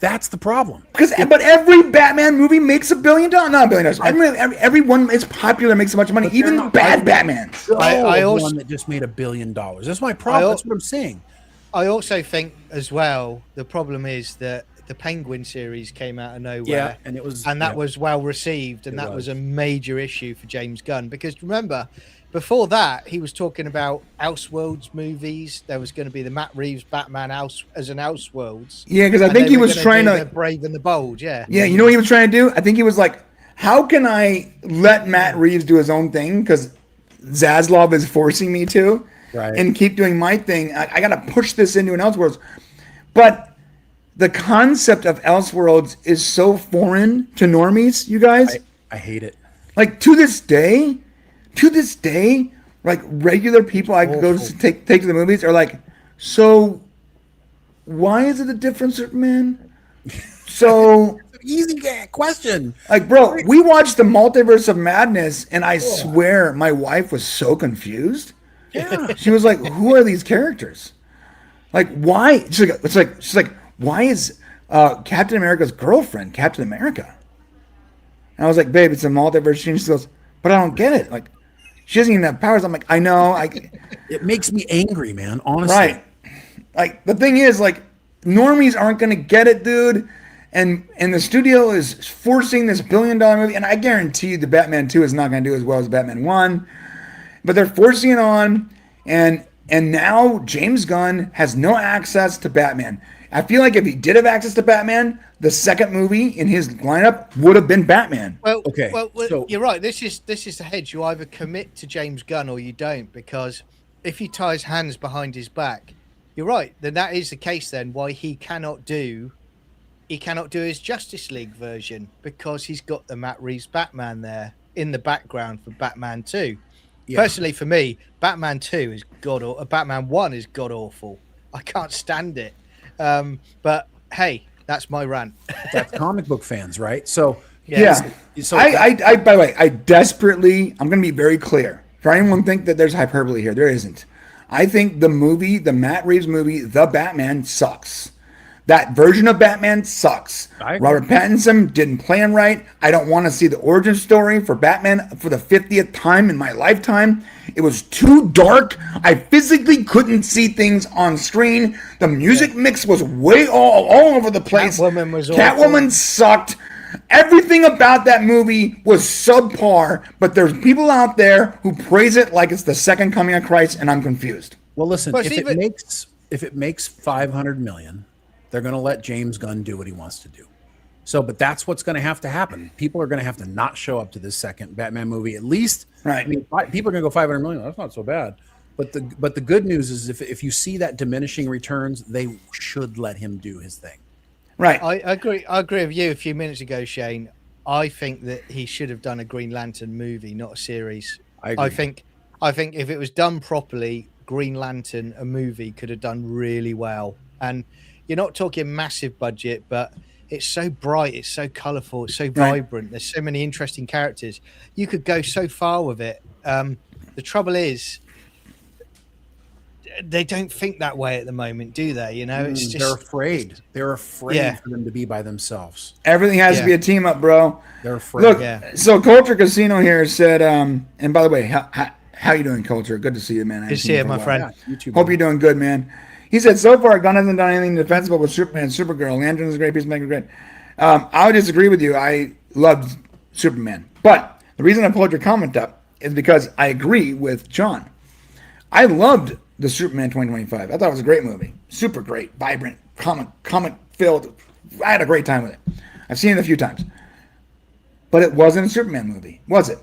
That's the problem. But every Batman movie makes $1 billion. Not $1 billion. Every one is popular, makes so much money. Even the bad Batmans. I also one that just made $1 billion. That's my problem. That's what I'm saying. I also think as well the problem is that the Penguin series came out of nowhere, and that was well received, and that was a major issue for James Gunn because remember. Before that, he was talking about Elseworlds movies. There was going to be the Matt Reeves Batman as an Elseworlds. Yeah, because I think he was trying to Brave and the Bold. Yeah. Yeah, you know what he was trying to do? I think he was like, how can I let Matt Reeves do his own thing? Because Zaslav is forcing me to, and keep doing my thing. I got to push this into an Elseworlds. But the concept of Elseworlds is so foreign to normies, you guys. I hate it. Like to this day, like regular people I could go to take to the movies are like, so why is it a different Superman? So easy question. Like, bro, we watched the Multiverse of Madness, and I swear my wife was so confused. Yeah, she was like, "Who are these characters? Like, why?" She's like, "Why is Captain America's girlfriend Captain America?" And I was like, "Babe, it's a multiverse." She goes, "But I don't get it. Like, she doesn't even have powers." I'm like, "I know." It makes me angry, man. Honestly, right? Like, the thing is, like, normies aren't gonna get it, dude. And the studio is forcing this $1 billion movie, and I guarantee you the Batman 2 is not gonna do as well as Batman 1. But they're forcing it on, and now James Gunn has no access to Batman. I feel like if he did have access to Batman, the second movie in his lineup would have been Batman. Well, so you're right. This is the hedge. You either commit to James Gunn or you don't, because if he ties hands behind his back, you're right. Then that is the case. Then why he cannot do his Justice League version, because he's got the Matt Reeves Batman there in the background for Batman 2. Yeah. Personally, for me, Batman 2 is Batman 1 is god awful. I can't stand it. But hey, that's my rant. That's comic book fans, right? So yeah. So I by the way, I'm going to be very clear. For anyone think that there's hyperbole here, there isn't. I think the Matt Reeves movie, The Batman, sucks. That version of Batman sucks. Robert Pattinson didn't plan right. I don't want to see the origin story for Batman for the 50th time in my lifetime. It was too dark. I physically couldn't see things on screen. The music mix was way all over the place. Catwoman sucked. Everything about that movie was subpar, but there's people out there who praise it like it's the second coming of Christ, and I'm confused. Well, listen, if it makes 500 million, they're going to let James Gunn do what he wants to do. So, but that's what's going to have to happen. People are going to have to not show up to this second Batman movie, at least. Right. I mean, people are going to go 500 million. That's not so bad. But the good news is if you see that diminishing returns, they should let him do his thing. Right. I agree. I agree with you a few minutes ago, Shane. I think that he should have done a Green Lantern movie, not a series. I agree. I think if it was done properly, Green Lantern, a movie, could have done really well. And you're not talking massive budget, but it's so bright, it's so colorful, it's so vibrant. There's so many interesting characters. You could go so far with it. The trouble is, they don't think that way at the moment, do they? You know, it's just they're afraid. They're afraid for them to be by themselves. Everything has to be a team up, bro. They're afraid. Look, so Culture Casino here said, and by the way, how you doing, Culture? Good to see you, man. Good to see you, my friend. Yeah, hope you're doing good, man. He said, so far, Gunn hasn't done anything defensible with Superman and Supergirl. Lantern is a great, Peacemaker great. I would disagree with you. I loved Superman. But the reason I pulled your comment up is because I agree with John. I loved the Superman 2025. I thought it was a great movie. Super great, vibrant, comic filled. I had a great time with it. I've seen it a few times. But it wasn't a Superman movie, was it?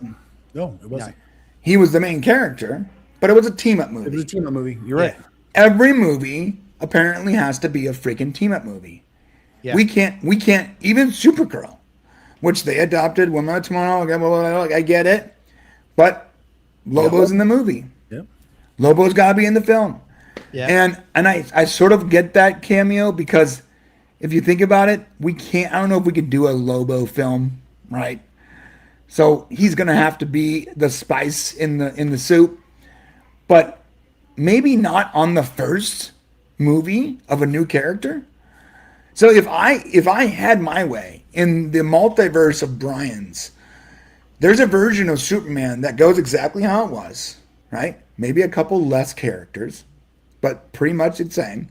No, it wasn't. No. He was the main character, but it was a team-up movie. It was a team-up movie. You're right. Every movie apparently has to be a freaking team-up movie. Yeah. We can't, even Supergirl, which they adopted Woman of Tomorrow, I get it. But Lobo's in the movie. Yep. Lobo's got to be in the film. Yeah. And I sort of get that cameo because if you think about it, I don't know if we could do a Lobo film, right? So he's going to have to be the spice in the soup. But maybe not on the first movie of a new character. So if I had my way in the multiverse of Brian's, there's a version of Superman that goes exactly how it was, right? Maybe a couple less characters, but pretty much the same.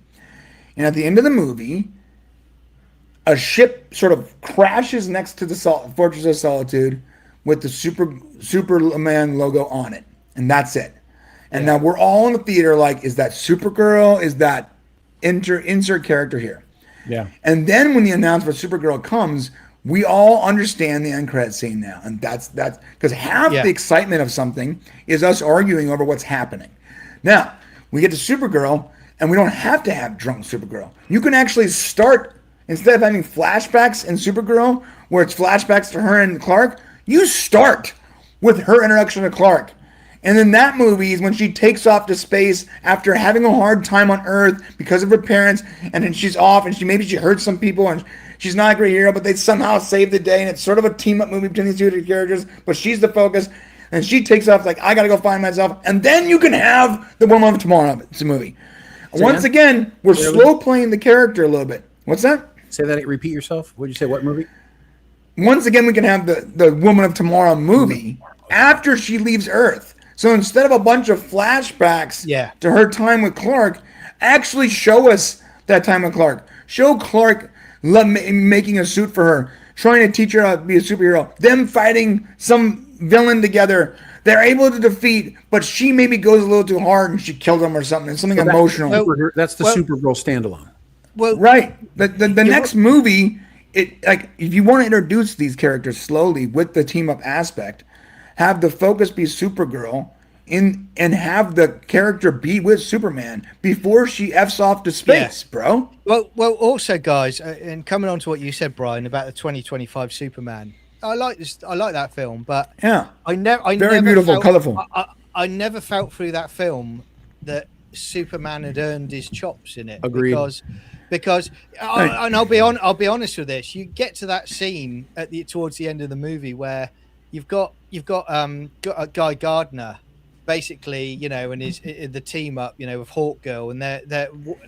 And at the end of the movie, a ship sort of crashes next to the Fortress of Solitude with the Superman logo on it. And that's it. And now we're all in the theater like, is that Supergirl? Is that insert character here? Yeah. And then when the announcement for Supergirl comes, we all understand the end credit scene now. And that's because half the excitement of something is us arguing over what's happening. Now, we get to Supergirl, and we don't have to have drunk Supergirl. You can actually start, instead of having flashbacks in Supergirl, where it's flashbacks to her and Clark, you start with her introduction to Clark. And then that movie is when she takes off to space after having a hard time on Earth because of her parents, and then she's off, and she hurt some people, and she's not a great hero, but they somehow save the day, and it's sort of a team-up movie between these two characters, but she's the focus, and she takes off like, I gotta go find myself, and then you can have the Woman of Tomorrow movie. Once again, we're slow playing the character a little bit. What's that? Say that. Repeat yourself. What did you say? What movie? Once again, we can have the Woman of Tomorrow movie after she leaves Earth. So instead of a bunch of flashbacks to her time with Clark, actually show us that time with Clark. Show Clark making a suit for her, trying to teach her how to be a superhero, them fighting some villain together. They're able to defeat, but she maybe goes a little too hard and she kills him or something. It's something emotional. That's the Supergirl standalone. Well, right. The next movie, if you want to introduce these characters slowly with the team up aspect, have the focus be Supergirl, in and have the character be with Superman before she F's off to space, bro. Well, also, guys, and coming on to what you said, Brian, about the 2025 Superman, I like this. I like that film, but I never beautiful, felt, colorful. I never felt through that film that Superman had earned his chops in it. Agreed. Because and I'll be honest with this. You get to that scene towards the end of the movie where you've got Guy Gardner, basically, and the team up, with Hawkgirl, and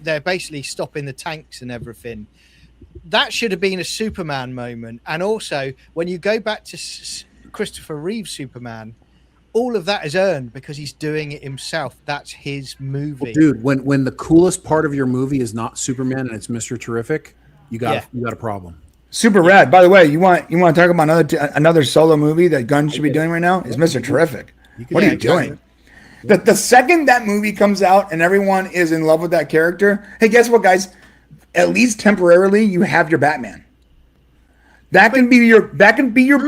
they're basically stopping the tanks and everything. That should have been a Superman moment. And also, when you go back to Christopher Reeve's Superman, all of that is earned because he's doing it himself. That's his movie. Well, dude, when the coolest part of your movie is not Superman and it's Mr. Terrific, you got a problem. Super rad. By the way, you want to talk about another solo movie that Gunn should be doing right now? Is Mr. Terrific. What are you doing? The second that movie comes out and everyone is in love with that character, hey, guess what, guys? At least temporarily, you have your Batman. That can be your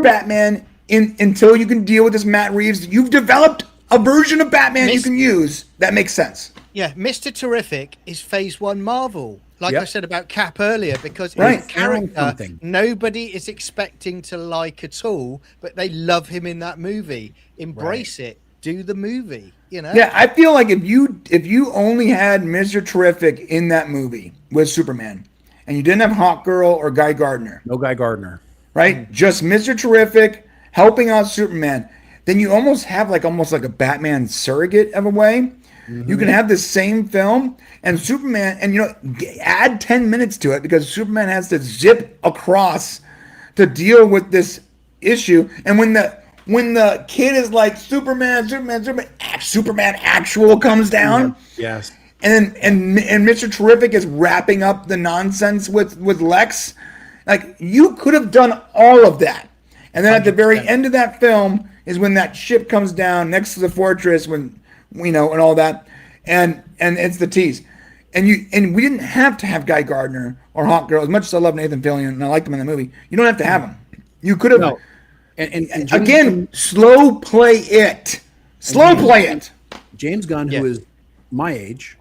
Batman until you can deal with this Matt Reeves. You've developed a version of Batman you can use. That makes sense. Yeah, Mr. Terrific is Phase 1 Marvel. Like I said about Cap earlier, because it's a character nobody is expecting to like at all, but they love him in that movie. Embrace it. Do the movie. Yeah, I feel like if you only had Mr. Terrific in that movie with Superman, and you didn't have Hawkgirl or Guy Gardner. No Guy Gardner. Right? Just Mr. Terrific helping out Superman, then you almost have like a Batman surrogate of a way. You can have the same film and Superman, and add 10 minutes to it because Superman has to zip across to deal with this issue. And when the kid is like Superman actual comes down. Yes. And Mr. Terrific is wrapping up the nonsense with Lex. Like, you could have done all of that. And then at the very end of that film is when that ship comes down next to the fortress, and all that, and it's the tease. And we didn't have to have Guy Gardner or Hawkgirl. As much as I love Nathan Fillion and I liked him in the movie, you don't have to have him. You could have. No. And again, slow play it. Play it. James Gunn, who is my age,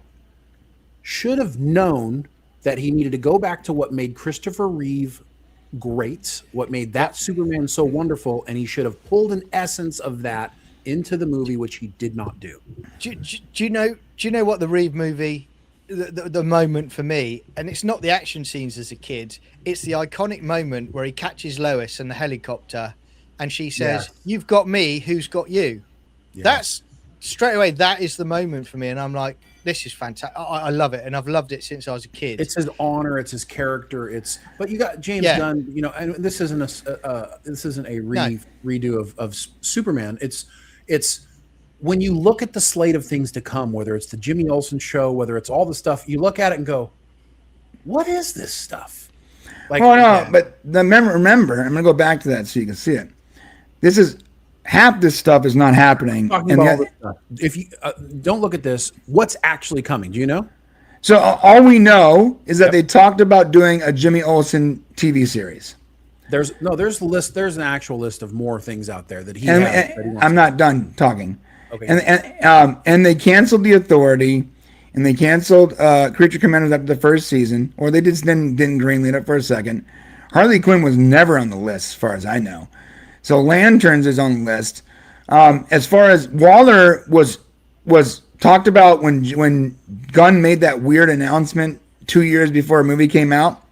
should have known that he needed to go back to what made Christopher Reeve great, what made that Superman so wonderful, and he should have pulled an essence of that into the movie, which he did not do. Do you know what the Reeve movie, the moment for me, and it's not the action scenes as a kid, it's the iconic moment where he catches Lois in the helicopter and she says, "You've got me, who's got you?" Yes. That's straight away, that is the moment for me, and I'm like, this is fantastic. I love it, and I've loved it since I was a kid. It's his honor, it's his character. But you got James Gunn. And this isn't a redo of Superman. It's when you look at the slate of things to come, whether it's the Jimmy Olsen show, whether it's all the stuff, you look at it and go, "What is this stuff?" But remember, I'm gonna go back to that so you can see it. This is. Half this stuff is not happening. If you don't look at this, what's actually coming? Do you know? So all we know is that they talked about doing a Jimmy Olsen TV series. There's a list. There's an actual list of more things out there that he. I'm not done talking. Okay. And they canceled The Authority, and they canceled Creature Commandos after the first season, or they just didn't greenlight it for a second. Harley Quinn was never on the list, as far as I know. So Lanterns is on the list. As far as Waller was talked about when Gunn made that weird announcement 2 years before a movie came out.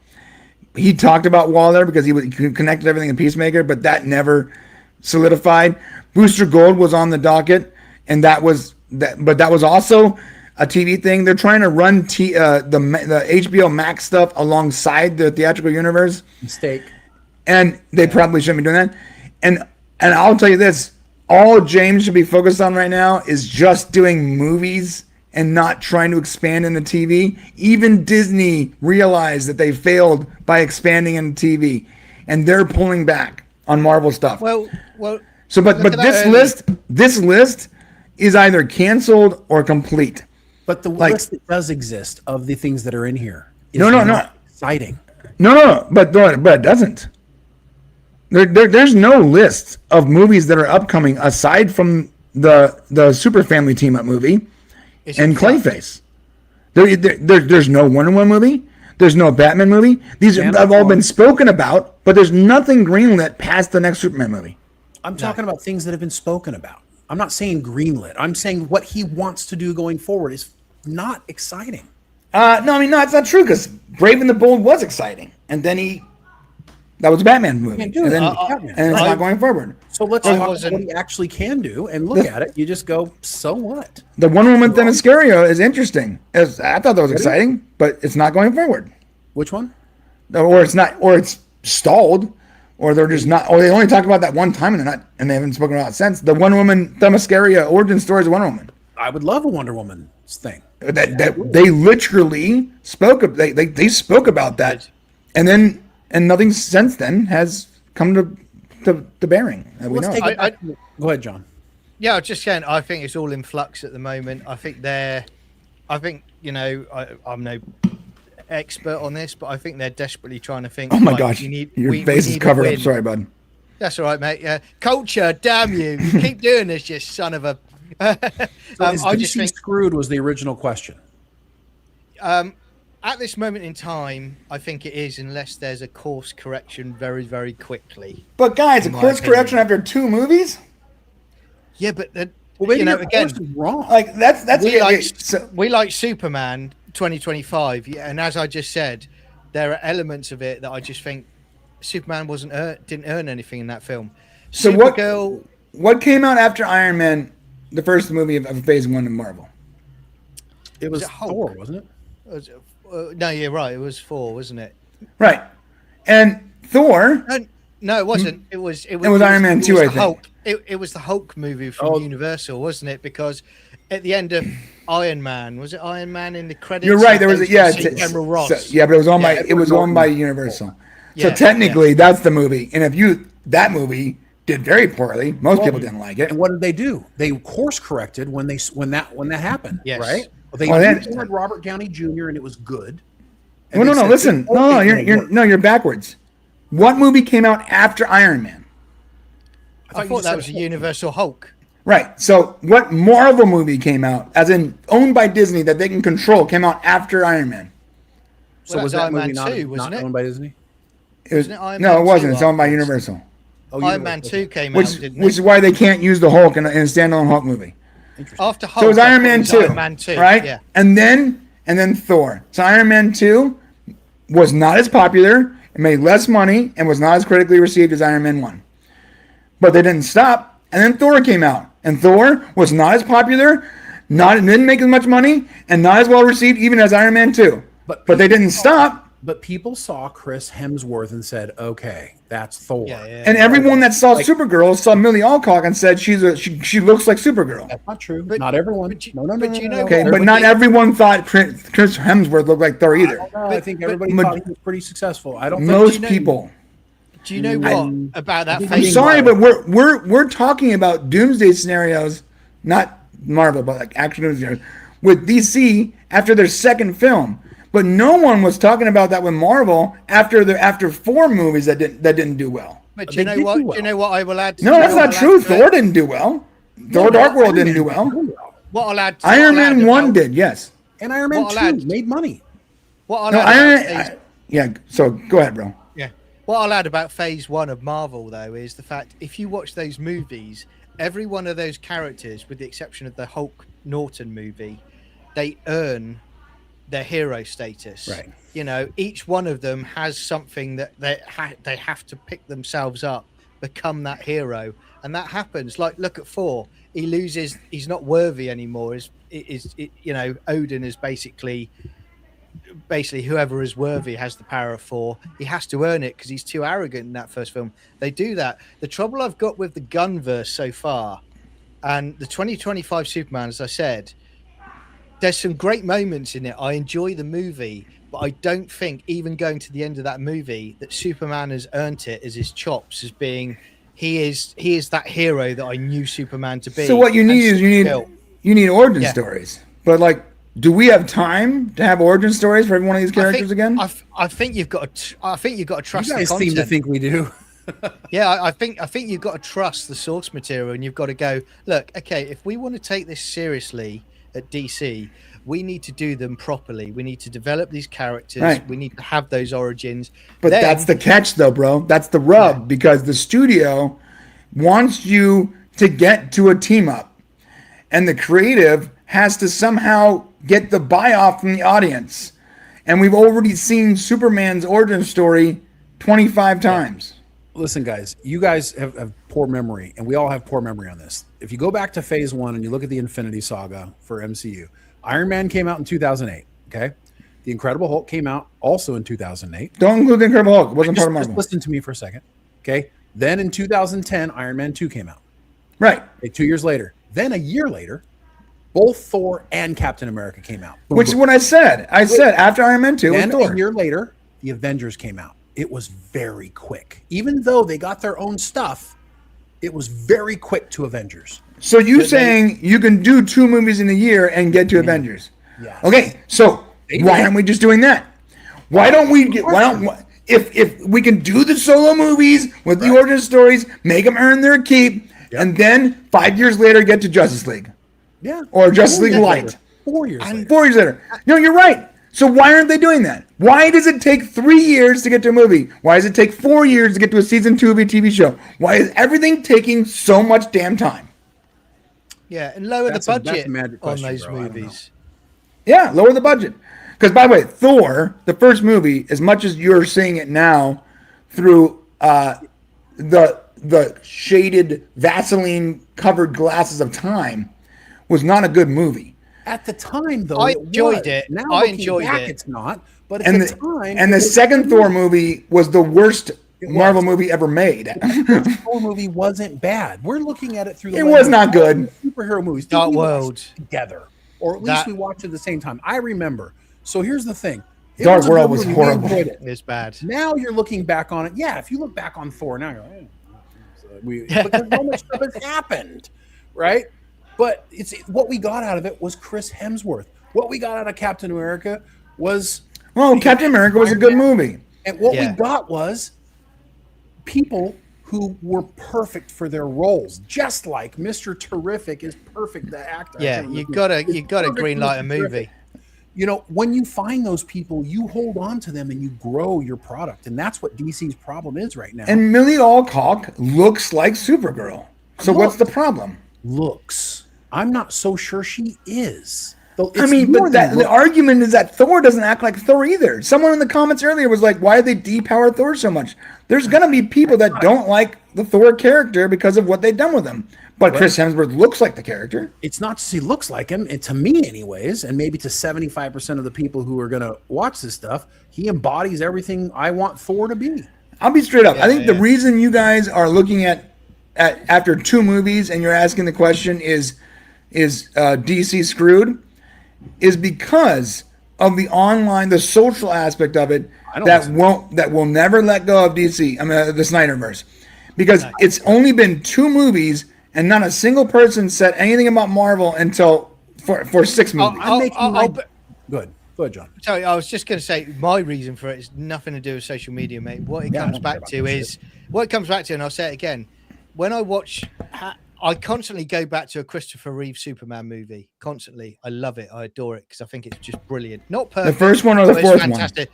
He talked about Waller because he connected everything in Peacemaker, but that never solidified. Booster Gold was on the docket, and that was also a TV thing. They're trying to run the HBO Max stuff alongside the theatrical universe. Mistake. And they probably shouldn't be doing that. And I'll tell you this, all James should be focused on right now is just doing movies and not trying to expand into TV. Even Disney realized that they failed by expanding into TV, and they're pulling back on Marvel stuff. Well. So, but this list is either canceled or complete. But the list that does exist of the things that are in here is not exciting. No, but it there's no list of movies that are upcoming aside from the Super Family Team Up movie and Clayface. There's no Wonder Woman movie. There's no Batman movie. These have all been spoken about, but there's nothing greenlit past the next Superman movie. I'm talking about things that have been spoken about. I'm not saying greenlit. I'm saying what he wants to do going forward is not exciting. No, it's not true because Brave and the Bold was exciting, and then that was a Batman movie, and then and it's not going forward. So let's talk about what he actually can do and look at it. You just go, so what? The Wonder Woman Themyscira is interesting. I thought that was exciting, but it's not going forward. Which one? Or it's not, or it's stalled, or they're just not, or they only talked about that one time and they haven't spoken about it since. The Wonder Woman Themyscira origin story is Wonder Woman. I would love a Wonder Woman thing. That they literally spoke. They spoke about that, and nothing since then has come to bearing. We know. Go ahead, John. Yeah, I was just saying. I think it's all in flux at the moment. I think I'm no expert on this, but I think they're desperately trying to think. Oh my gosh, your face is covered up. Sorry, bud. That's all right, mate. Yeah, culture. Damn you! Keep doing this, you son of a. I just think screwed was the original question. At this moment in time, I think it is, unless there's a course correction very, very quickly. But guys, a course correction after 2 movies? Yeah, but again, wrong. Like that's we like Superman 2025, and as I just said, there are elements of it that I just think Superman didn't earn anything in that film. So Supergirl, what came out after Iron Man, the first movie of Phase 1 in Marvel? It was Thor, wasn't it? No, you're right. It was 4, wasn't it? Right. And Thor. No, it wasn't. It was Iron Man 2, I think. It was the Hulk movie from Universal, wasn't it? Because at the end of Iron Man, was it Iron Man in the credits? You're right. There was General Ross. but it was owned by Universal. So technically, that's the movie. And that movie did very poorly. Most people didn't like it. And what did they do? They course corrected when that happened. Yes. Right. They had Robert Downey Jr. and it was good. No. Listen, you're backwards. What movie came out after Iron Man? I thought that was a Universal Hulk. Right. So what Marvel movie came out, as in owned by Disney that they can control, came out after Iron Man? So was that movie not owned by Disney? It wasn't. It's owned by Universal. Iron Man 2 came out, which is why they can't use the Hulk in a standalone Hulk movie. After Hulk, so it was Iron Man 2, right? Yeah. And then Thor. So Iron Man 2 was not as popular, it made less money, and was not as critically received as Iron Man 1. But they didn't stop, and then Thor came out. And Thor was not as popular, didn't make as much money, and not as well received even as Iron Man 2. But they didn't stop. But people saw Chris Hemsworth and said, okay, that's Thor. And everyone that saw Supergirl saw Millie Alcock and said she looks like Supergirl. That's not true. Not everyone. No. Okay, but not everyone thought Chris Hemsworth looked like Thor either. I think everybody thought he was pretty successful. Most people. Do you know what about that? I'm sorry, but we're talking about doomsday scenarios, not Marvel, but like action scenarios with DC after their second film. But no one was talking about that with Marvel after 4 movies that didn't do well. But do you know what? Do you know what I will add? No, that's not true. Thor didn't do well. Thor: Dark World didn't do well. What I'll add? Iron Man 1 did, yes. And Iron Man 2 made money. Yeah. So go ahead, bro. Yeah. What I'll add about Phase 1 of Marvel though is the fact if you watch those movies, every one of those characters, with the exception of the Hulk Norton movie, they earn their hero status. Right. You know, each one of them has something that they have to pick themselves up, become that hero, and that happens. Like, look at Thor. He loses. He's not worthy anymore. Odin is basically whoever is worthy has the power of Thor. He has to earn it because he's too arrogant in that first film. They do that. The trouble I've got with the Gunverse so far, and the 2025 Superman, as I said, there's some great moments in it. I enjoy the movie, but I don't think even going to the end of that movie that Superman has earned it as his chops as being he is that hero that I knew Superman to be. So what you need is you need origin stories. But like, do we have time to have origin stories for every one of these characters again? I think you've got to trust. You guys the content. seem to think we do. Yeah, I think you've got to trust the source material, and you've got to go, look, okay, if we want to take this seriously at DC, we need to do them properly. We need to develop these characters. Right. We need to have those origins. But that's the catch, though, bro. That's the rub, because the studio wants you to get to a team up, and the creative has to somehow get the buy-off from the audience. And we've already seen Superman's origin story 25 times. Listen, guys, you guys have poor memory, and we all have poor memory on this. If you go back to phase 1 and you look at the Infinity Saga for MCU, Iron Man came out in 2008, okay? The Incredible Hulk came out also in 2008. Don't include the Incredible Hulk. It wasn't part of Marvel. Just listen to me for a second, okay? Then in 2010, Iron Man 2 came out. Right. Okay, 2 years later. Then a year later, both Thor and Captain America came out. Boom, Which is boom. what I said. I said after Iron Man 2 was Then Thor. a year later, the Avengers came out. It was very quick. Even though they got their own stuff, it was very quick to Avengers. So you saying you can do 2 movies in a year and get to Avengers? Yeah. Okay, so why aren't we just doing that? Why don't we get? Why don't if we can do the solo movies with the origin stories, make them earn their keep, and then 5 years later get to Justice League? Yeah. Or Justice League Light. 4 years later. 4 years later. No, you're right. So why aren't they doing that? Why does it take 3 years to get to a movie? Why does it take 4 years to get to a season 2 of a TV show? Why is everything taking so much damn time? Yeah, and lower That's the a budget magic on question, those bro. I don't movies. Yeah, lower the budget. Because by the way, Thor, the first movie, as much as you're seeing it now through the shaded Vaseline covered glasses of time, was not a good movie. At the time, though, I it enjoyed was. it. Now I looking enjoyed back, it. It's not. But at And the the, time, and the it was second good. Thor movie was the worst It Marvel was. movie ever made. The Thor movie wasn't bad. We're looking at it through the It lens was of not all good. the superhero movies. Did Dark we watch World. together, or at least That- we watched at the same time. I remember. So here's the thing. It Dark was a World good was movie. We horrible. enjoyed it. It's bad. Now you're looking back on it. Yeah, if you look back on Thor now, you're like, because so much stuff has happened, right? But it's what we got out of it was Chris Hemsworth. What we got out of Captain America was Captain America was a good movie. and what Yeah. we got was people who were perfect for their roles, just like Mr. Terrific is perfect. The actor. Yeah, you gotta green light a movie. You know, when you find those people, you hold on to them and you grow your product, and that's what DC's problem is right now. And Millie Alcock looks like Supergirl. So what's the problem? Looks. I'm not so sure she is. Though I it's mean, more but than the look. argument is that Thor doesn't act like Thor either. Someone in the comments earlier was like, why did they depower Thor so much? There's going to be people that don't like the Thor character because of what they've done with him. But Chris Hemsworth looks like the character. It's not just he looks like him, and to me anyways, and maybe to 75% of the people who are going to watch this stuff, he embodies everything I want Thor to be. I'll be straight up. I think the reason you guys are looking at after 2 movies and you're asking the question is DC screwed is because of the online, the social aspect of it that will never let go of DC. I mean, the Snyderverse, because it's only been 2 movies and not a single person said anything about Marvel until for 6 movies. Good. Go ahead, John. Sorry, I was just going to say my reason for it is nothing to do with social media, mate. What it comes back to is what it comes back to, and I'll say it again. When I watch, I constantly go back to a Christopher Reeve Superman movie. Constantly, I love it. I adore it because I think it's just brilliant. Not perfect. The first one or the but it's fourth fantastic.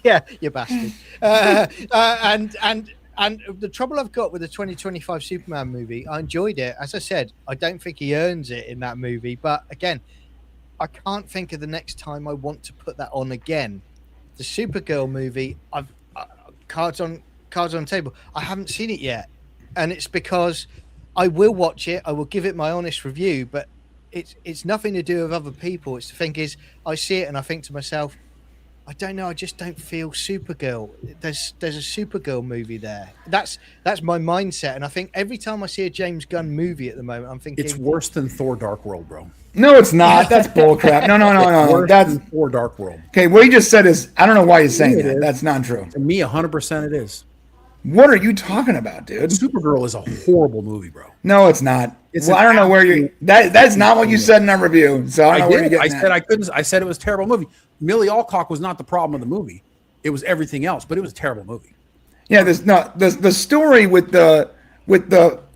Yeah, you bastard. And the trouble I've got with the 2025 Superman movie, I enjoyed it. As I said, I don't think he earns it in that movie. But again, I can't think of the next time I want to put that on again. The Supergirl movie, I've cards on the table. I haven't seen it yet, and it's because I will watch it. I will give it my honest review, but it's nothing to do with other people. It's the thing is, I see it and I think to myself, I don't know. I just don't feel Supergirl. There's a Supergirl movie there. That's my mindset, and I think every time I see a James Gunn movie at the moment, I'm thinking It's worse than Thor: Dark World, bro. No, it's not. That's bullcrap. No. Worse That's than Thor: Dark World. okay. What he just said is, I don't know why he's saying It that. is. That's not true. To me, 100% it is. What are you talking about, dude? Supergirl is a horrible movie, bro. No, it's not. It's Well, an I don't know where you. That's not what you said in our review. So I don't know where you're I getting said that. I couldn't. I said it was a terrible movie. Millie Alcock was not the problem of the movie. It was everything else, but it was a terrible movie. Yeah, the story with the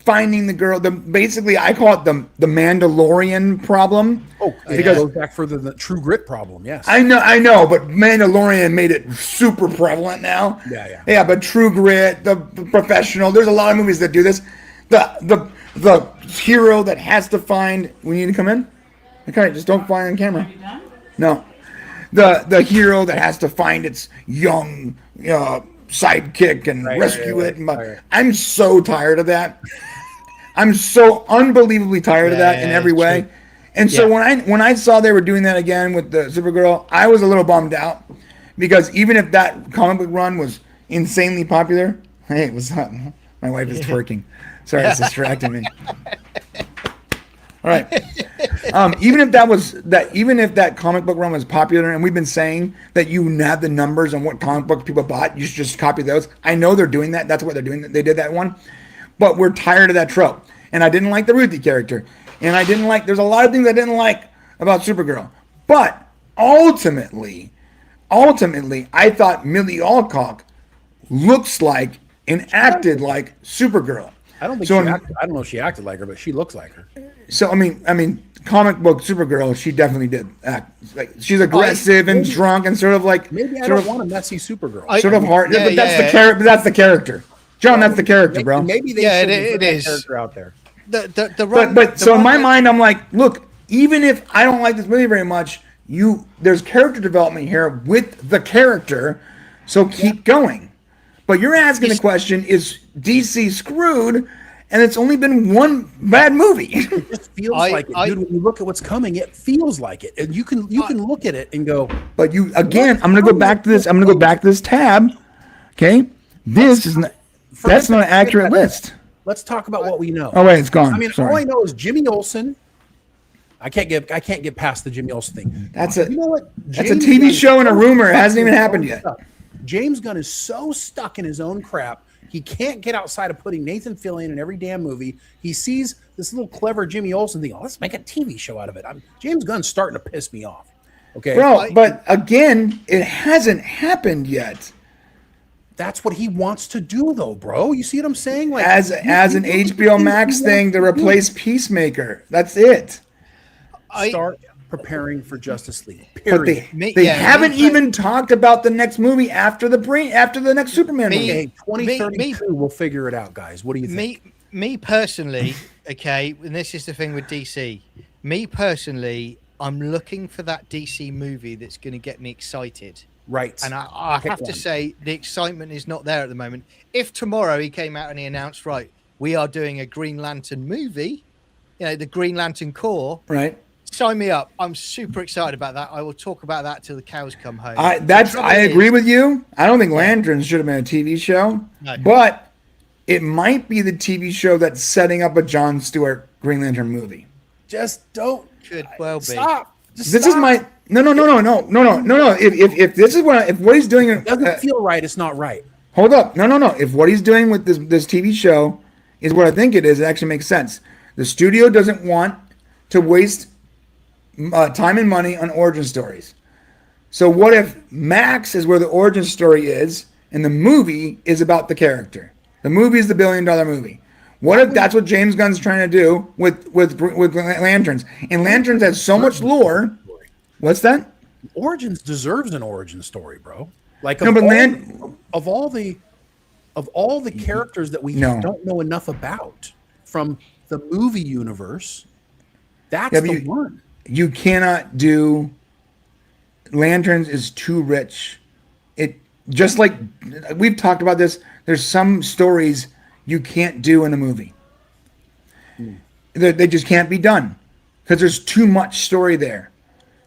finding the girl. Basically, I call it the Mandalorian problem. Oh, because it goes back further than the True Grit problem. Yes, I know, but Mandalorian made it super prevalent now. Yeah. But True Grit, the Professional. There's a lot of movies that do this. The hero that has to find. We need to come in. Okay, just don't fly on camera. Are you done? No. The hero that has to find its young sidekick and rescue it. I'm so tired of that. I'm so unbelievably tired of that in every way. True. And so when I saw they were doing that again with the Supergirl, I was a little bummed out because even if that comic book run was insanely popular, hey, what's up? My wife is twerking. Sorry, it's distracting me. All right. Even if that comic book run was popular, and we've been saying that you have the numbers on what comic book people bought, you should just copy those. I know they're doing that. That's what they're doing. They did that one, but we're tired of that trope. And I didn't like the Ruthie character, and there's a lot of things I didn't like about Supergirl. But ultimately, I thought Millie Alcock looks like and acted like Supergirl. I don't think I don't know if she acted like her, but she looks like her. So I mean, comic book Supergirl, she definitely did act like she's aggressive and drunk and sort of like maybe I don't want a messy Supergirl. Sort of hard, but that's the character, John. That's the character, bro. Maybe they it is character out there. So in my mind, I'm like, look, even if I don't like this movie very much, there's character development here with the character, so keep going. But you're asking the question: is DC screwed? And it's only been one bad movie. It just feels like it, dude. When you look at what's coming, it feels like it. And you can look at it and go. But I'm gonna go back to this. I'm gonna go back to this tab. Okay, that's not an accurate list. Let's talk about what we know. Oh wait, it's gone. I mean, Sorry. all I know is Jimmy Olsen. I can't get past the Jimmy Olsen thing. That's you know what? That's a TV show and a rumor. It hasn't even happened yet. James Gunn is so stuck in his own crap. He can't get outside of putting Nathan Fillion in every damn movie. He sees this little clever Jimmy Olsen thing. Oh, let's make a TV show out of it. James Gunn's starting to piss me off. Okay, bro. But again, it hasn't happened yet. That's what he wants to do, though, bro. You see what I'm saying? Like as an HBO Max thing to replace Peacemaker. That's it. Start preparing for Justice League. Period. But they haven't even talked about the next movie after the next Superman movie. 2032, we'll figure it out, guys. What do you think? Me personally, okay, and this is the thing with DC. Me personally, I'm looking for that DC movie that's going to get me excited. Right. And I have to say, the excitement is not there at the moment. If tomorrow he came out and he announced, right, we are doing a Green Lantern movie, the Green Lantern Corps. Right. Sign me up. I'm super excited about that. I will talk about that till the cows come home. I agree with you. I don't think Lanterns should have been a TV show, but it might be the TV show that's setting up a Jon Stewart Green Lantern movie. Just don't. Could well be. Stop. This is my no. If this is what he's doing, it doesn't feel right. It's not right. Hold up. No. If what he's doing with this TV show is what I think it is, it actually makes sense. The studio doesn't want to waste time and money on origin stories. So what if Max is where the origin story is and the movie is about the character? The movie is the $1 billion movie. What if that's what James Gunn's trying to do with Lanterns? And Lanterns has so much lore. What's that? Origins deserves an origin story, bro. Like of all the characters that we don't know enough about from the movie universe, that's the one. You cannot do Lanterns is too rich. It just like we've talked about this. There's some stories you can't do in a movie. They just can't be done because there's too much story there.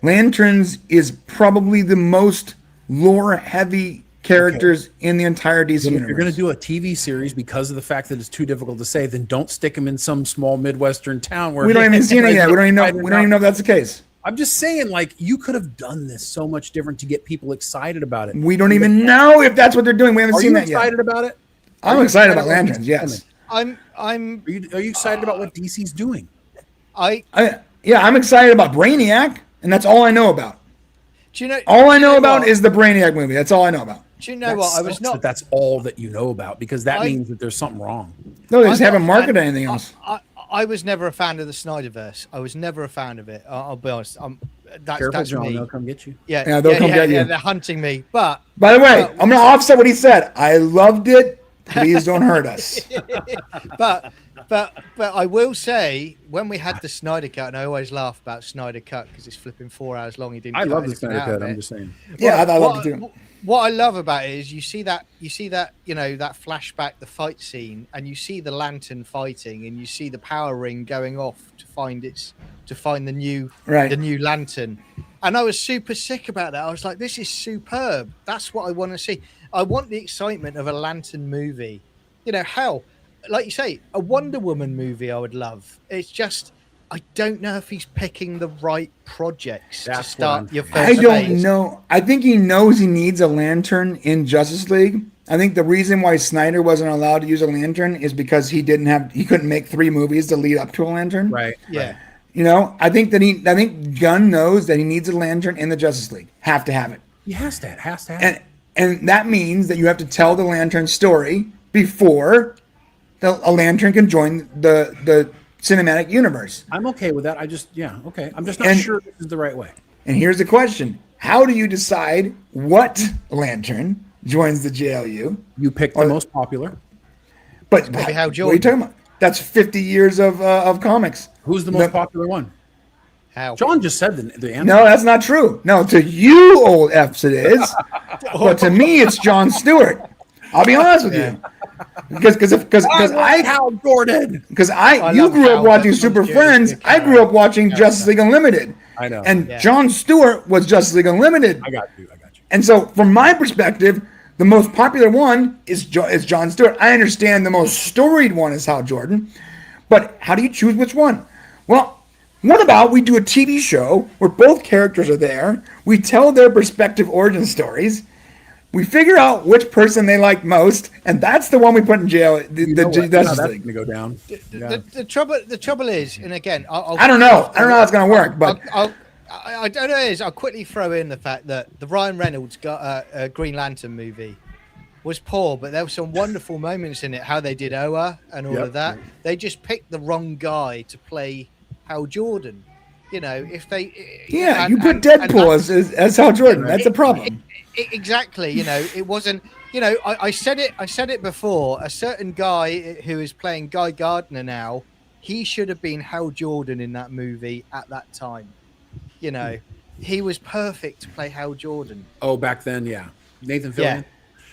Lanterns is probably the most lore heavy characters in the entire DC universe. If you're going to do a TV series because of the fact that it's too difficult to say, then don't stick them in some small Midwestern town where we don't even see any of that. We don't even know if that's the case. I'm just saying, like, you could have done this so much different to get people excited about it. We don't even know if that's what they're doing. We haven't seen that yet. Are you excited about it? I'm excited about Lanterns. Yes. Are you excited about what DC's doing? I'm excited about Brainiac, and that's all I know about. Do you know? All I know about is the Brainiac movie. That's all I know about. Do you know what? I was sucks not. That's all that you know about, because that means that there's something wrong. No, they just haven't marketed anything else. I was never a fan of the Snyderverse. I was never a fan of it. I'll be honest. That's John, me. they'll come get you. Yeah, they'll come get you. They're hunting me. But by the way, I'm going to offset what he said. I loved it. Please don't hurt us. but I will say, when we had the Snyder Cut, and I always laugh about Snyder Cut because it's flipping 4 hours long. He didn't. I cut love the anything Snyder out of Cut. I'm it. just saying. Yeah, I loved it too. What I love about it is you see that that flashback, the fight scene, and you see the lantern fighting, and you see the power ring going off to find the new lantern. And I was super sick about that. I was like, this is superb. That's what I want to see. I want the excitement of a lantern movie. Hell, like you say, a Wonder Woman movie I would love. It's just I don't know if he's picking the right projects to start your first I don't phase. know. I think he knows he needs a lantern in Justice League. I think the reason why Snyder wasn't allowed to use a lantern is because he couldn't make 3 movies to lead up to a lantern. Right. Yeah. I think Gunn knows that he needs a lantern in the Justice League. Have to have it. He has to have it. And that means that you have to tell the lantern story before a lantern can join the cinematic universe. I'm okay with that. I'm just not sure this is the right way. And here's the question. How do you decide what lantern joins the JLU? You pick the most popular. But maybe Hal what are you talking about? That's 50 years of comics. Who's the most popular one? Hal. John just said the answer. No, that's not true. No, to you old F's it is. But to me, it's Jon Stewart. I'll be honest with you. Because I Hal Jordan. Because you grew up watching Super Friends. I grew up watching Justice League Unlimited. I know. And Jon Stewart was Justice League Unlimited. I got you. And so, from my perspective, the most popular one is Jon Stewart. I understand the most storied one is Hal Jordan, but how do you choose which one? Well, what about we do a TV show where both characters are there? We tell their respective origin stories. We figure out which person they like most, and that's the one we put in jail. That's going to go down. The trouble is, and again, I don't know. I don't know how it's going to work, but I don't know. I'll quickly throw in the fact that the Ryan Reynolds Green Lantern movie was poor, but there were some wonderful moments in it. How they did Oa and all of that. They just picked the wrong guy to play Hal Jordan. If they you put Deadpool as Hal Jordan. That's a problem. Exactly. It wasn't. I said it before. A certain guy who is playing Guy Gardner now, he should have been Hal Jordan in that movie at that time. He was perfect to play Hal Jordan. Oh, back then, yeah. Nathan Fillion.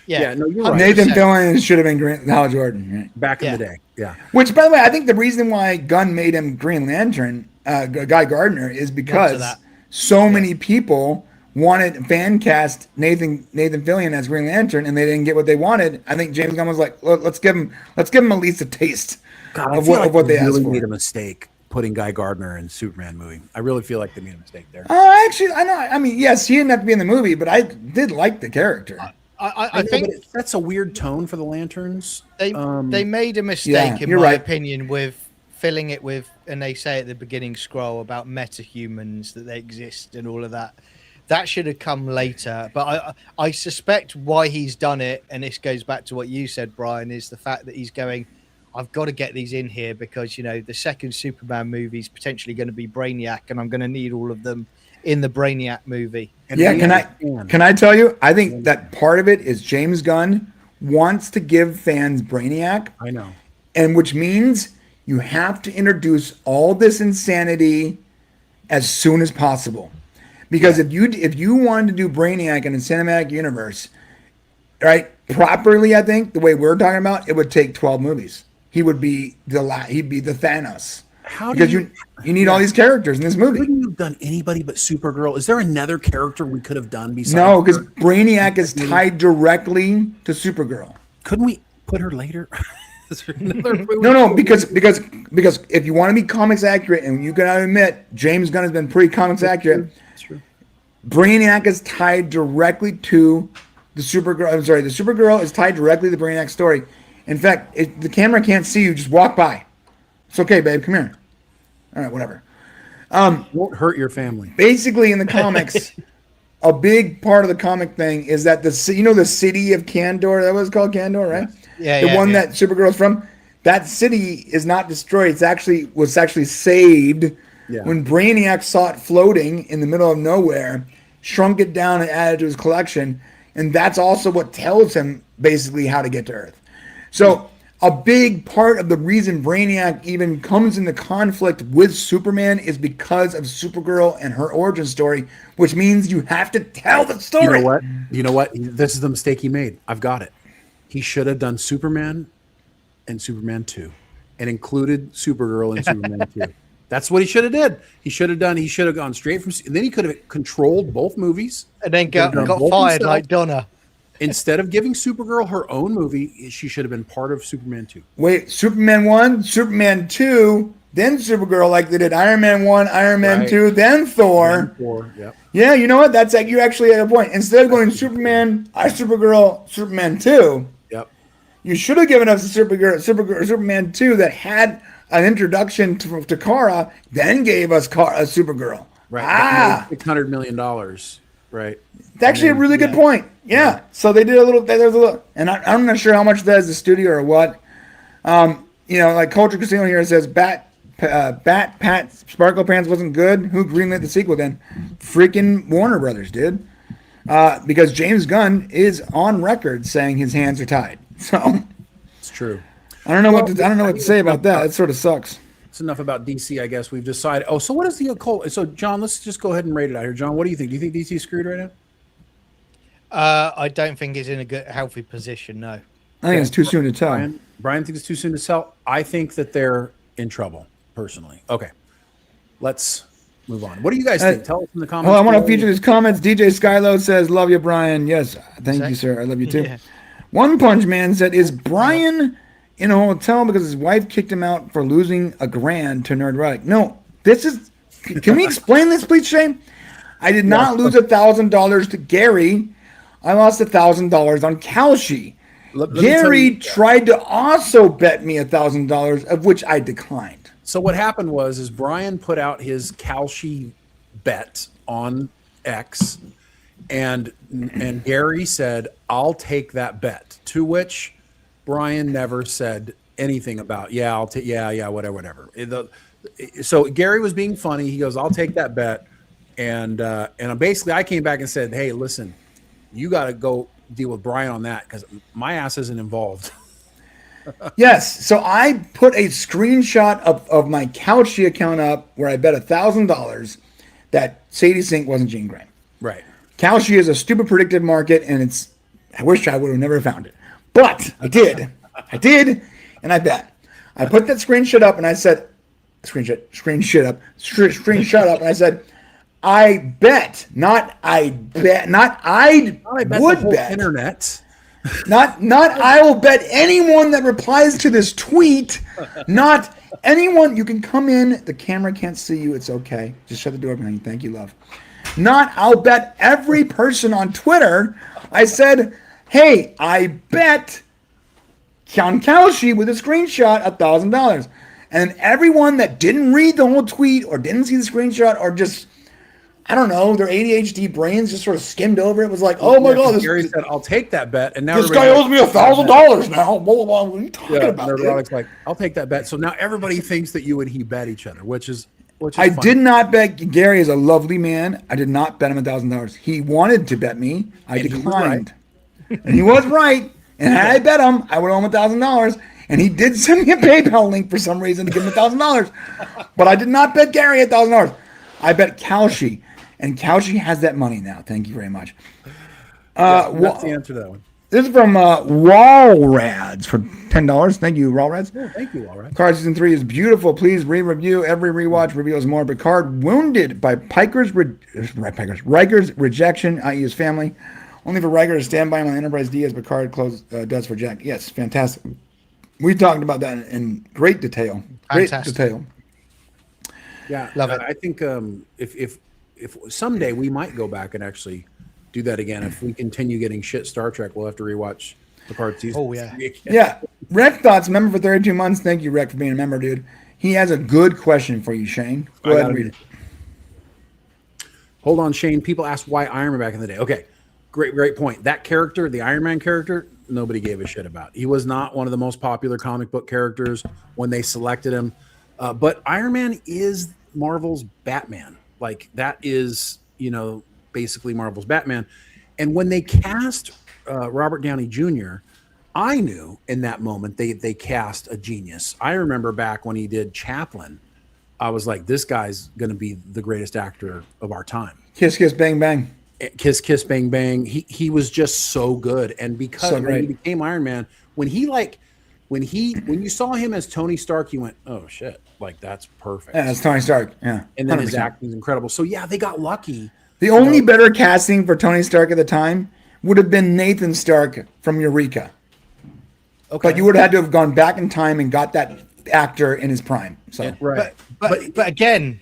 Yeah. No, you're right. Nathan Fillion should have been Hal Jordan. Right? Back in the day. Yeah. Which, by the way, I think the reason why Gunn made him Green Lantern, Guy Gardner, is because so many people wanted fan cast Nathan Fillion as Green Lantern, and they didn't get what they wanted. I think James Gunn was like, let's give him at least a taste of what they asked for. Made a mistake putting Guy Gardner in the Superman movie. I really feel like they made a mistake there. Actually, I know. I mean, yes, he didn't have to be in the movie, but I did like the character. I think that's a weird tone for the Lanterns. They made a mistake, in my opinion, with filling it with, and they say at the beginning scroll about metahumans, that they exist and all of that. That should have come later, but I suspect why he's done it, and this goes back to what you said, Brian, is the fact that he's going, I've got to get these in here because, the second Superman movie is potentially going to be Brainiac, and I'm going to need all of them in the Brainiac movie. And can I tell you, I think that part of it is James Gunn wants to give fans Brainiac. I know. And which means you have to introduce all this insanity as soon as possible. Because if you wanted to do Brainiac in a cinematic universe, right, properly, I think the way we're talking about, it would take 12 movies. He'd be the Thanos. Because you need all these characters in this movie. Couldn't you have done anybody but Supergirl? Is there another character we could have done besides? No, because Brainiac is tied directly to Supergirl. Couldn't we put her later? No, because if you want to be comics accurate, and you gotta admit James Gunn has been pretty comics accurate. That's true. Brainiac is tied directly to the Supergirl. I'm sorry, the Supergirl is tied directly to the Brainiac story. In fact, if the camera can't see you, just walk by. It's okay, babe. Come here. All right, whatever. Won't hurt your family. Basically, in the comics, a big part of the comic thing is that the city of Kandor, that was called Kandor, right? Yeah, the one that Supergirl's from. That city is not destroyed. Was actually saved when Brainiac saw it floating in the middle of nowhere, shrunk it down and added to his collection, and that's also what tells him basically how to get to Earth. So a big part of the reason Brainiac even comes into conflict with Superman is because of Supergirl and her origin story, which means you have to tell the story. You know what? This is the mistake he made. I've got it. He should have done Superman and Superman 2 and included Supergirl in Superman 2. That's what he should have did. He should have gone straight from, and then he could have controlled both movies. And then got fired himself. Like Donna. Instead of giving Supergirl her own movie, she should have been part of Superman 2. Wait, Superman 1, Superman 2, then Supergirl, like they did Iron Man 1, Iron Man 2, then Thor. Yep. Yeah, you know what? That's like you actually had a point. Instead of going Superman, Supergirl, Superman 2, yep, you should have given us a Superman 2 that had an introduction to Kara, then gave us a Supergirl. Right. $600 million. Right. It's actually a really good point. Yeah. So they did a little, and I'm not sure how much that is the studio or what. Like Culture Casino here says, Bat Pat Sparkle Pants wasn't good. Who greenlit the sequel then? Freaking Warner Brothers did. Because James Gunn is on record saying his hands are tied. So it's true. I don't know what to say about that. It sort of sucks. It's enough about DC, I guess. We've decided. Oh, so what is the occult? So, John, let's just go ahead and rate it out here. John, what do you think? Do you think DC is screwed right now? I don't think it's in a good, healthy position. No. I think it's too soon to tell. Brian thinks it's too soon to tell. I think that they're in trouble, personally. Okay, let's move on. What do you guys think? Tell us in the comments. Oh, I want to feature these comments. DJ Skylo says, "Love you, Brian." Yes, thank you, sir. I love you too. Yeah. One Punch Man said, "Is Brian in a hotel because his wife kicked him out for losing $1,000 to Nerdrotic?" No, this is. Can we explain this, please, Shane? I did not lose $1,000 to Gary. I lost $1,000 on Kalshi. Gary tried to also bet me $1,000, of which I declined. So what happened was Brian put out his Kalshi bet on X, and Gary said, "I'll take that bet." To which Brian never said anything about, "Yeah, I'll take, yeah, whatever." So Gary was being funny. He goes, "I'll take that bet," and basically I came back and said, "Hey, listen, you got to go deal with Brian on that because my ass isn't involved." Yes. So I put a screenshot of my Kalshi account up where I bet $1,000 that Sadie Sink wasn't Jean Grey. Right. Kalshi is a stupid predictive market, and I wish I would have never found it. But I did. And I bet. I put that screenshot up and I said, screenshot up, and I said, I bet, not I would bet. Internet. Not I will bet anyone that replies to this tweet. Not anyone. You can come in. The camera can't see you. It's okay. Just shut the door behind you. Thank you, love. Not I'll bet every person on Twitter. I said, hey, I bet Count Kalshi with a screenshot $1,000. And everyone that didn't read the whole tweet or didn't see the screenshot or just, I don't know, their ADHD brains just sort of skimmed over it. Was like, oh my God. Gary said, I'll take that bet. And now this guy owes me $1,000 now. Blah, blah, blah. What are you talking about? Nerdrotic's like, I'll take that bet. So now everybody thinks that you and he bet each other, which is I funny. did not bet. Gary is a lovely man. I did not bet him $1,000. He wanted to bet me. I declined. And he was right. And had I bet him, I would owe him $1,000. And he did send me a PayPal link for some reason to give him $1,000. But I did not bet Gary $1,000. I bet Kalshi. And Kalshi has that money now. Thank you very much. That's the answer to that one. This is from Wallrads for $10. Thank you, Wallrads. Oh, thank you, Wallrads. Picard Season 3 is beautiful. Please re-review. Every rewatch reveals more. Picard wounded by Riker's rejection, i.e. his family. Only for Riker to stand by him on Enterprise D as Picard does for Jack. Yes, fantastic. We talked about that in great detail. Yeah, love it. I think if someday we might go back and actually do that again. If we continue getting shit Star Trek, we'll have to rewatch Picard season. Oh yeah, yeah. Rec Thoughts, member for 32 months. Thank you, Rec, for being a member, dude. He has a good question for you, Shane. Go ahead and read it. Hold on, Shane. People asked why Iron Man back in the day. Okay, great point. That character, the Iron Man character, nobody gave a shit about. He was not one of the most popular comic book characters when they selected him. But Iron Man is Marvel's Batman. Like that is, basically Marvel's Batman. And when they cast Robert Downey Jr., I knew in that moment they cast a genius. I remember back when he did Chaplin, I was like, this guy's going to be the greatest actor of our time. Kiss, kiss, bang, bang. Kiss, kiss, bang, bang. He was just so good. And because when he became Iron Man, when you saw him as Tony Stark, you went, oh shit, like that's perfect. Yeah, that's Tony Stark. Yeah. And then his acting is incredible. So yeah, they got lucky. The only better casting for Tony Stark at the time would have been Nathan Stark from Eureka. Okay. But you would have had to have gone back in time and got that actor in his prime. So yeah, right. But again,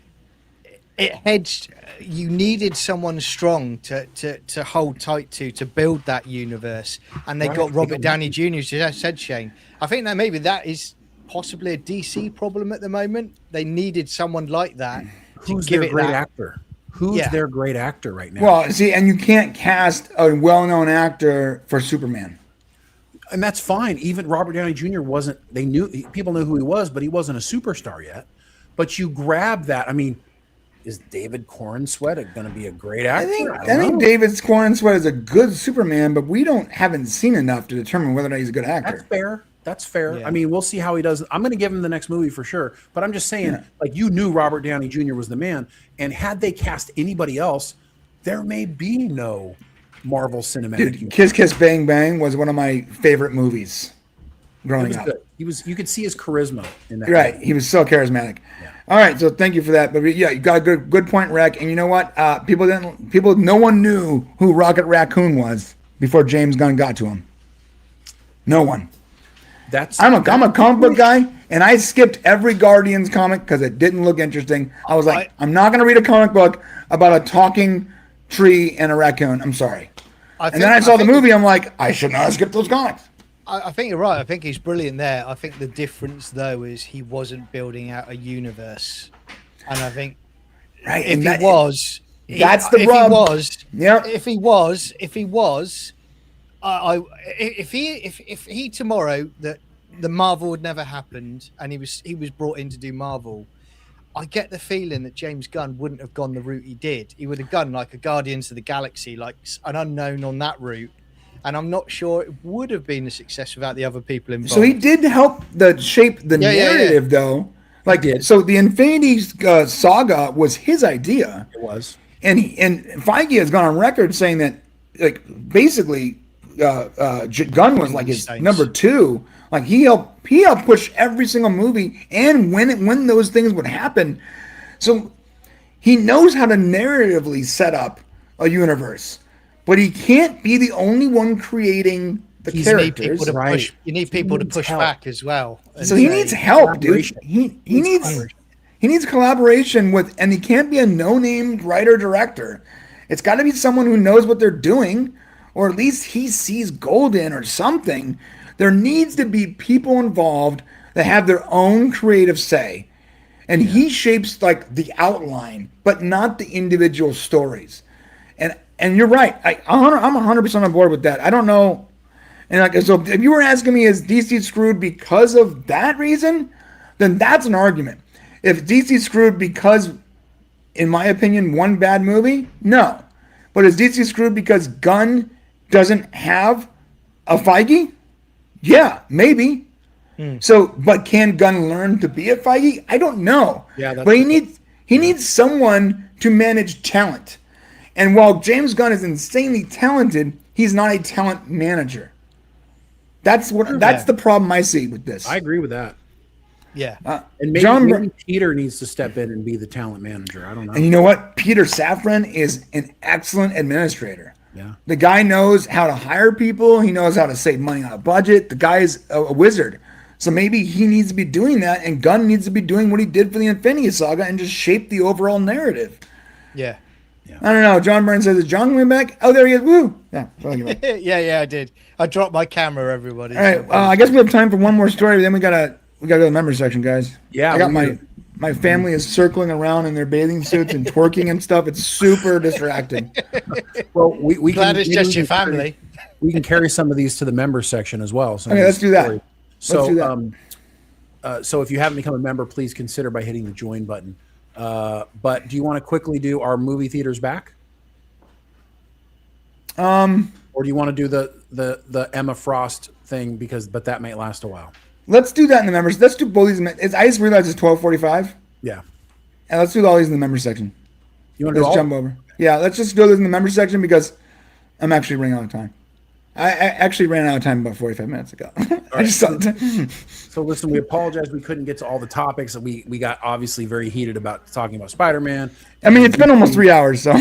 it hedged. You needed someone strong to hold tight to build that universe, and they got Robert Downey Jr. As I said, Shane. I think that maybe that is possibly a DC problem at the moment. They needed someone like that. Who's their great actor? Who's their great actor right now? Well, see, and you can't cast a well-known actor for Superman. And that's fine. Even Robert Downey Jr. wasn't. People knew who he was, but he wasn't a superstar yet. But you grab that. I mean, is David Corenswet going to be a great actor? I think David Corenswet is a good Superman, but we haven't seen enough to determine whether or not he's a good actor. That's fair. Yeah. I mean, we'll see how he does. I'm going to give him the next movie for sure. But I'm just saying, like, you knew Robert Downey Jr. was the man, and had they cast anybody else, there may be no Marvel Cinematic Universe. Kiss Kiss Bang Bang was one of my favorite movies growing up. Good. You could see his charisma in that. Right, movie. he was so charismatic. Yeah. All right, so thank you for that. But yeah, you got a good point, Rec. And you know what? No one knew who Rocket Raccoon was before James Gunn got to him. No one. I'm a comic book guy, and I skipped every Guardians comic because it didn't look interesting. I was like, I'm not going to read a comic book about a talking tree and a raccoon. I'm sorry. And then I saw the movie. I'm like, I should not have skipped those comics. I think you're right. I think he's brilliant there. I think the difference, though, is he wasn't building out a universe. And I think if he was, if he tomorrow that the Marvel had never happened and he was brought in to do Marvel, I get the feeling that James Gunn wouldn't have gone the route he did. He would have gone like a Guardians of the Galaxy, like an unknown on that route. And I'm not sure it would have been a success without the other people involved. So he did help shape the narrative, though. Like, so the Infinity Saga was his idea. It was. And Feige has gone on record saying that, like, basically, Gunn was like his number two. Like, he helped push every single movie, and when those things would happen. So he knows how to narratively set up a universe, but he can't be the only one creating the characters. You need people to push back as well. So he needs help, dude. He needs collaboration with, and he can't be a no-name writer-director. It's got to be someone who knows what they're doing, or at least he sees gold in or something. There needs to be people involved that have their own creative say. And he shapes like the outline, but not the individual stories. And you're right. I'm 100% on board with that. I don't know. And so if you were asking me, is DC screwed because of that reason? Then that's an argument. If DC screwed because, in my opinion, one bad movie, no. But is DC screwed because Gunn doesn't have a Feige? Yeah, maybe. So, but can Gunn learn to be a Feige? I don't know. Yeah, but he needs someone to manage talent. And while James Gunn is insanely talented, he's not a talent manager. That's the problem I see with this. I agree with that. Yeah. And maybe Peter needs to step in and be the talent manager. I don't know. And you know what? Peter Safran is an excellent administrator. Yeah. The guy knows how to hire people. He knows how to save money on a budget. The guy is a wizard. So maybe he needs to be doing that, and Gunn needs to be doing what he did for the Infinity Saga and just shape the overall narrative. Yeah. I don't know. John Byrne says, is John coming back? Oh, there he is. Woo. Yeah. Yeah, I did. I dropped my camera, everybody. All right. I guess we have time for one more story. Then we gotta go to the member section, guys. Yeah. I got my my family is circling around in their bathing suits and twerking and stuff. It's super distracting. Well, we Glad can, it's just your family. We can carry some of these to the member section as well. Okay, let's do that. So, Let's do that. So if you haven't become a member, please consider by hitting the join button. But do you want to quickly do our movie theaters back? Or do you want to do the Emma Frost thing but that might last a while? Let's do that in the members. Let's do both these. I just realized it's 12:45. Yeah. And let's do all these in the members section. You want to jump over? Yeah, let's just do this in the members section because I'm actually running out of time. I actually ran out of time about 45 minutes ago. I just saw it. So listen, we apologize we couldn't get to all the topics. We got obviously very heated about talking about Spider-Man. I mean, it's been almost 3 hours, so.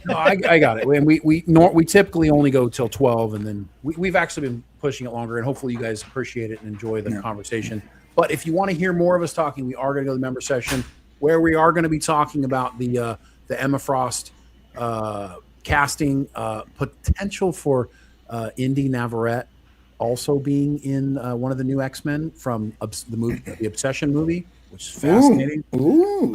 No, I got it. And we typically only go till 12, and then we've actually been pushing it longer, and hopefully you guys appreciate it and enjoy the conversation. But if you want to hear more of us talking, we are going to go to the member session where we are going to be talking about the Emma Frost casting, potential for Indy Navarrete also being in one of the new X-Men from the Obsession movie, which is fascinating. Ooh.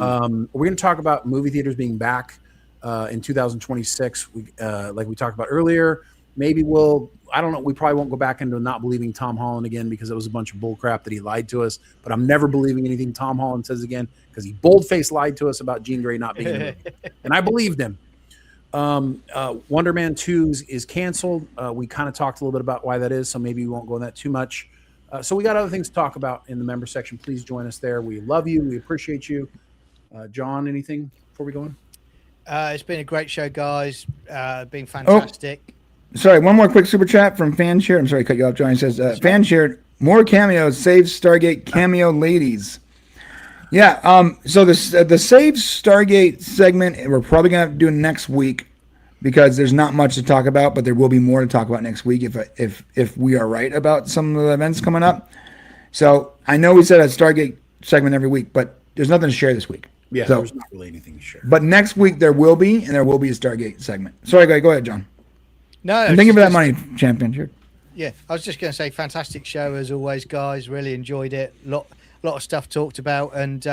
We're going to talk about movie theaters being back in 2026. Like we talked about earlier, maybe I don't know, we probably won't go back into not believing Tom Holland again because it was a bunch of bull crap that he lied to us, but I'm never believing anything Tom Holland says again because he bold-faced lied to us about Jean Grey not being in the movie. And I believed him. Wonder Man 2 is canceled. We kind of talked a little bit about why that is, so maybe we won't go on that too much. So we got other things to talk about in the member section. Please join us there. We love you. We appreciate you. John, anything before we go on? It's been a great show, guys. Been fantastic. Oh, sorry, one more quick super chat from Fan Shared. I'm sorry to cut you off, John. He says, Fan Shared, more cameos, save Stargate cameo ladies. Yeah, so the Save Stargate segment, we're probably going to have to do next week because there's not much to talk about, but there will be more to talk about next week if we are right about some of the events coming up. So I know we said a Stargate segment every week, but there's nothing to share this week. Yeah, so, there's not really anything to share. But next week there will be, and there will be a Stargate segment. Sorry, go ahead, John. No, and thank you for that money, champion. Sure. Yeah, I was just going to say, fantastic show as always, guys. Really enjoyed it. Lot of stuff talked about, and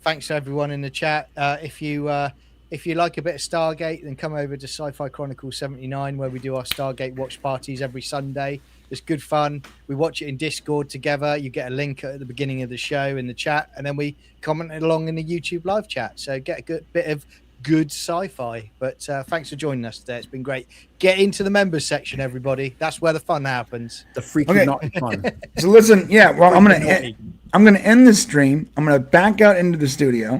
thanks to everyone in the chat. If you like a bit of Stargate, then come over to Sci-Fi Chronicles 79, where we do our Stargate watch parties every Sunday. It's good fun. We watch it in Discord together. You get a link at the beginning of the show in the chat, and then we comment along in the YouTube live chat. So get a good bit of good sci-fi. But thanks for joining us today. It's been great. Get into the members section, everybody. That's where the fun happens. The freaking not fun. So listen, yeah. Well, I'm gonna end the stream. I'm gonna back out into the studio,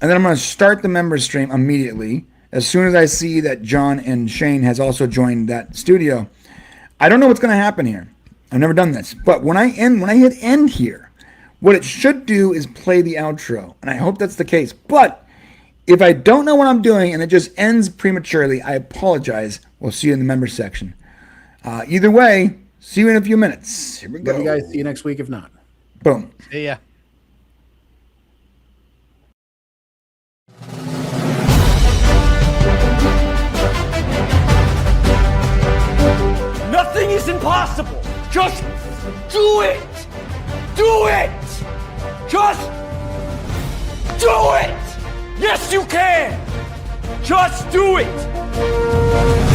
and then I'm gonna start the members stream immediately as soon as I see that John and Shane has also joined that studio. I don't know what's going to happen here. I've never done this. But when I hit end here, what it should do is play the outro. And I hope that's the case. But if I don't know what I'm doing and it just ends prematurely, I apologize. We'll see you in the members section. Either way, see you in a few minutes. Here we go. Love you guys. See you next week if not. Boom. See ya. Nothing is impossible. Just do it. Do it. Just do it. Yes, you can. Just do it.